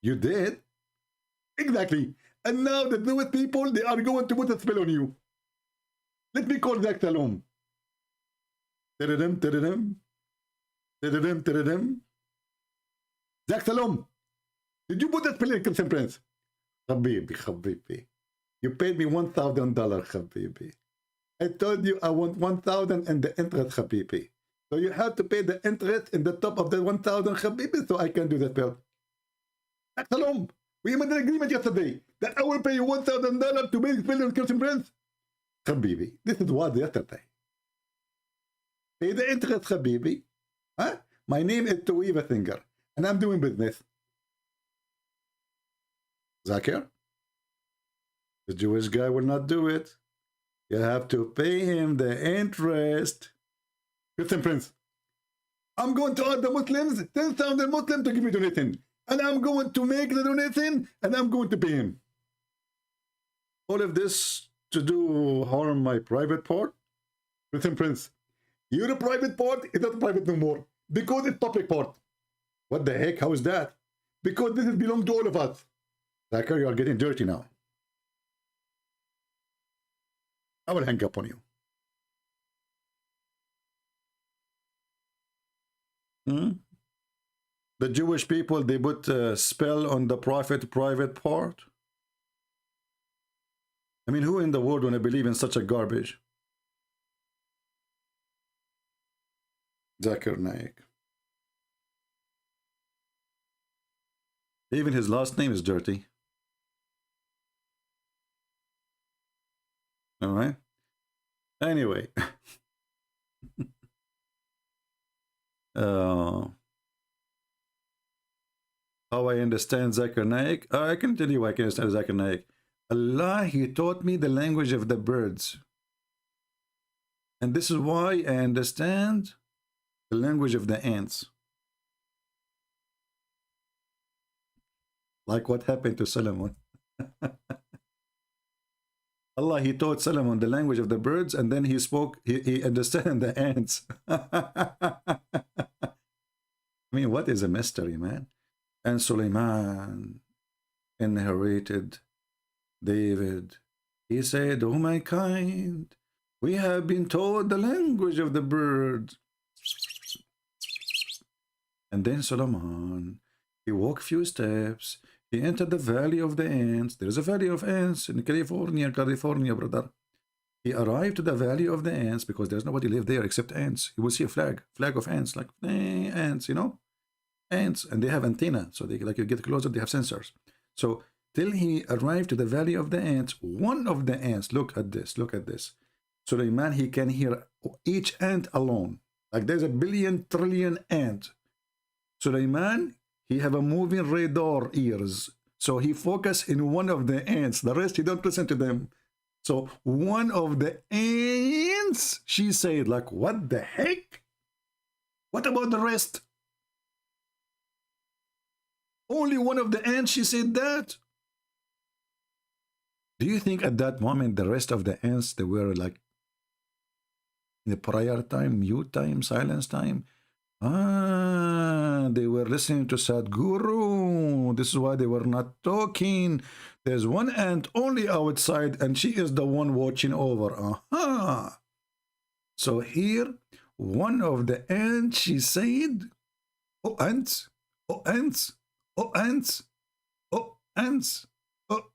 You did? Exactly. And now the Jewish people, they are going to put a spell on you. Let me call Zak Salom. Zak Salom, did you put a spell in Christian Prince? Habibi. You paid me $1,000, Habibi. I told you I want 1,000 and the interest, Habibi. So you have to pay the interest in the top of the 1,000, Habibi, so I can do that bill. Salam, we made an agreement yesterday that I will pay you $1,000 to make bill on Christian Prince. Habibi, this is what yesterday. Pay the interest, Habibi. Huh? My name is Tuiva Singer, and I'm doing business. Zakir, the Jewish guy will not do it. You have to pay him the interest. Christian Prince, I'm going to ask the Muslims, 10,000 Muslims to give me donation. And I'm going to make the donation and I'm going to pay him. All of this to do harm my private part? Christian Prince, your private part is not private no more because it's public part. What the heck? How is that? Because this belongs to all of us. Zakir, you are getting dirty now. I will hang up on you. The Jewish people, they put a spell on the private part. I mean, who in the world want to believe in such a garbage? Zakir Naik. Even his last name is dirty. All right. Anyway. How I understand Zakir Naik? I can tell you I can understand Zakir Naik. Allah, he taught me the language of the birds. And this is why I understand the language of the ants. Like what happened to Solomon. Allah, he taught Solomon the language of the birds, and then he spoke, he understood the ants. I mean, what is a mystery, man? And Suleiman inherited David. He said, "Oh, my kind, we have been taught the language of the birds." And then Solomon, he walked few steps. He entered the valley of the ants. There is a valley of ants in California, brother. He arrived to the valley of the ants because there's nobody live there except ants. You will see a flag of ants, like ants, you know, ants, and they have antenna, so they, like, you get closer, they have sensors. So till he arrived to the valley of the ants, one of the ants, look at this. Suleiman, he can hear each ant alone. Like there's a billion trillion ant. Suleiman, he have a moving radar ears. So he focus in one of the ants. The rest, he don't listen to them. So one of the ants, she said, like, what the heck? What about the rest? Only one of the ants, she said that. Do you think at that moment, the rest of the ants, they were like in the prayer time, mute time, silence time? They were listening to Sadhguru. This is why they were not talking. There's one ant only outside, and she is the one watching over. So here, one of the ants, she said, "Oh, ants, oh, ants, oh, ants, oh, ants, oh,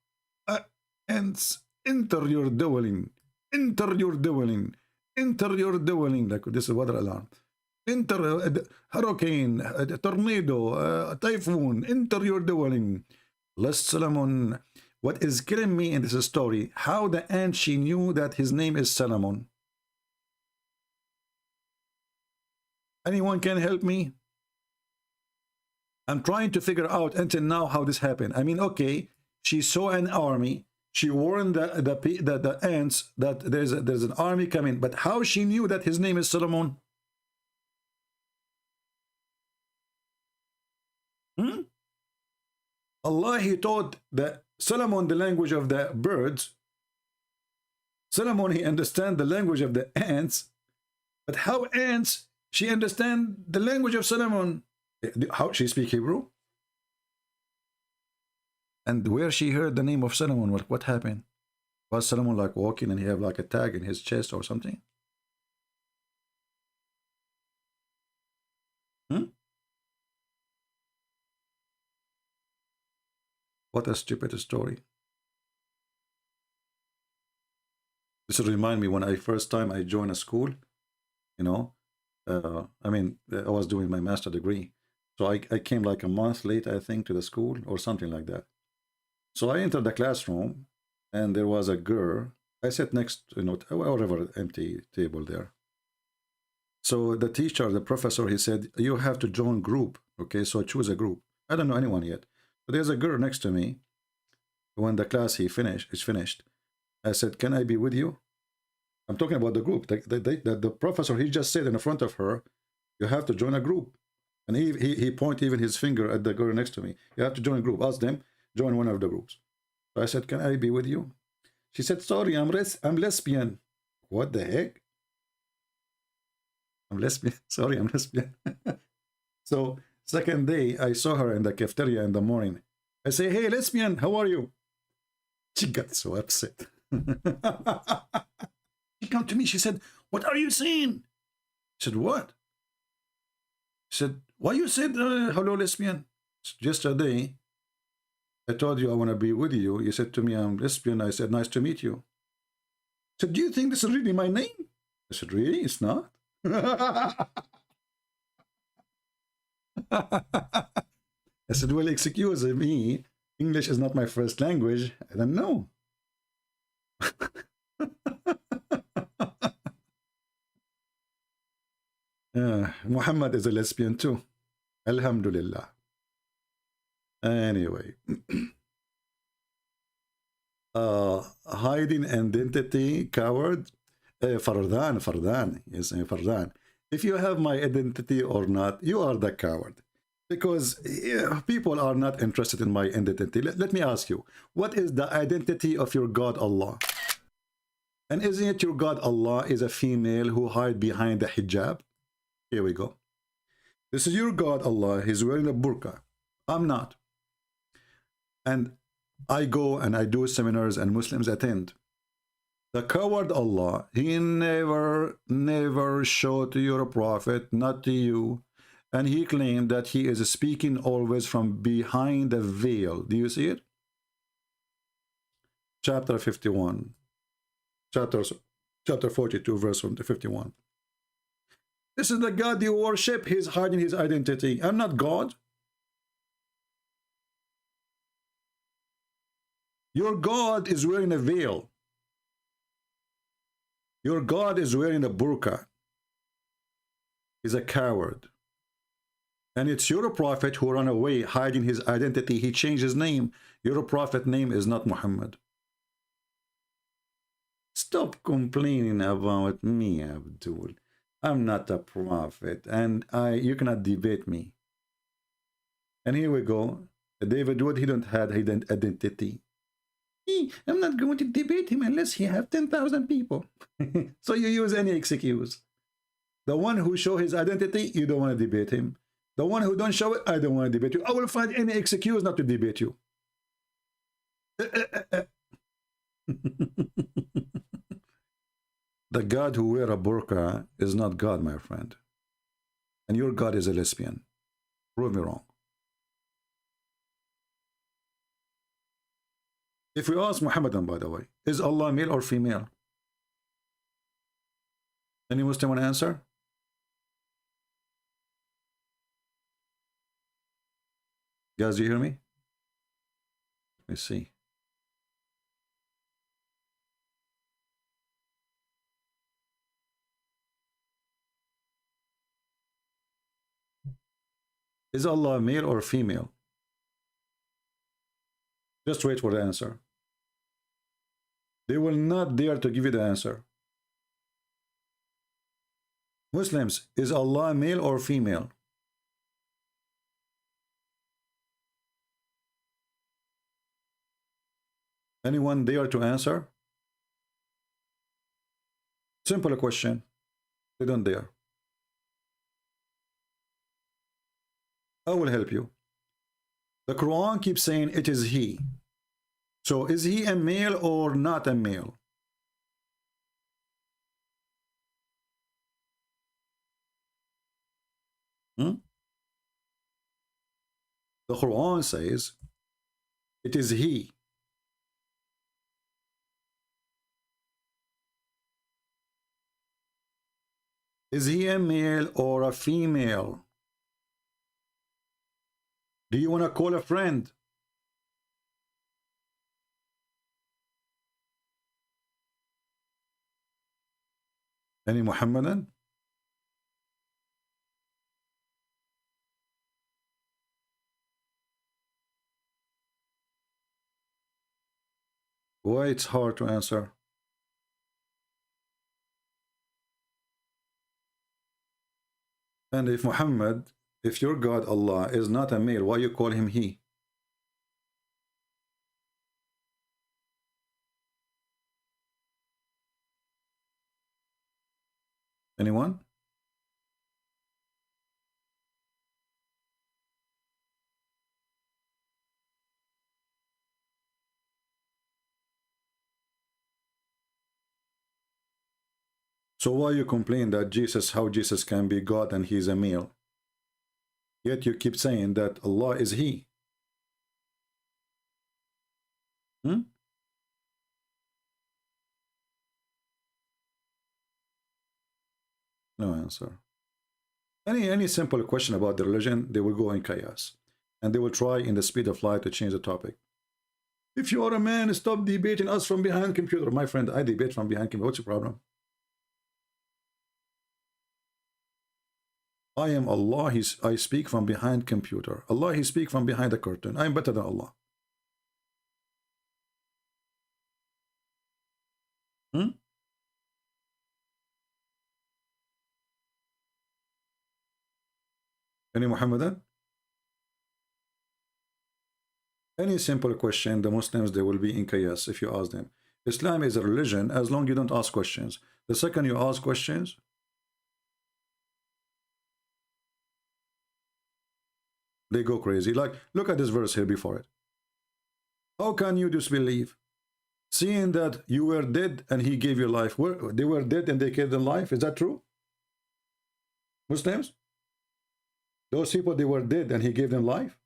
ants, enter your dwelling, enter your dwelling, enter your dwelling." Like this is weather alarm. Enter hurricane, tornado, typhoon, enter your dwelling. Lest Solomon, what is killing me in this story, how the ant, she knew that his name is Solomon. Anyone can help me? I'm trying to figure out until now how this happened. I mean, okay, she saw an army. She warned the ants that there's an army coming. But how she knew that his name is Solomon? Allah, he taught Solomon the language of the birds. Solomon, he understand the language of the ants. But how ants, she understand the language of Solomon? How she speak Hebrew? And where she heard the name of Solomon, what happened? Was Solomon like walking and he have like a tag in his chest or something? What a stupid story. This remind me when I first time I joined a school, you know, I mean, I was doing my master degree. So I came like a month late, I think, to the school or something like that. So I entered the classroom and there was a girl. I sat next, you know, whatever empty table there. So the teacher, the professor, he said, you have to join group. Okay, so choose a group. I don't know anyone yet. But there's a girl next to me. When the class is finished, I said, can I be with you? I'm talking about the group. The professor, he just said in front of her, you have to join a group. And he pointed even his finger at the girl next to me. You have to join a group. Ask them, join one of the groups. So I said, can I be with you? She said, sorry, I'm lesbian. What the heck? I'm lesbian. Sorry, I'm lesbian. So second day, I saw her in the cafeteria in the morning. I say, hey, lesbian, how are you? She got so upset. She came to me. She said, what are you saying? I said, what? She said, why you said hello, lesbian? Yesterday, I told you I want to be with you. You said to me, I'm lesbian. I said, nice to meet you. I said, do you think this is really my name? I said, really? It's not? I said, well, excuse me. English is not my first language. I don't know. Muhammad is a lesbian too. Alhamdulillah. Anyway. Hiding identity, coward. Fardan. Yes, Fardan. If you have my identity or not, you are the coward. Because people are not interested in my identity. Let me ask you, what is the identity of your God Allah? And isn't it your God Allah is a female who hide behind the hijab? Here we go. This is your God Allah. He's wearing a burqa. I'm not. And I go and I do seminars and Muslims attend. The coward Allah, he never showed to your prophet, not to you. And he claimed that he is speaking always from behind the veil. Do you see it? Chapter 51. Chapter 42, verse 51. This is the God you worship. He's hiding his identity. I'm not God. Your God is wearing a veil. Your God is wearing a burqa. He's a coward. And it's your prophet who ran away, hiding his identity. He changed his name. Your prophet name is not Muhammad. Stop complaining about me, Abdul. I'm not a prophet, and you cannot debate me. And here we go. David Wood, he don't have identity. I'm not going to debate him unless he have 10,000 people. So you use any excuse. The one who show his identity, you don't want to debate him. The one who don't show it, I don't want to debate you. I will find any excuse not to debate you. The God who wear a burqa is not God, my friend. And your God is a lesbian. Prove me wrong. If we ask Muhammadan, by the way, is Allah male or female? Any Muslim want to answer? Guys, do you hear me? Let me see. Is Allah male or female? Just wait for the answer. They will not dare to give you the answer. Muslims, is Allah male or female? Anyone dare to answer? Simple question. They don't dare. I will help you. The Quran keeps saying it is he. So is he a male or not a male? The Quran says it is he. Is he a male or a female? Do you want to call a friend? Any Muhammadan? Why it's hard to answer? And if Muhammad, if your God Allah is not a male, why you call him he? Anyone? So why you complain that Jesus, how Jesus can be God and he's a male? Yet you keep saying that Allah is he. No answer. Any simple question about the religion, they will go in chaos. And they will try in the speed of light to change the topic. If you are a man, stop debating us from behind computer. My friend, I debate from behind computer. What's your problem? I am Allah, I speak from behind computer. Allah, he speak from behind the curtain. I am better than Allah. Any Muhammadan? Any simple question, the Muslims, they will be in chaos if you ask them. Islam is a religion as long as you don't ask questions. The second you ask questions, they go crazy. Like, look at this verse here before it. How can you disbelieve? Seeing that you were dead and he gave you life. They were dead and they gave them life. Is that true? Muslims? Those people, they were dead and he gave them life?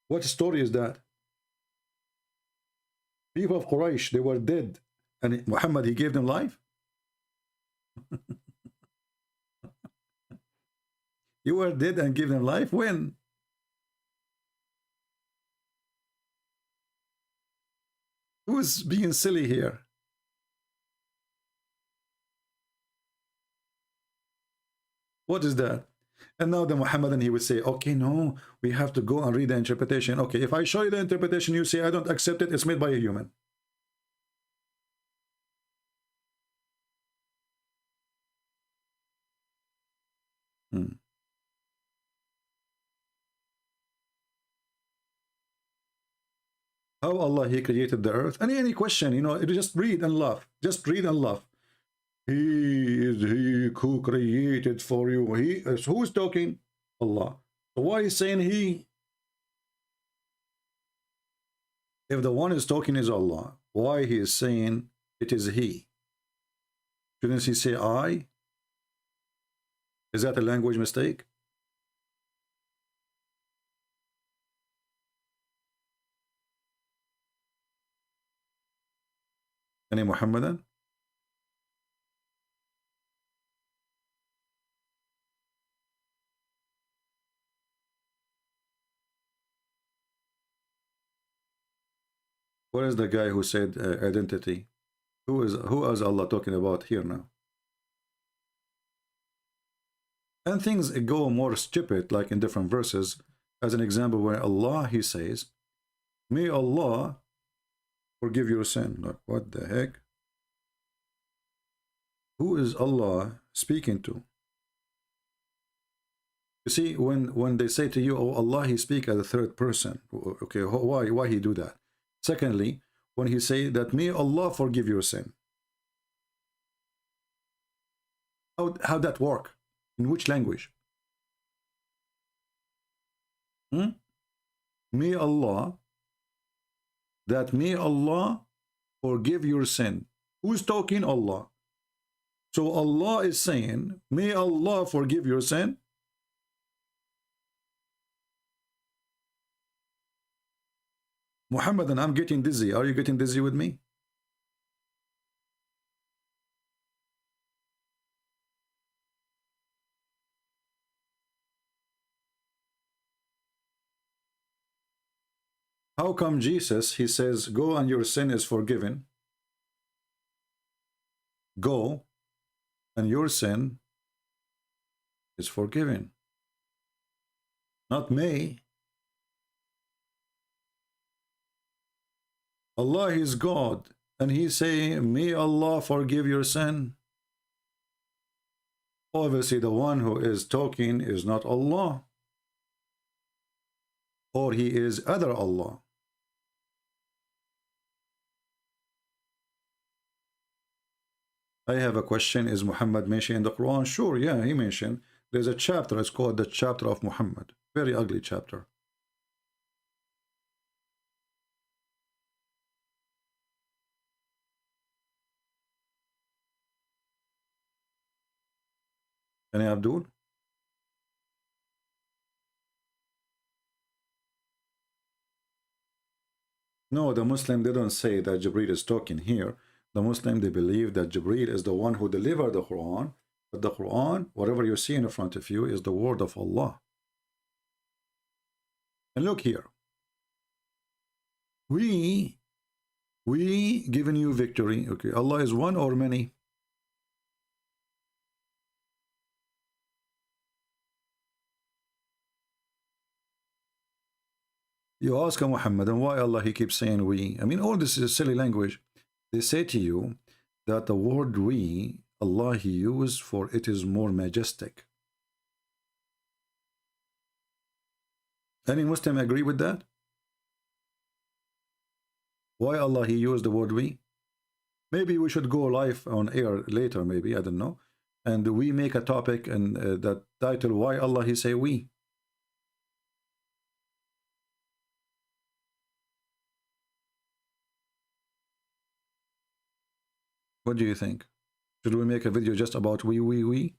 What story is that? People of Quraysh, they were dead and Muhammad, he gave them life? You were dead and gave them life? When? Who's being silly here? What is that? And now the Muhammadan, he would say, okay, no, we have to go and read the interpretation. Okay, if I show you the interpretation, you say, I don't accept it, it's made by a human. How Allah, he created the earth? Any question, you know, just read and laugh. Just read and laugh. He is he who created for you. He is, who's talking? Allah. So why is saying he? If the one is talking is Allah, why he is saying it is he? Shouldn't he say I? Is that a language mistake? Any Muhammadan? Where is the guy who said identity? Who is Allah talking about here now? And things go more stupid, like in different verses. As an example, where Allah, he says, may Allah forgive your sin. Like, what the heck? Who is Allah speaking to? You see, when they say to you, oh, Allah, he speak as a third person. Okay, why he do that? Secondly, when he say that may Allah forgive your sin. How that work? In which language? May Allah, that may Allah forgive your sin. Who's talking? Allah. So Allah is saying, may Allah forgive your sin. Muhammadan, I'm getting dizzy. Are you getting dizzy with me? How come Jesus, he says, go and your sin is forgiven? Go and your sin is forgiven. Not may. Allah is God, and he say, may Allah forgive your sin. Obviously, the one who is talking is not Allah, or he is other Allah. I have a question. Is Muhammad mentioned in the Quran? Sure, yeah, he mentioned. There's a chapter, it's called the chapter of Muhammad. Very ugly chapter. Any Abdul? No, the Muslim, they don't say that Jibreel is talking here. The Muslim, they believe that Jibreel is the one who delivered the Quran. But the Quran, whatever you see in front of you, is the word of Allah. And look here. We giving you victory. Okay, Allah is one or many? You ask a Muhammadan why Allah he keeps saying we. I mean, all this is silly language. They say to you that the word we, Allah he used for it is more majestic. Any Muslim agree with that? Why Allah he used the word we? Maybe we should go live on air later, maybe, I don't know. And we make a topic and that title, why Allah he say we? What do you think? Should we make a video just about we? We.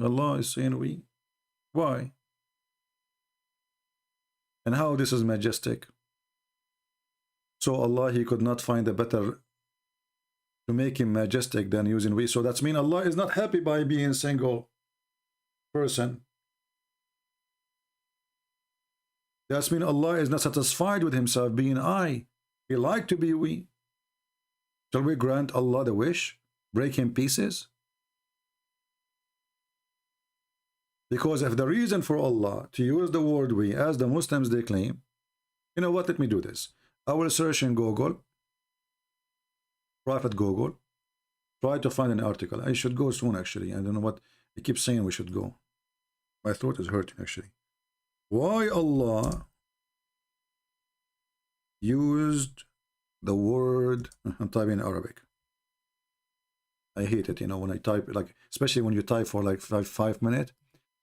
Allah is saying we. Why? And how this is majestic. So Allah, he could not find a better to make him majestic than using we. So that's mean Allah is not happy by being single person. That's mean Allah is not satisfied with himself being I. He like to be we. Shall we grant Allah the wish? Break him pieces? Because if the reason for Allah to use the word we, as the Muslims they claim, you know what, let me do this. I will search in Google, Prophet Google, try to find an article. I should go soon actually. I don't know what, he keeps saying we should go. My throat is hurting actually. Why Allah used the word, I'm typing in Arabic. I hate it, you know, when I type, like, especially when you type for like five minutes,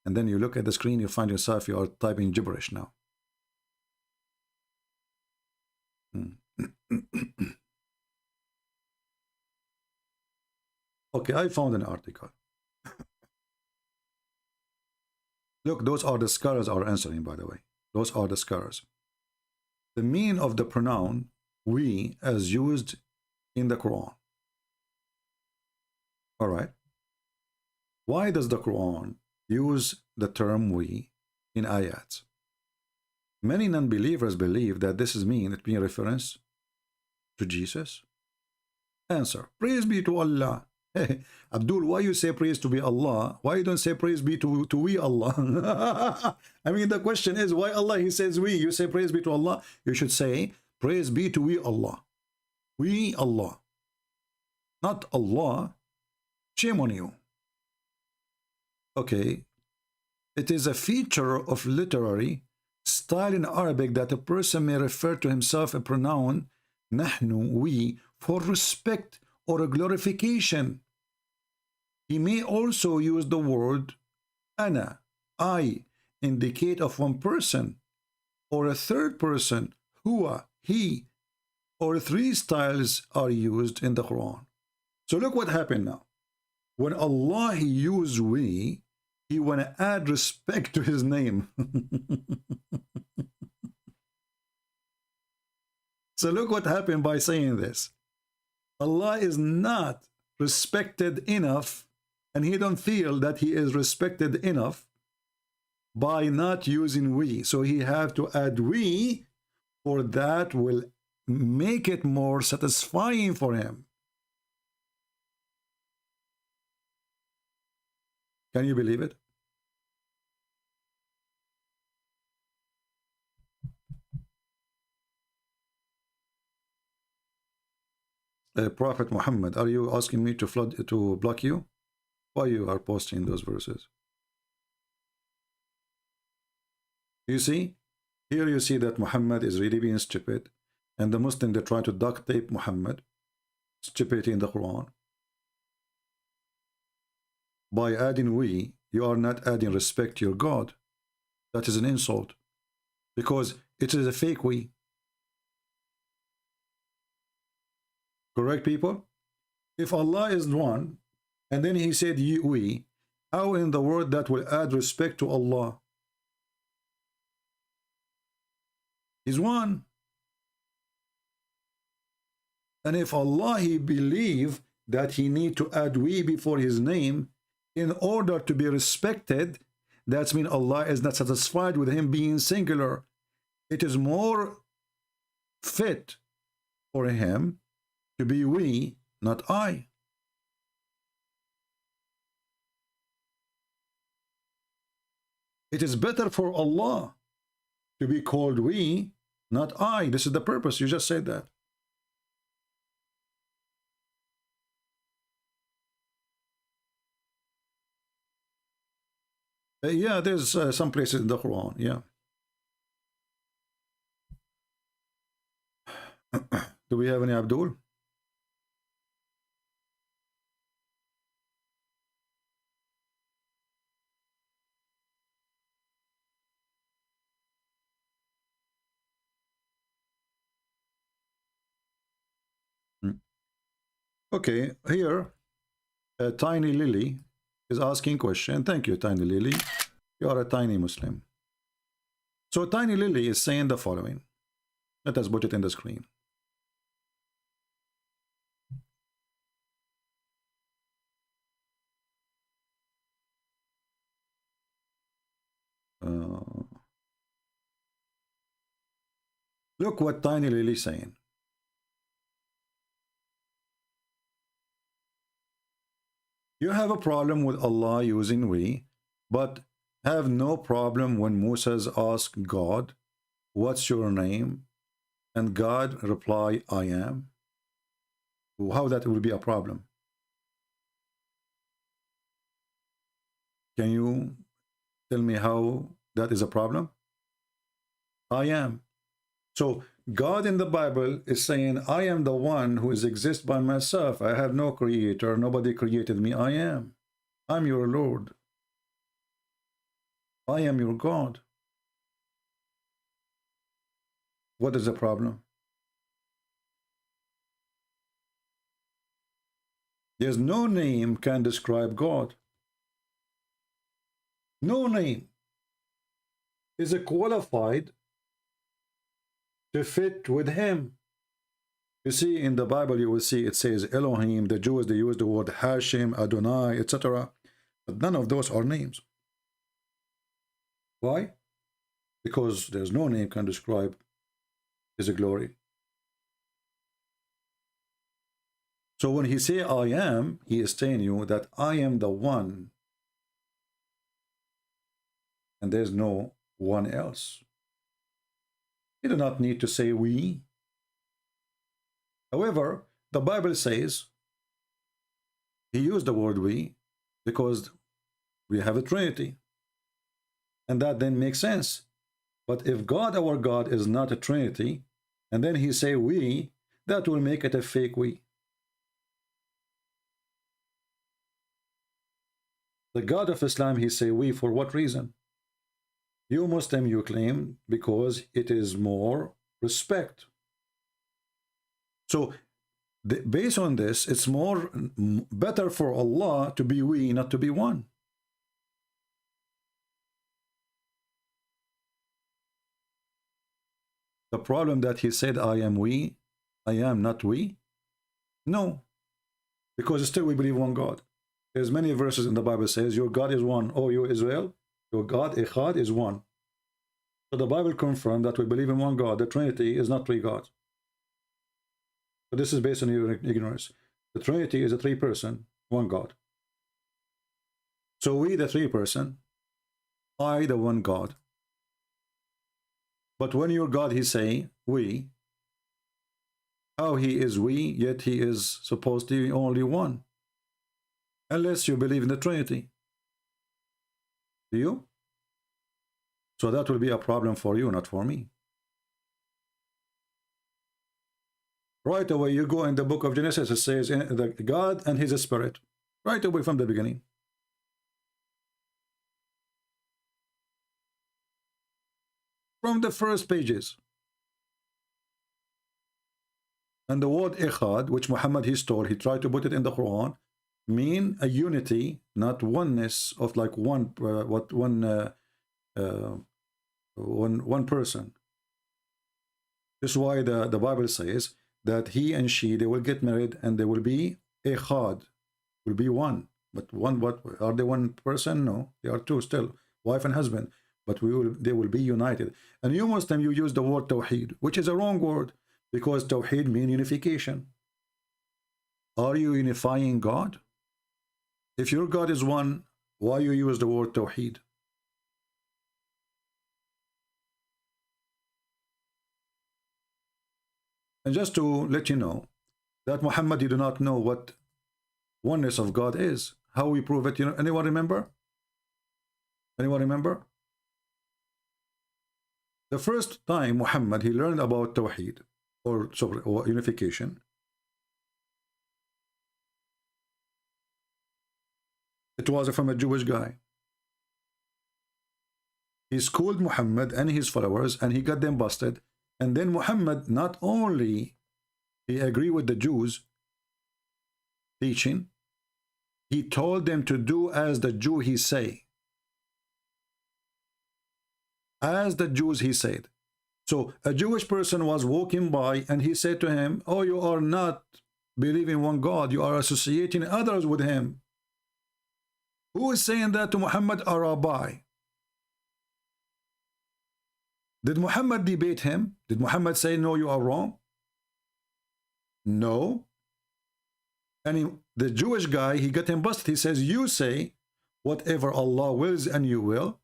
and then you look at the screen, you find yourself, you are typing gibberish now. Okay, I found an article. Look, those are the scholars are answering, by the way. Those are the scholars. The meaning of the pronoun we as used in the Quran. All right. Why does the Quran use the term we in ayats? Many non-believers believe that this is it being reference to Jesus. Answer: praise be to Allah. Hey, Abdul, why you say praise to be Allah? Why you don't say praise be to we Allah? I mean, the question is why Allah he says we. You say praise be to Allah. You should say praise be to we Allah. We Allah. Not Allah. Shame on you. Okay. It is a feature of literary style in Arabic that a person may refer to himself a pronoun nahnu, we, for respect or a glorification. He may also use the word ana, I, indicate of one person, or a third person, huwa, he, or three styles are used in the Quran. So look what happened now. When Allah he used we, he want to add respect to his name. So look what happened by saying this. Allah is not respected enough, and he don't feel that he is respected enough by not using we. So he have to add we, for that will make it more satisfying for him. Can you believe it? Prophet Muhammad, are you asking me to block you? Why you are posting those verses? You see? Here you see that Muhammad is really being stupid, and the Muslim they try to duct tape Muhammad. Stupidity in the Quran. By adding we, you are not adding respect to your God. That is an insult, because it is a fake we. Correct, people? If Allah is one, and then he said we, how in the world that will add respect to Allah? He's one. And if Allah he believe that he need to add we before his name in order to be respected, that's mean Allah is not satisfied with him being singular. It is more fit for him to be we, not I. It is better for Allah to be called we, not I. This is the purpose. You just said that. Yeah, there's some places in the Quran, yeah. Do we have any Abdul? Okay, here, Tiny Lily is asking question. Thank you, Tiny Lily. You are a tiny Muslim. So Tiny Lily is saying the following. Let us put it in the screen. Look what Tiny Lily is saying. You have a problem with Allah using we, but have no problem when Moses asked God, what's your name? And God reply, I am. How that will be a problem? Can you tell me how that is a problem? I am. So God in the Bible is saying, I am the one who exists by myself. I have no creator. Nobody created me. I am. I'm your Lord. I am your God. What is the problem? There's no name can describe God. No name is qualified to fit with him. You see, in the Bible, you will see it says Elohim. The Jews, they use the word Hashem, Adonai, etc. But none of those are names. Why? Because there's no name can describe his glory. So when he say I am, he is telling you that I am the one, and there's no one else. You do not need to say we. However, the Bible says he used the word we because we have a Trinity, and that then makes sense. But if God, our God, is not a Trinity, and then he say we, that will make it a fake we. The God of Islam, he say we for what reason? You Muslim, you claim because it is more respect. So based on this, it's more better for Allah to be we, not to be one. The problem that he said, I am we, I am not we. No, because still we believe one God. There's many verses in the Bible says, your God is one. Oh, you Israel, your God, Echad, is one. So the Bible confirmed that we believe in one God. The Trinity is not three gods. So this is based on your ignorance. The Trinity is a three-person, one God. So we, the three-person, I, the one God. But when your God, he say, we, how he is we, yet he is supposed to be only one. Unless you believe in the Trinity. Do you? So that will be a problem for you, not for me. Right away, you go in the book of Genesis, it says the God and his spirit. Right away from the beginning. From the first pages. And the word Echad, which Muhammad he stole, he tried to put it in the Quran, mean a unity, not oneness of like one person. This is why the Bible says that he and she, they will get married and they will be Echad, will be one. But one, what are they one person? No, they are two still, wife and husband. But they will be united. And you Muslim, you use the word Tawheed, which is a wrong word, because Tawheed means unification. Are you unifying God? If your God is one, why you use the word Tawheed? And just to let you know that Muhammad, you do not know what oneness of God is. How we prove it? You know, anyone remember? Anyone remember? The first time Muhammad, he learned about Tawheed or unification. It was from a Jewish guy. He schooled Muhammad and his followers, and he got them busted. And then Muhammad, not only he agreed with the Jews teaching, he told them to do as the Jew he say. As the Jews he said. So a Jewish person was walking by and he said to him, oh, you are not believing one God, you are associating others with him. Who is saying that to Muhammad? A rabbi. Did Muhammad debate him? Did Muhammad say, no, you are wrong? No. And the Jewish guy, he got him busted. He says, you say whatever Allah wills and you will.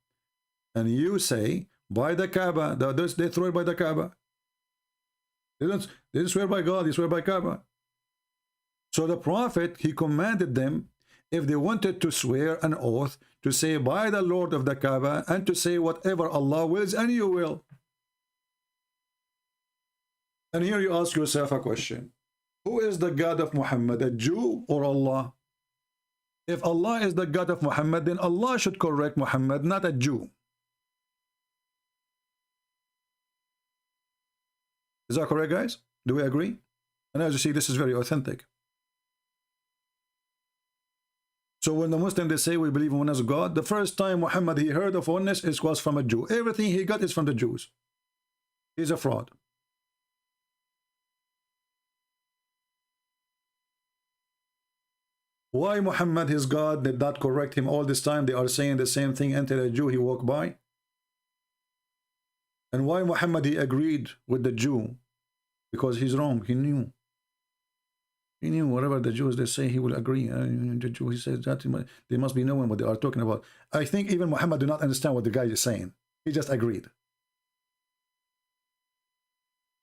And you say, by the Kaaba, they throw it by the Kaaba. They didn't swear by God, they swear by Kaaba. So the Prophet, he commanded them, if they wanted to swear an oath, to say by the Lord of the Kaaba, and to say whatever Allah wills and you will. And here you ask yourself a question. Who is the God of Muhammad, a Jew or Allah? If Allah is the God of Muhammad, then Allah should correct Muhammad, not a Jew. Is that correct, guys? Do we agree? And as you see, this is very authentic. So when the Muslims, they say we believe in oneness of God, the first time Muhammad, he heard of oneness, it was from a Jew. Everything he got is from the Jews. He's a fraud. Why Muhammad, his God, did not correct him all this time? They are saying the same thing until a Jew, he walked by. And why Muhammad, he agreed with the Jew? Because he's wrong. He knew. He knew whatever the Jews, they say, he will agree. The Jew, he says that they must be knowing what they are talking about. I think even Muhammad do not understand what the guy is saying. He just agreed.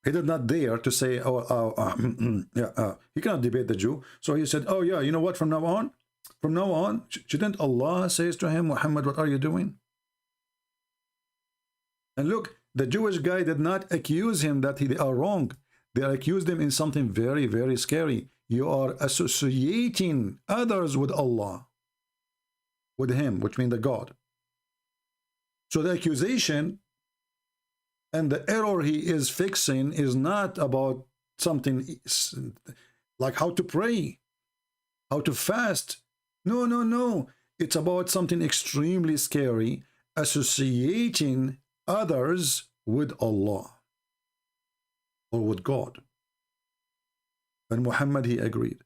He did not dare to say, he cannot debate the Jew. So he said, oh yeah, you know what, from now on, shouldn't Allah says to him, Muhammad, what are you doing? And look, the Jewish guy did not accuse him that they are wrong. They accused him in something very, very scary. You are associating others with Allah, with him, which means the God. So the accusation and the error he is fixing is not about something like how to pray, how to fast. No, no, no. It's about something extremely scary, associating others with Allah or with God. And Muhammad, he agreed.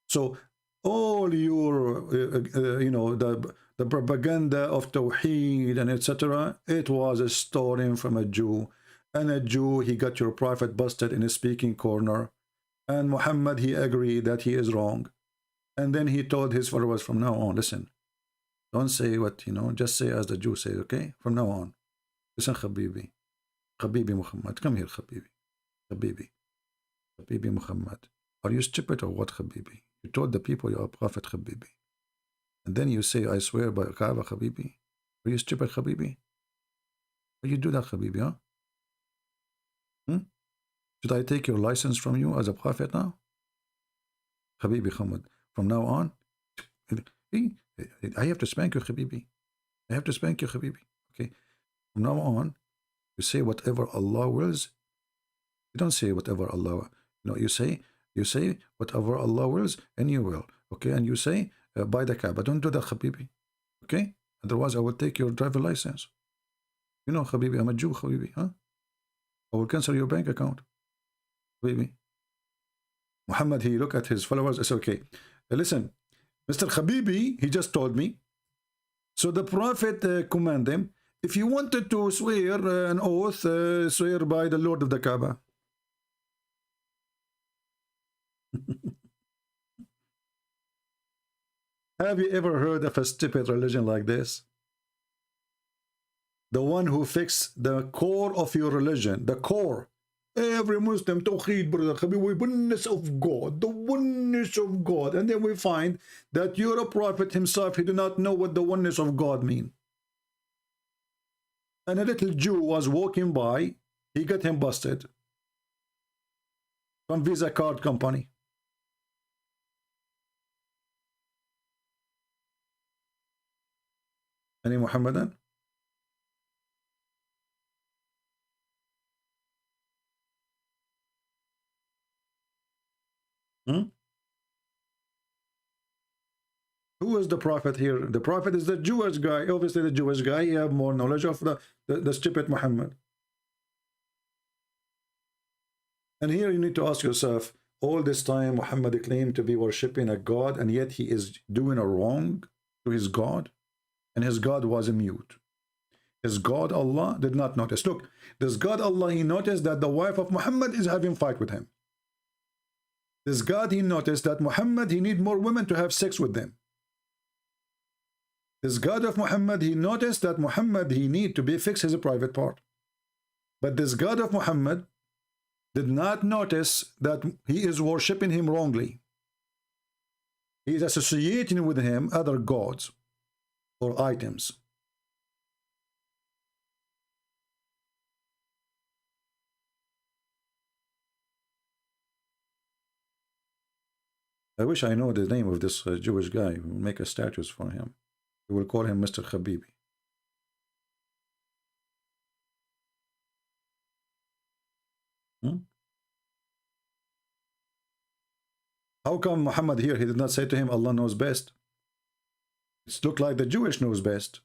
So all your, the propaganda of Tawheed and etc., it was a story from a Jew. And a Jew, he got your Prophet busted in a speaking corner. And Muhammad, he agreed that he is wrong. And then he told his followers, from now on, listen, don't say what, just say as the Jew says, okay? From now on. Listen, Habibi. Habibi Muhammad. Come here, Habibi. Habibi. Habibi Muhammad. Are you stupid or what, Habibi? You told the people you are Prophet, Habibi. And then you say, I swear by Kaaba, Habibi. Are you stupid, Habibi? Will you do that, Habibi, huh? Should I take your license from you as a Prophet now? Habibi Muhammad. From now on, I have to spank you, Habibi. I have to spank you, Habibi. Okay. From now on, you say whatever Allah wills. You don't say whatever Allah. You say whatever Allah wills, and you will. Okay, and you say by the Kaaba. Don't do that, Habibi. Okay. Otherwise, I will take your driver license. Habibi, I'm a Jew, Habibi. Huh? I will cancel your bank account, Habibi. Muhammad, he looked at his followers and said, okay, listen, Mr. Habibi, he just told me. So the Prophet commanded him, if you wanted to swear an oath, swear by the Lord of the Kaaba. Have you ever heard of a stupid religion like this? The one who fixed the core of your religion, the core. Every Muslim, Tawheed, brother, oneness of God, the oneness of God. And then we find that your Prophet himself, he did not know what the oneness of God mean. And a little Jew was walking by, he got him busted. Some Visa card company. Any Muhammadan? Hmm? Who is the prophet here? The prophet is the Jewish guy. Obviously, the Jewish guy, he have more knowledge of the stupid Muhammad. And here you need to ask yourself, all this time Muhammad claimed to be worshipping a God, and yet he is doing a wrong to his God, and his God was mute. His God Allah did not notice. Look, this God Allah, he noticed that the wife of Muhammad is having fight with him. This God, he noticed that Muhammad, he need more women to have sex with them. This God of Muhammad, he noticed that Muhammad, he need to be fix his private part. But this God of Muhammad did not notice that he is worshipping him wrongly. He is associating with him other gods or items. I wish I know the name of this Jewish guy. We'll make a status for him. We will call him Mr. Habibi. How come Muhammad here, he did not say to him, Allah knows best? It looked like the Jewish knows best.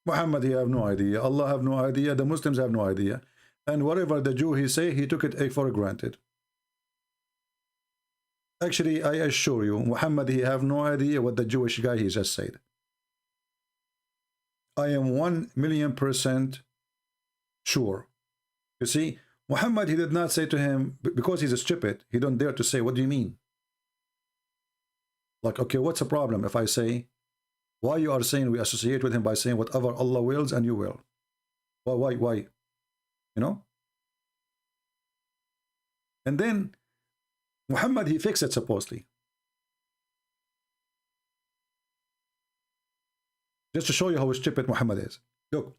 Muhammad, he have no idea. Allah have no idea. The Muslims have no idea. And whatever the Jew he say, he took it for granted. Actually, I assure you, Muhammad, he have no idea what the Jewish guy he just said. I am 1,000,000% sure. You see, Muhammad, he did not say to him, because he's a stupid, he don't dare to say, what do you mean? Like, okay, what's the problem if I say, why you are saying we associate with him by saying whatever Allah wills and you will? Why? You know? And then, Muhammad, he fixed it supposedly. Just to show you how stupid Muhammad is. Look,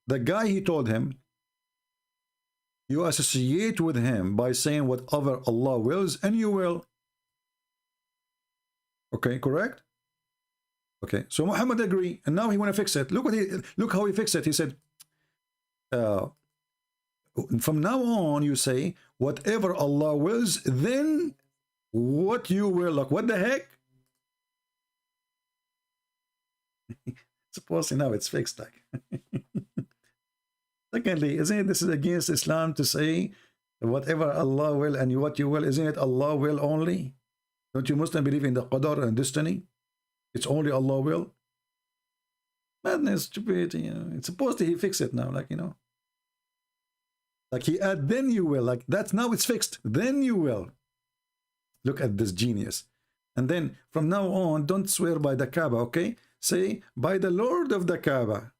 the guy, he told him, you associate with him by saying whatever Allah wills and you will. Okay, correct? Okay, so Muhammad agreed, and now he want to fix it. Look how he fixed it. He said, from now on, you say whatever Allah wills, then what you will. Like, what the heck? Supposedly now it's fixed. Like. Secondly, isn't it this is against Islam to say whatever Allah will and what you will? Isn't it Allah will only? Don't you Muslims believe in the qadar and destiny? It's only Allah will. Madness, stupidity. You know, it's supposed to he fix it now, like, you know. Like he add, then you will. Like that's now it's fixed. Then you will. Look at this genius. And then from now on, don't swear by the Kaaba, okay? Say by the Lord of the Kaaba.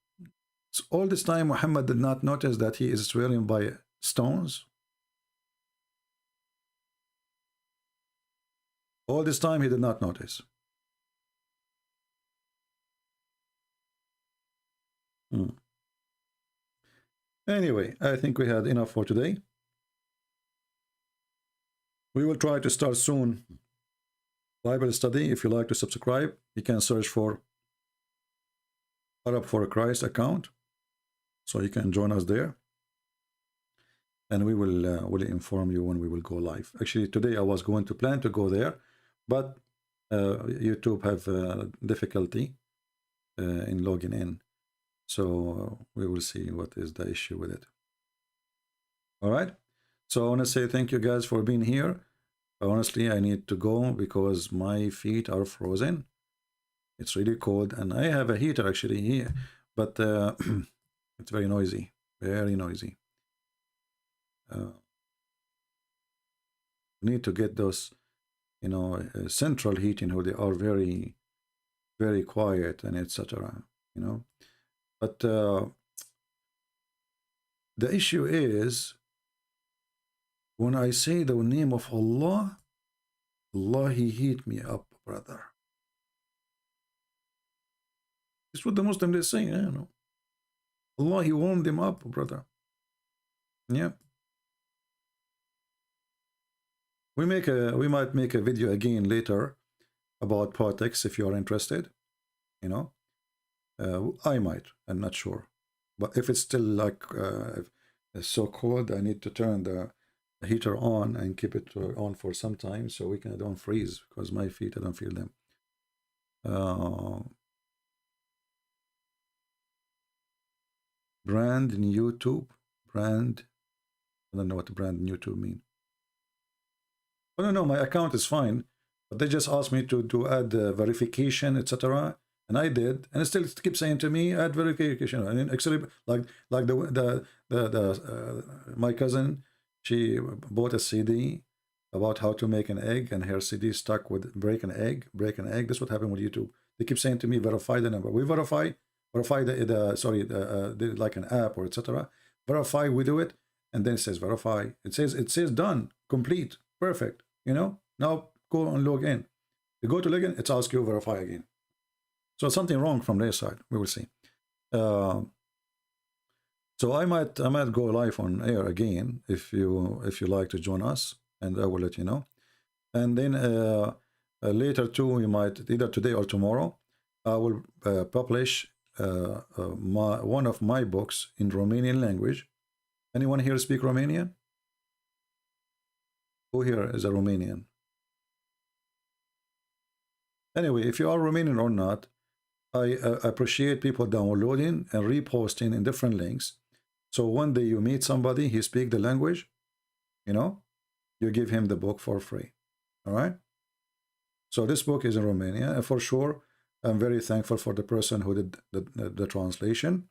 So all this time, Muhammad did not notice that he is swearing by stones. All this time, he did not notice. Anyway, I think we had enough for today. We will try to start soon Bible study. If you like to subscribe, you can search for Arab for Christ account, so you can join us there, and we will inform you when we will go live. Actually, today I was going to plan to go there, but YouTube have difficulty in logging in, so we will see what is the issue with it. All right, so I want to say thank you guys for being here. Honestly, I need to go because my feet are frozen. It's really cold, and I have a heater actually here, but it's very noisy, very noisy. Need to get those, you know, central heating where they are very, very quiet and etc. You know, but the issue is when I say the name of Allah, Allah, he heat me up, brother. It's what the Muslim they say, you know. Allah, he warmed them up, brother. Yeah. we might make a video again later about politics if you are interested. You know, I might. I'm not sure, but if it's still like if it's so cold, I need to turn the heater on and keep it on for some time so we can don't freeze, because my feet, I don't feel them. Brand in YouTube. Brand. I don't know what the brand in YouTube mean. Oh no, my account is fine, but they just asked me to add verification, etc. And I did, and it still keeps saying to me add verification. And actually, like my cousin, she bought a CD about how to make an egg, and her CD stuck with break an egg. This is what happened with YouTube. They keep saying to me verify the number. We verify the like an app or etc. Verify, we do it, and then it says verify. It says done, complete, perfect. You know, now go and log in. You go to log in, it's ask you verify again. So something wrong from their side. We will see. So I might go live on air again if you like to join us, and I will let you know. And then later too, you might either today or tomorrow, I will publish one of my books in Romanian language. Anyone here speak Romanian? Who here is a Romanian? Anyway, if you are Romanian or not, I appreciate people downloading and reposting in different links. So one day you meet somebody, he speaks the language, you know, you give him the book for free. All right. So this book is in Romania, and for sure, I'm very thankful for the person who did the translation.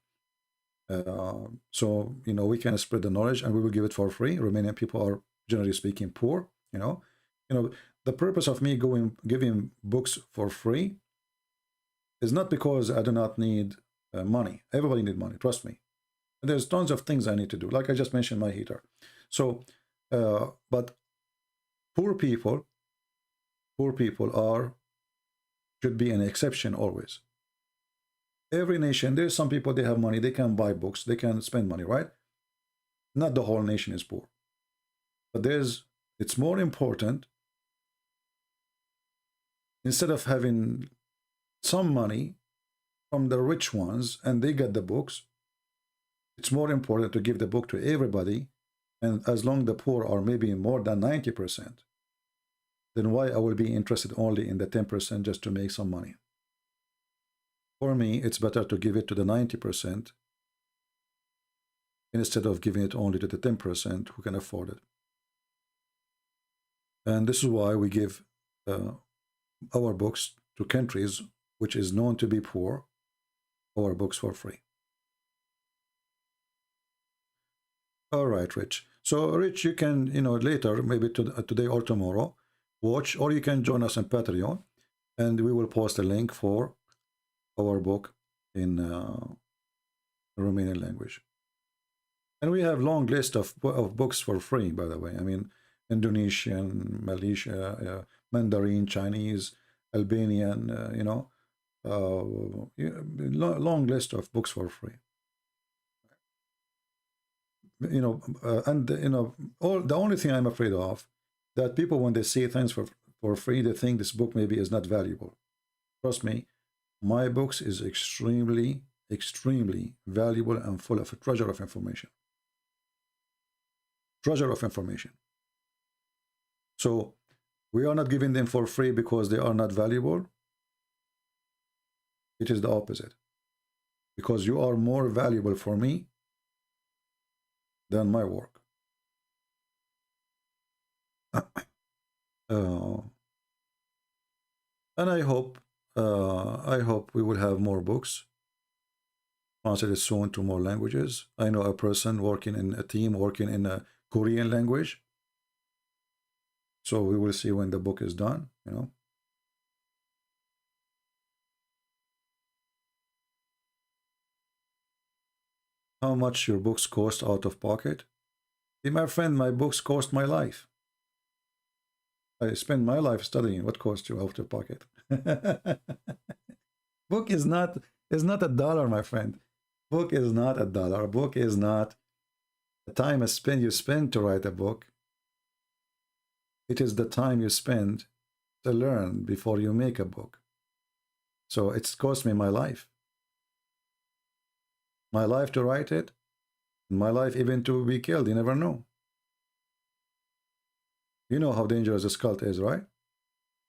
So, you know, we can spread the knowledge, and we will give it for free. Romanian people are generally speaking poor, you know. The purpose of me giving books for free is not because I do not need money. Everybody needs money, trust me. And there's tons of things I need to do, like I just mentioned my heater. So, but poor people should be an exception always. Every nation, there's some people, they have money, they can buy books, they can spend money, right? Not the whole nation is poor. But it's more important, instead of having some money from the rich ones and they get the books, it's more important to give the book to everybody. And as long the poor are maybe more than 90%, then why I will be interested only in the 10% just to make some money? For me, it's better to give it to the 90% instead of giving it only to the 10% who can afford it. And this is why we give our books to countries which is known to be poor, our books for free. All right, Rich. So, Rich, you can, later, maybe today or tomorrow, watch, or you can join us on Patreon, and we will post a link for our book in Romanian language. And we have long list of books for free, by the way. I mean, Indonesian, Malaysia, Mandarin, Chinese, Albanian, long list of books for free. The only thing I'm afraid of, that people, when they see things for free, they think this book maybe is not valuable. Trust me, my books is extremely, extremely valuable and full of a treasure of information. Treasure of information. So we are not giving them for free because they are not valuable. It is the opposite. Because you are more valuable for me than my work. And I hope we will have more books translated soon to more languages. I know a person working in a team working in a Korean language. So we will see when the book is done, How much your books cost out of pocket? See, my friend, my books cost my life. I spend my life studying. What costs you out of pocket? Book is not $1, my friend. Book is not $1. Book is not the time you spend to write a book. It is the time you spend to learn before you make a book. So it's cost me my life. My life to write it, my life even to be killed, you never know. You know how dangerous this cult is, right?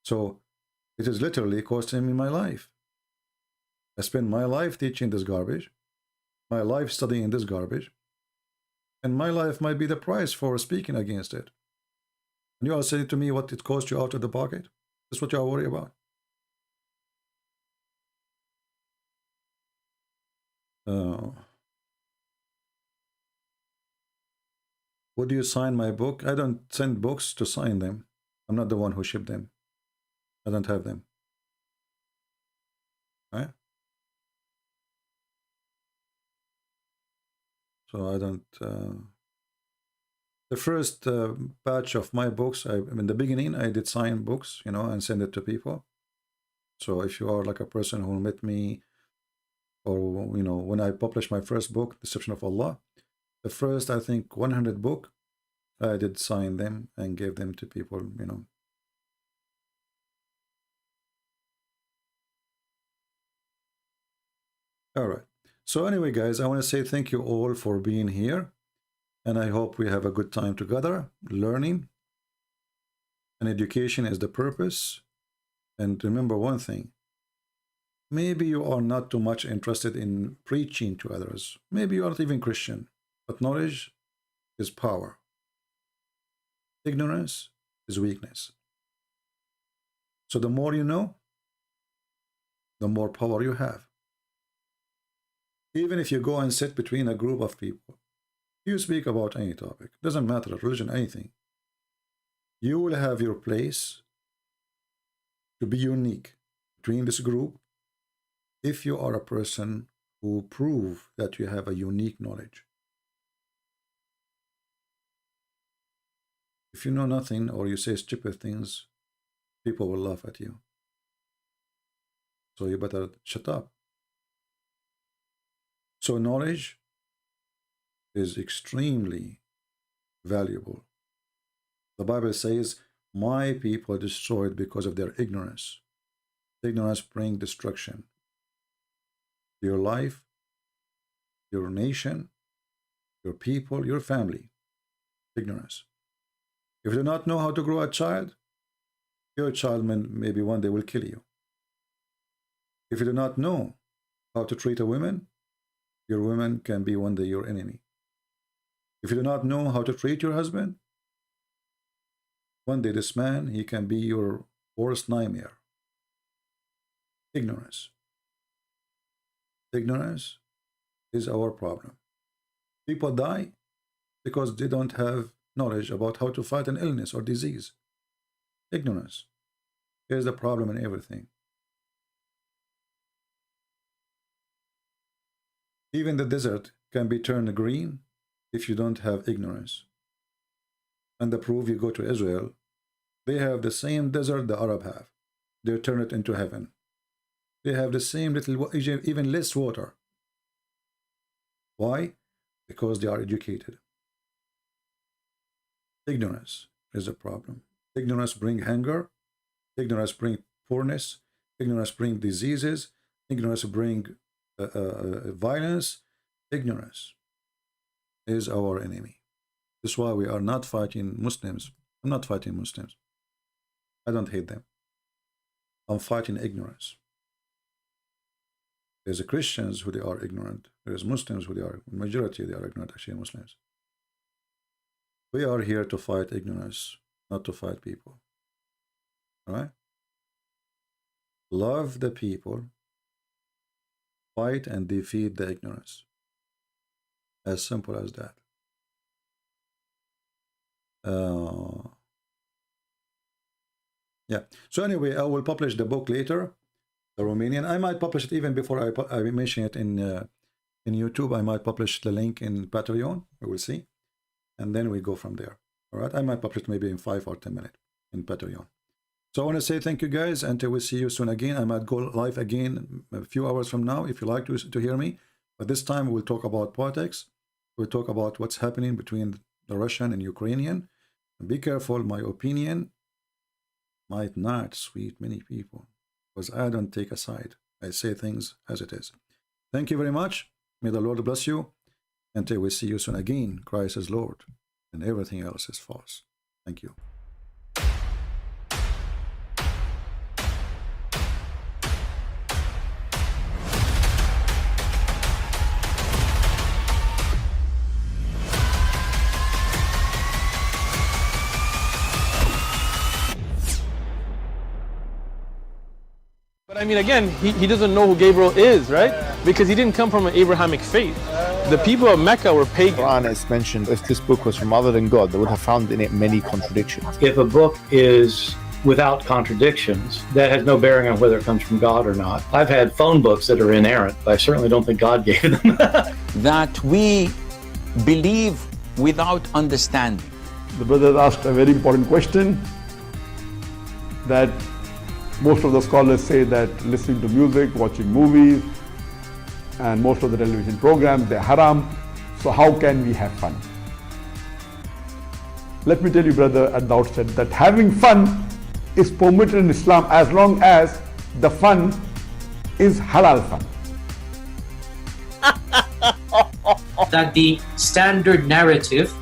So it is literally costing me my life. I spend my life teaching this garbage, my life studying this garbage, and my life might be the price for speaking against it. And you are saying to me what it cost you out of the pocket? That's what you are worried about. Would you sign my book? I don't send books to sign them. I'm not the one who shipped them. I don't have them. Right? So I don't... The first batch of my books, in the beginning, I did sign books, you know, and send it to people. So if you are like a person who met me, or, you know, when I published my first book, Deception of Allah, the first, I think, 100 book, I did sign them and gave them to people, you know. All right. So anyway, guys, I want to say thank you all for being here. And I hope we have a good time together, learning. And education is the purpose. And remember one thing. Maybe you are not too much interested in preaching to others. Maybe you are not even Christian. But knowledge is power. Ignorance is weakness. So the more you know, the more power you have. Even if you go and sit between a group of people, you speak about any topic, doesn't matter, religion, anything, you will have your place to be unique between this group if you are a person who prove that you have a unique knowledge. If you know nothing or you say stupid things, people will laugh at you. So you better shut up. So knowledge is extremely valuable. The Bible says, my people are destroyed because of their ignorance. Ignorance brings destruction. Your life, your nation, your people, your family. Ignorance. If you do not know how to grow a child, your child maybe one day will kill you. If you do not know how to treat a woman, your woman can be one day your enemy. If you do not know how to treat your husband, one day this man, he can be your worst nightmare. Ignorance. Ignorance is our problem. People die because they don't have knowledge about how to fight an illness or disease. Ignorance is the problem in everything. Even the desert can be turned green if you don't have ignorance. And the proof, you go to Israel, they have the same desert the Arab have. They turn it into heaven. They have the same little, even less water. Why? Because they are educated. Ignorance is a problem. Ignorance brings hunger. Ignorance brings poorness. Ignorance brings diseases. Ignorance brings violence. Ignorance is our enemy. That's why we are not fighting Muslims. I'm not fighting Muslims. I don't hate them. I'm fighting ignorance. There's Christians who they are ignorant. There's Muslims who they are, majority they are ignorant, actually Muslims. We are here to fight ignorance, not to fight people. All right? Love the people. Fight and defeat the ignorance. As simple as that. Yeah. So anyway, I will publish the book later, the Romanian. I might publish it even before I mention it in YouTube. I might publish the link in Patreon. We will see, and then we go from there. All right. I might publish it maybe in 5 or 10 minutes in Patreon. So I want to say thank you guys, until we see you soon again. I might go live again a few hours from now if you like to hear me. But this time we'll talk about politics. We'll talk about what's happening between the Russian and Ukrainian. Be careful, my opinion might not sweet many people, because I don't take a side. I say things as it is. Thank you very much. May the Lord bless you. Until we see you soon again, Christ is Lord, and everything else is false. Thank you. But I mean, again, he doesn't know who Gabriel is, right? Because he didn't come from an Abrahamic faith. The people of Mecca were pagan. Qur'an is mentioned, if this book was from other than God, they would have found in it many contradictions. If a book is without contradictions, that has no bearing on whether it comes from God or not. I've had phone books that are inerrant, but I certainly don't think God gave them. That we believe without understanding. The brother asked a very important question, that most of the scholars say that listening to music, watching movies, and most of the television programs, they're haram. So how can we have fun? Let me tell you, brother, at the outset, that having fun is permitted in Islam as long as the fun is halal fun. That the standard narrative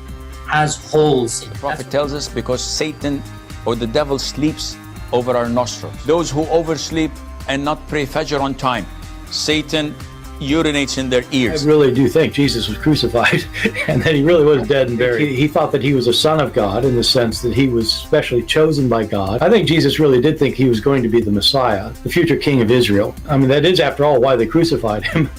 has holes in it. The Prophet tells us because Satan or the devil sleeps over our nostrils. Those who oversleep and not pray Fajr on time, Satan urinates in their I ears. really do think Jesus was crucified and that he really was dead and buried. He thought that he was a son of God in the sense that he was specially chosen by God. I think Jesus really did think he was going to be the Messiah, the future king of Israel. I mean, that is, after all, why they crucified him.